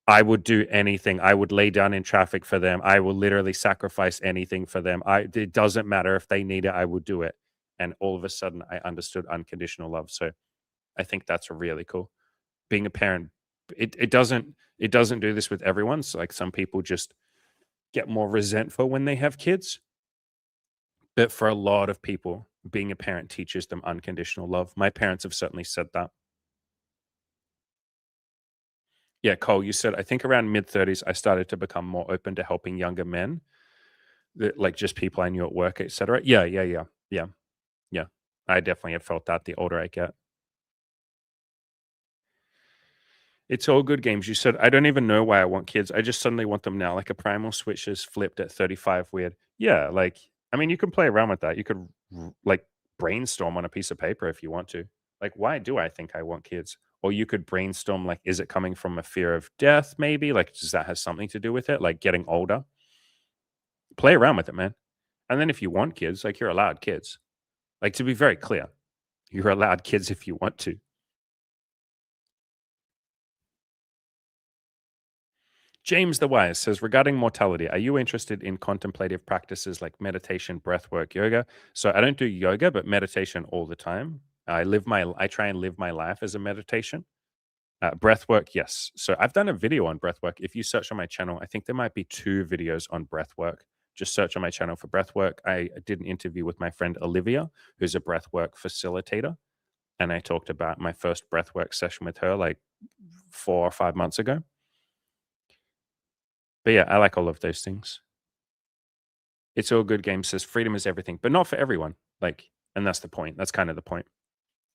I would do anything. I would lay down in traffic for them. I will literally sacrifice anything for them. It doesn't matter if they need it, I would do it. And all of a sudden I understood unconditional love. So I think that's really cool. Being a parent, it doesn't do this with everyone. So like some people just get more resentful when they have kids. But for a lot of people, being a parent teaches them unconditional love. My parents have certainly said that. Yeah, Cole, you said I think around mid-30s I started to become more open to helping younger men. Like, just people I knew at work, etcetera. Yeah, yeah, yeah. Yeah, yeah. I definitely have felt that the older I get. It's all good games. You said, "I don't even know why I want kids. I just suddenly want them now." Like a primal switch is flipped at 35 weird. Yeah, like, I mean, you can play around with that. You could, like, brainstorm on a piece of paper if you want to. Like, "Why do I think I want kids?" Or you could brainstorm, like, is it coming from a fear of death maybe? Like, does that have something to do with it? Like, getting older? Play around with it, man. And then if you want kids, like, you're allowed kids. Like, to be very clear, you're allowed kids if you want to. James the Wise says, regarding mortality, are you interested in contemplative practices like meditation, breath work, yoga? So I don't do yoga, but meditation all the time. I try and live my life as a meditation. Breath work, yes. So I've done a video on breath work. If you search on my channel, I think there might be two videos on breath work. Just search on my channel for breath work. I did an interview with my friend Olivia, who's a breath work facilitator. And I talked about my first breath work session with her like 4 or 5 months ago. But yeah, I like all of those things. It's all good game says freedom is everything, but not for everyone. Like, and that's the point. That's kind of the point.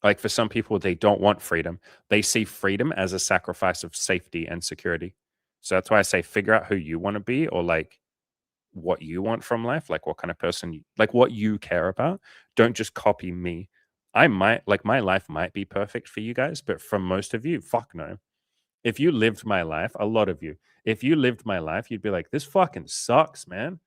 Like for some people, they don't want freedom. They see freedom as a sacrifice of safety and security. So that's why I say figure out who you want to be or like what you want from life, like what kind of person, like what you care about. Don't just copy me. I might like my life might be perfect for you guys, but for most of you, fuck no. If you lived my life, a lot of you, if you lived my life, you'd be like, this fucking sucks, man.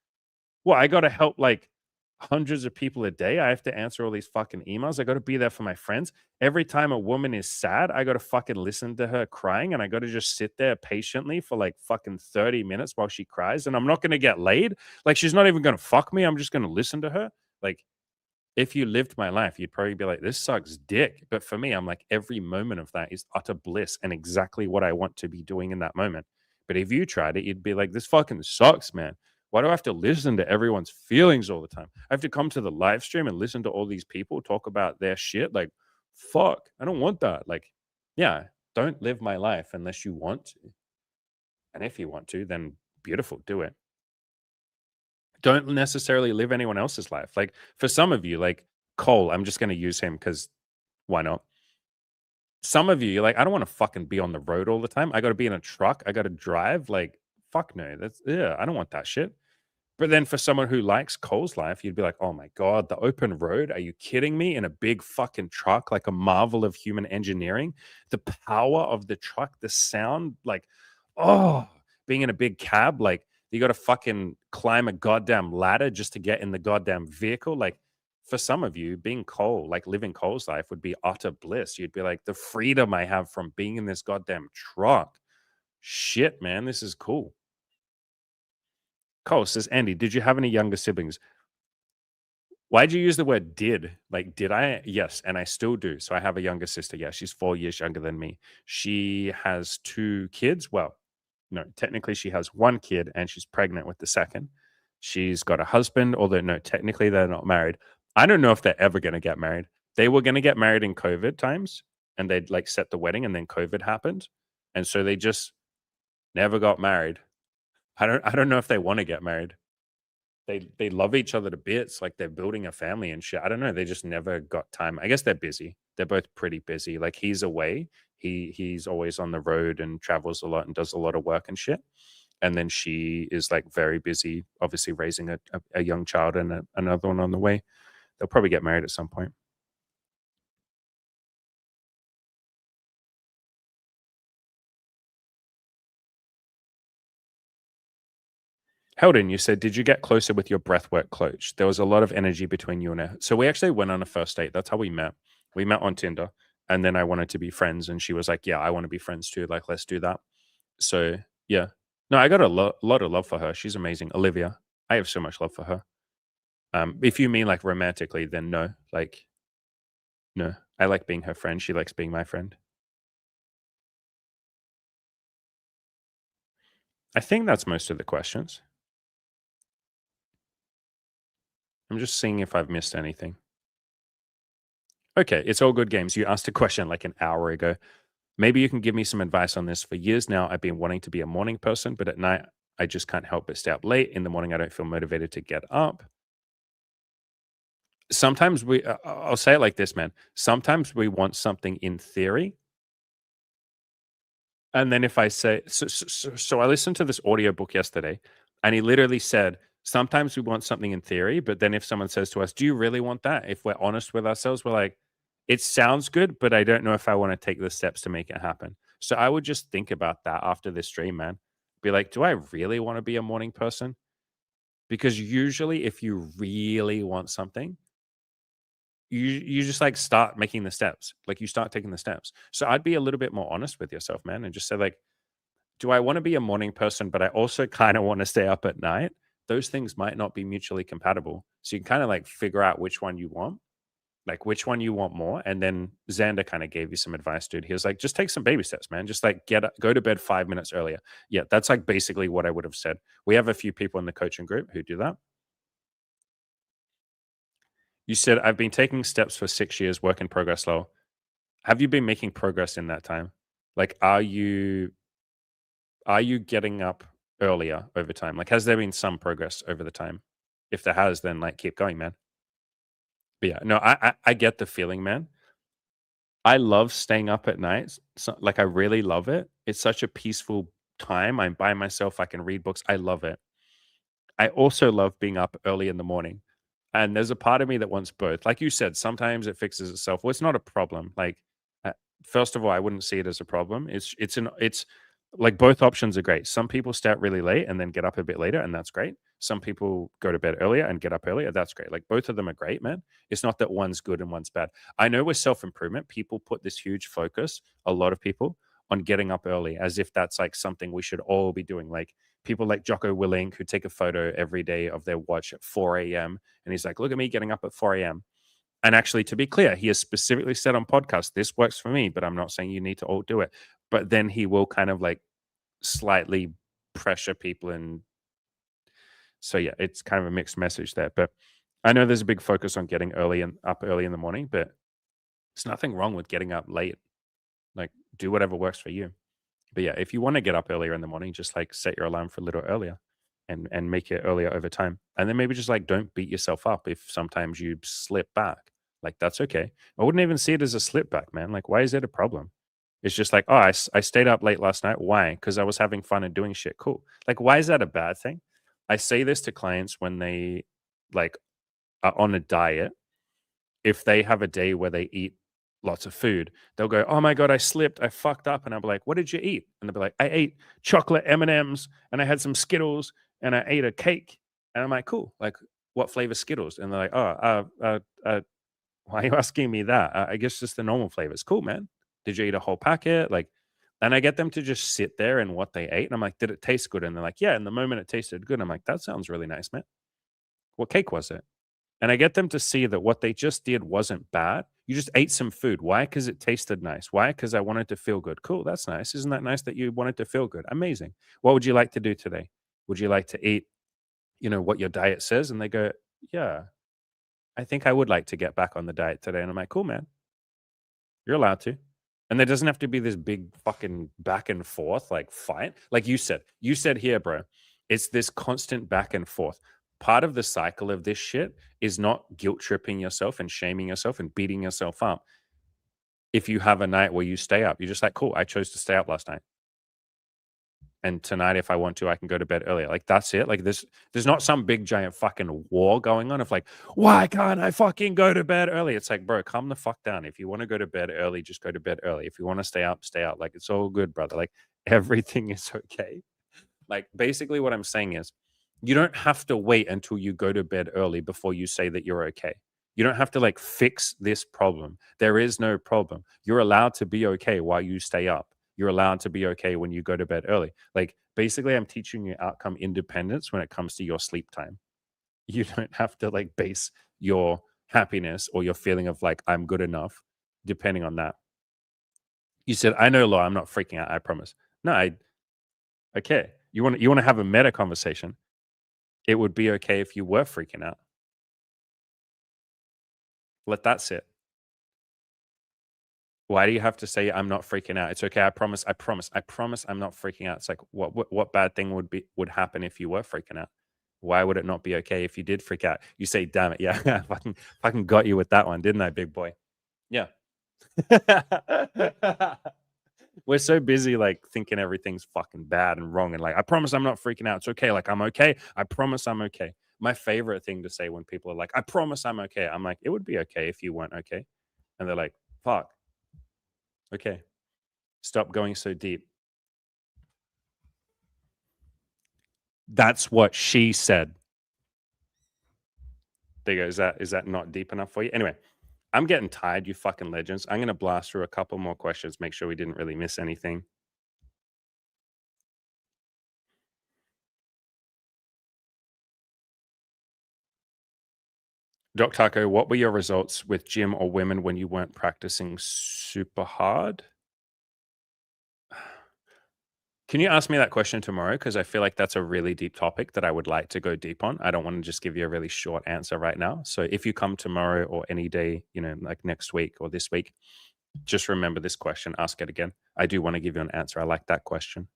Well, I gotta help, like, hundreds of people a day. I have to answer all these fucking emails. I gotta be there for my friends. Every time a woman is sad, I gotta fucking listen to her crying, and I gotta just sit there patiently for, like, fucking 30 minutes while she cries, and I'm not gonna get laid. Like, she's not even gonna fuck me. I'm just gonna listen to her. Like, if you lived my life, you'd probably be like, "This sucks dick." But for me, I'm like, every moment of that is utter bliss and exactly what I want to be doing in that moment. But if you tried it, you'd be like, "This fucking sucks, man. Why do I have to listen to everyone's feelings all the time? I have to come to the live stream and listen to all these people talk about their shit. Like, fuck, I don't want that." Like, yeah, don't live my life unless you want to. And if you want to, then beautiful, do it. Don't necessarily live anyone else's life. Like for some of you, like Cole, I'm just going to use him because why not? Some of you, you're like, I don't want to fucking be on the road all the time. I got to be in a truck. I got to drive. Like, fuck no. That's, yeah, I don't want that shit. But then for someone who likes Cole's life, you'd be like, oh my God, the open road? Are you kidding me? In a big fucking truck, like a marvel of human engineering. The power of the truck, the sound, like, oh, being in a big cab, like you got to fucking climb a goddamn ladder just to get in the goddamn vehicle. Like, for some of you, being Cole, like living Cole's life would be utter bliss. You'd be like, the freedom I have from being in this goddamn truck. Shit, man, this is cool. Cole says, Andy, did you have any younger siblings? Why'd you use the word did? Like, did I? Yes, and I still do. So I have a younger sister. Yeah, she's 4 years younger than me. She has two kids. Well, no, technically she has one kid and she's pregnant with the second. She's got a husband, although no, technically they're not married. I don't know if they're ever gonna get married. They were gonna get married in COVID times, and they'd, like, set the wedding, and then COVID happened, and so they just never got married. I don't know if they wanna get married. They love each other to bits, like, they're building a family and shit. I don't know, they just never got time. I guess they're busy. They're both pretty busy. Like, he's away. He's always on the road and travels a lot and does a lot of work and shit, and then she is, like, very busy, obviously raising a young child and another one on the way. They'll probably get married at some point. Heldon, you said, did you get closer with your breathwork coach? There was a lot of energy between you and her. So we actually went on a first date. That's how we met. We met on Tinder. And then I wanted to be friends. And she was like, yeah, I want to be friends too. Like, let's do that. So yeah. No, I got a lot of love for her. She's amazing. Olivia. I have so much love for her. If you mean like romantically, then no. Like, no. I like being her friend. She likes being my friend. I think that's most of the questions. I'm just seeing if I've missed anything. Okay, it's all good games. You asked a question like an hour ago. Maybe you can give me some advice on this. For years now, I've been wanting to be a morning person, but at night, I just can't help but stay up late. In the morning, I don't feel motivated to get up. Sometimes I'll say it like this, man. Sometimes we want something in theory. And then if I say, so I listened to this audiobook yesterday, and he literally said, sometimes we want something in theory, but then if someone says to us, do you really want that? If we're honest with ourselves, we're like, it sounds good, but I don't know if I want to take the steps to make it happen. So I would just think about that after this stream, man. Be like, do I really want to be a morning person? Because usually, if you really want something, you just like start making the steps. Like you start taking the steps. So I'd be a little bit more honest with yourself, man, and just say like, do I want to be a morning person, but I also kind of want to stay up at night? Those things might not be mutually compatible. So you can kind of like figure out which one you want, like which one you want more. And then Xander kind of gave you some advice, dude. He was like, just take some baby steps, man. Just like go to bed 5 minutes earlier. Yeah, that's like basically what I would have said. We have a few people in the coaching group who do that. You said, I've been taking steps for 6 years, work in progress low. Have you been making progress in that time? Like, are you getting up earlier over time? Like, has there been some progress over the time? If there has, then like keep going, man. But yeah, no, I get the feeling, man. I love staying up at night. So, like, I really love it. It's such a peaceful time. I'm by myself. I can read books. I love it. I also love being up early in the morning. And there's a part of me that wants both. Like you said, sometimes it fixes itself. Well, it's not a problem. Like, uh, first of all, I wouldn't see it as a problem. It's like both options are great. Some people start really late and then get up a bit later, and that's great. Some people go to bed earlier and get up earlier. That's great. Like both of them are great, man. It's not that one's good and one's bad. I know with self improvement, people put this huge focus, a lot of people, on getting up early as if that's like something we should all be doing. Like people like Jocko Willink who take a photo every day of their watch at 4 a.m. And he's like, look at me getting up at 4 a.m. And actually, to be clear, he has specifically said on podcast, this works for me, but I'm not saying you need to all do it. But then he will kind of like slightly pressure people. And so, yeah, it's kind of a mixed message there. But I know there's a big focus on getting early and up early in the morning, but there's nothing wrong with getting up late. Like, do whatever works for you. But yeah, if you want to get up earlier in the morning, just like set your alarm for a little earlier and make it earlier over time. And then maybe just like don't beat yourself up if sometimes you slip back. Like that's okay. I wouldn't even see it as a slip back, man. Like why is it a problem? It's just like, oh, I stayed up late last night. Why? Because I was having fun and doing shit. Cool. Like, why is that a bad thing? I say this to clients when they like are on a diet. If they have a day where they eat lots of food, they'll go, "Oh my god, I slipped, I fucked up," and I'll be like, "What did you eat?" And they'll be like, "I ate chocolate M&Ms and I had some Skittles and I ate a cake." And I'm like, "Cool, like what flavor Skittles?" And they're like, "Oh, why are you asking me that? I guess just the normal flavors." Cool, man. Did you eat a whole packet? Like, and I get them to just sit there and what they ate. And I'm like, "Did it taste good?" And they're like, "Yeah." In the moment, it tasted good. I'm like, "That sounds really nice, man. What cake was it?" And I get them to see that what they just did wasn't bad. You just ate some food. Why? Because it tasted nice. Why? Because I wanted to feel good. Cool. That's nice. Isn't that nice that you wanted to feel good? Amazing. What would you like to do today? Would you like to eat, what your diet says? And they go, yeah. I think I would like to get back on the diet today. And I'm like, cool, man. You're allowed to. And there doesn't have to be this big fucking back and forth like fight. Like you said here, bro, it's this constant back and forth. Part of the cycle of this shit is not guilt tripping yourself and shaming yourself and beating yourself up. If you have a night where you stay up, you're just like, cool, I chose to stay up last night. And tonight, if I want to, I can go to bed earlier. Like that's it. Like there's not some big giant fucking war going on of like, why can't I fucking go to bed early? It's like, bro, calm the fuck down. If you want to go to bed early, just go to bed early. If you want to stay up, stay out. Like it's all good, brother. Like everything is okay. Like basically what I'm saying is you don't have to wait until you go to bed early before you say that you're okay. You don't have to like fix this problem. There is no problem. You're allowed to be okay while you stay up. You're allowed to be okay when you go to bed early. Like basically I'm teaching you outcome independence when it comes to your sleep time. You don't have to like base your happiness or your feeling of like I'm good enough depending on that. You said, I know, Law, I'm not freaking out, I promise. No, I okay. You want to have a meta conversation. It would be okay if you were freaking out. Let that sit. Why do you have to say I'm not freaking out? It's okay. I promise. I promise. I promise I'm not freaking out. It's like what bad thing would happen if you were freaking out? Why would it not be okay if you did freak out? You say, damn it. Yeah, fucking got you with that one, didn't I, big boy? Yeah. We're so busy like thinking everything's fucking bad and wrong and like I promise I'm not freaking out. It's okay. Like I'm okay. I promise I'm okay. My favorite thing to say when people are like, I promise I'm okay. I'm like, it would be okay if you weren't okay. And they're like, fuck. Okay. Stop going so deep. That's what she said. There you go. Is that not deep enough for you? Anyway, I'm getting tired, you fucking legends. I'm gonna blast through a couple more questions, make sure we didn't really miss anything. Doc Taco, what were your results with gym or women when you weren't practicing super hard? Can you ask me that question tomorrow? Because I feel like that's a really deep topic that I would like to go deep on. I don't want to just give you a really short answer right now. So if you come tomorrow or any day, like next week or this week, just remember this question, ask it again. I do want to give you an answer. I like that question.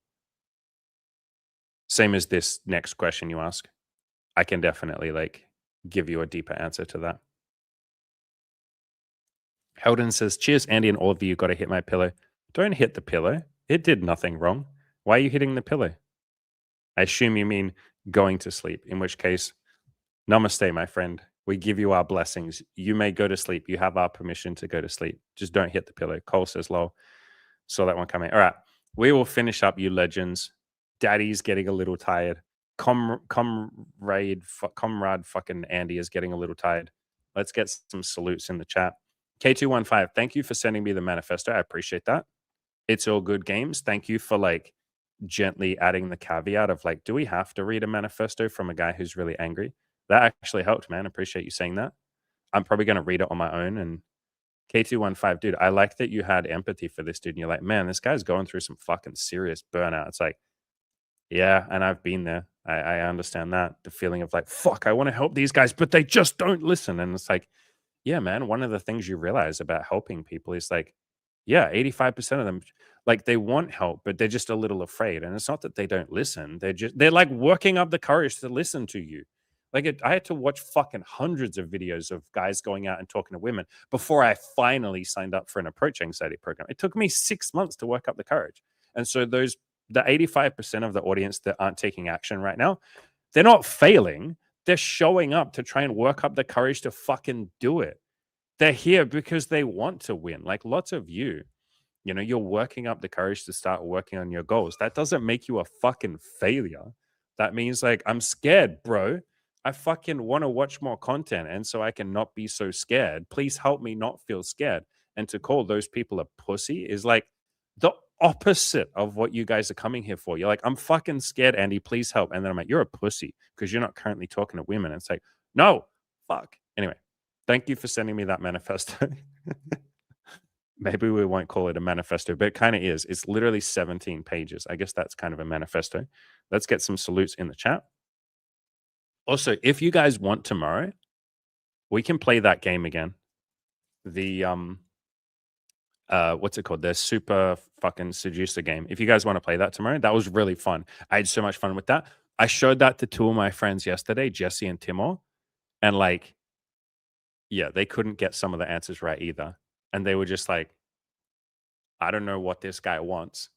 Same as this next question you ask. I can definitely like give you a deeper answer to that. Heldon says, cheers, Andy, and all of you got to hit my pillow. Don't hit the pillow. It did nothing wrong. Why are you hitting the pillow? I assume you mean going to sleep, in which case, namaste, my friend. We give you our blessings. You may go to sleep. You have our permission to go to sleep. Just don't hit the pillow. Cole says, lol. Saw that one coming. All right. We will finish up, you legends. Daddy's getting a little tired. Comrade fucking Andy is getting a little tired. Let's get some salutes in the chat. K215, thank you for sending me the manifesto. I appreciate that. It's all good games. Thank you for like gently adding the caveat of like, do we have to read a manifesto from a guy who's really angry? That actually helped, man. Appreciate you saying that. I'm probably going to read it on my own. And K215, dude, I like that you had empathy for this dude. And you're like, man, this guy's going through some fucking serious burnout. It's like, yeah, and I've been there. I understand that. The feeling of like, fuck, I want to help these guys, but they just don't listen. And it's like, yeah, man, one of the things you realize about helping people is like, yeah, 85% of them, like they want help, but they're just a little afraid. And it's not that they don't listen. They're like working up the courage to listen to you. I had to watch fucking hundreds of videos of guys going out and talking to women before I finally signed up for an approach anxiety program. It took me 6 months to work up the courage. And so the 85% of the audience that aren't taking action right now, they're not failing. They're showing up to try and work up the courage to fucking do it. They're here because they want to win. Like lots of you, you're working up the courage to start working on your goals. That doesn't make you a fucking failure. That means like, I'm scared, bro. I fucking want to watch more content. And so I can not be so scared. Please help me not feel scared. And to call those people a pussy is like the opposite of what you guys are coming here for. You're like, I'm fucking scared, Andy. Please help. And then I'm like, you're a pussy because you're not currently talking to women. And it's like, no, fuck. Anyway, thank you for sending me that manifesto. Maybe we won't call it a manifesto, but it kind of is. It's literally 17 pages. I guess that's kind of a manifesto. Let's get some salutes in the chat. Also, if you guys want tomorrow, We can play that game again. The what's it called? The super fucking seducer game. If you guys want to play that tomorrow, that was really fun. I had so much fun with that. I showed that to two of my friends yesterday, Jesse and Timor, and like, yeah, they couldn't get some of the answers right either. And they were just like, I don't know what this guy wants.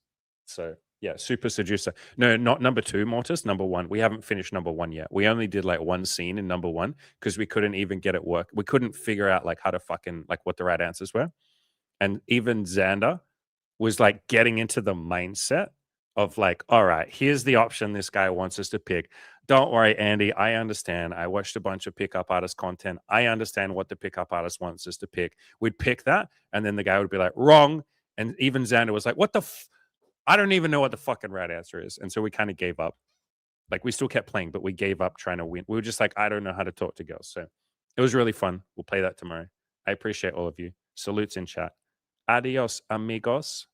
So yeah, super seducer. No, not number two, Mortis. Number one. We haven't finished number one yet. We only did like one scene in number one because we couldn't even get it work. We couldn't figure out like how to fucking like what the right answers were. And even Xander was like getting into the mindset of like, all right, here's the option this guy wants us to pick. Don't worry, Andy. I understand. I watched a bunch of pickup artist content. I understand what the pickup artist wants us to pick. We'd pick that, and then the guy would be like, wrong. And even Xander was like, what the I don't even know what the fucking right answer is. And so we kind of gave up. Like we still kept playing, but we gave up trying to win. We were just like, I don't know how to talk to girls. So it was really fun. We'll play that tomorrow. I appreciate all of you. Salutes in chat. Adios, amigos.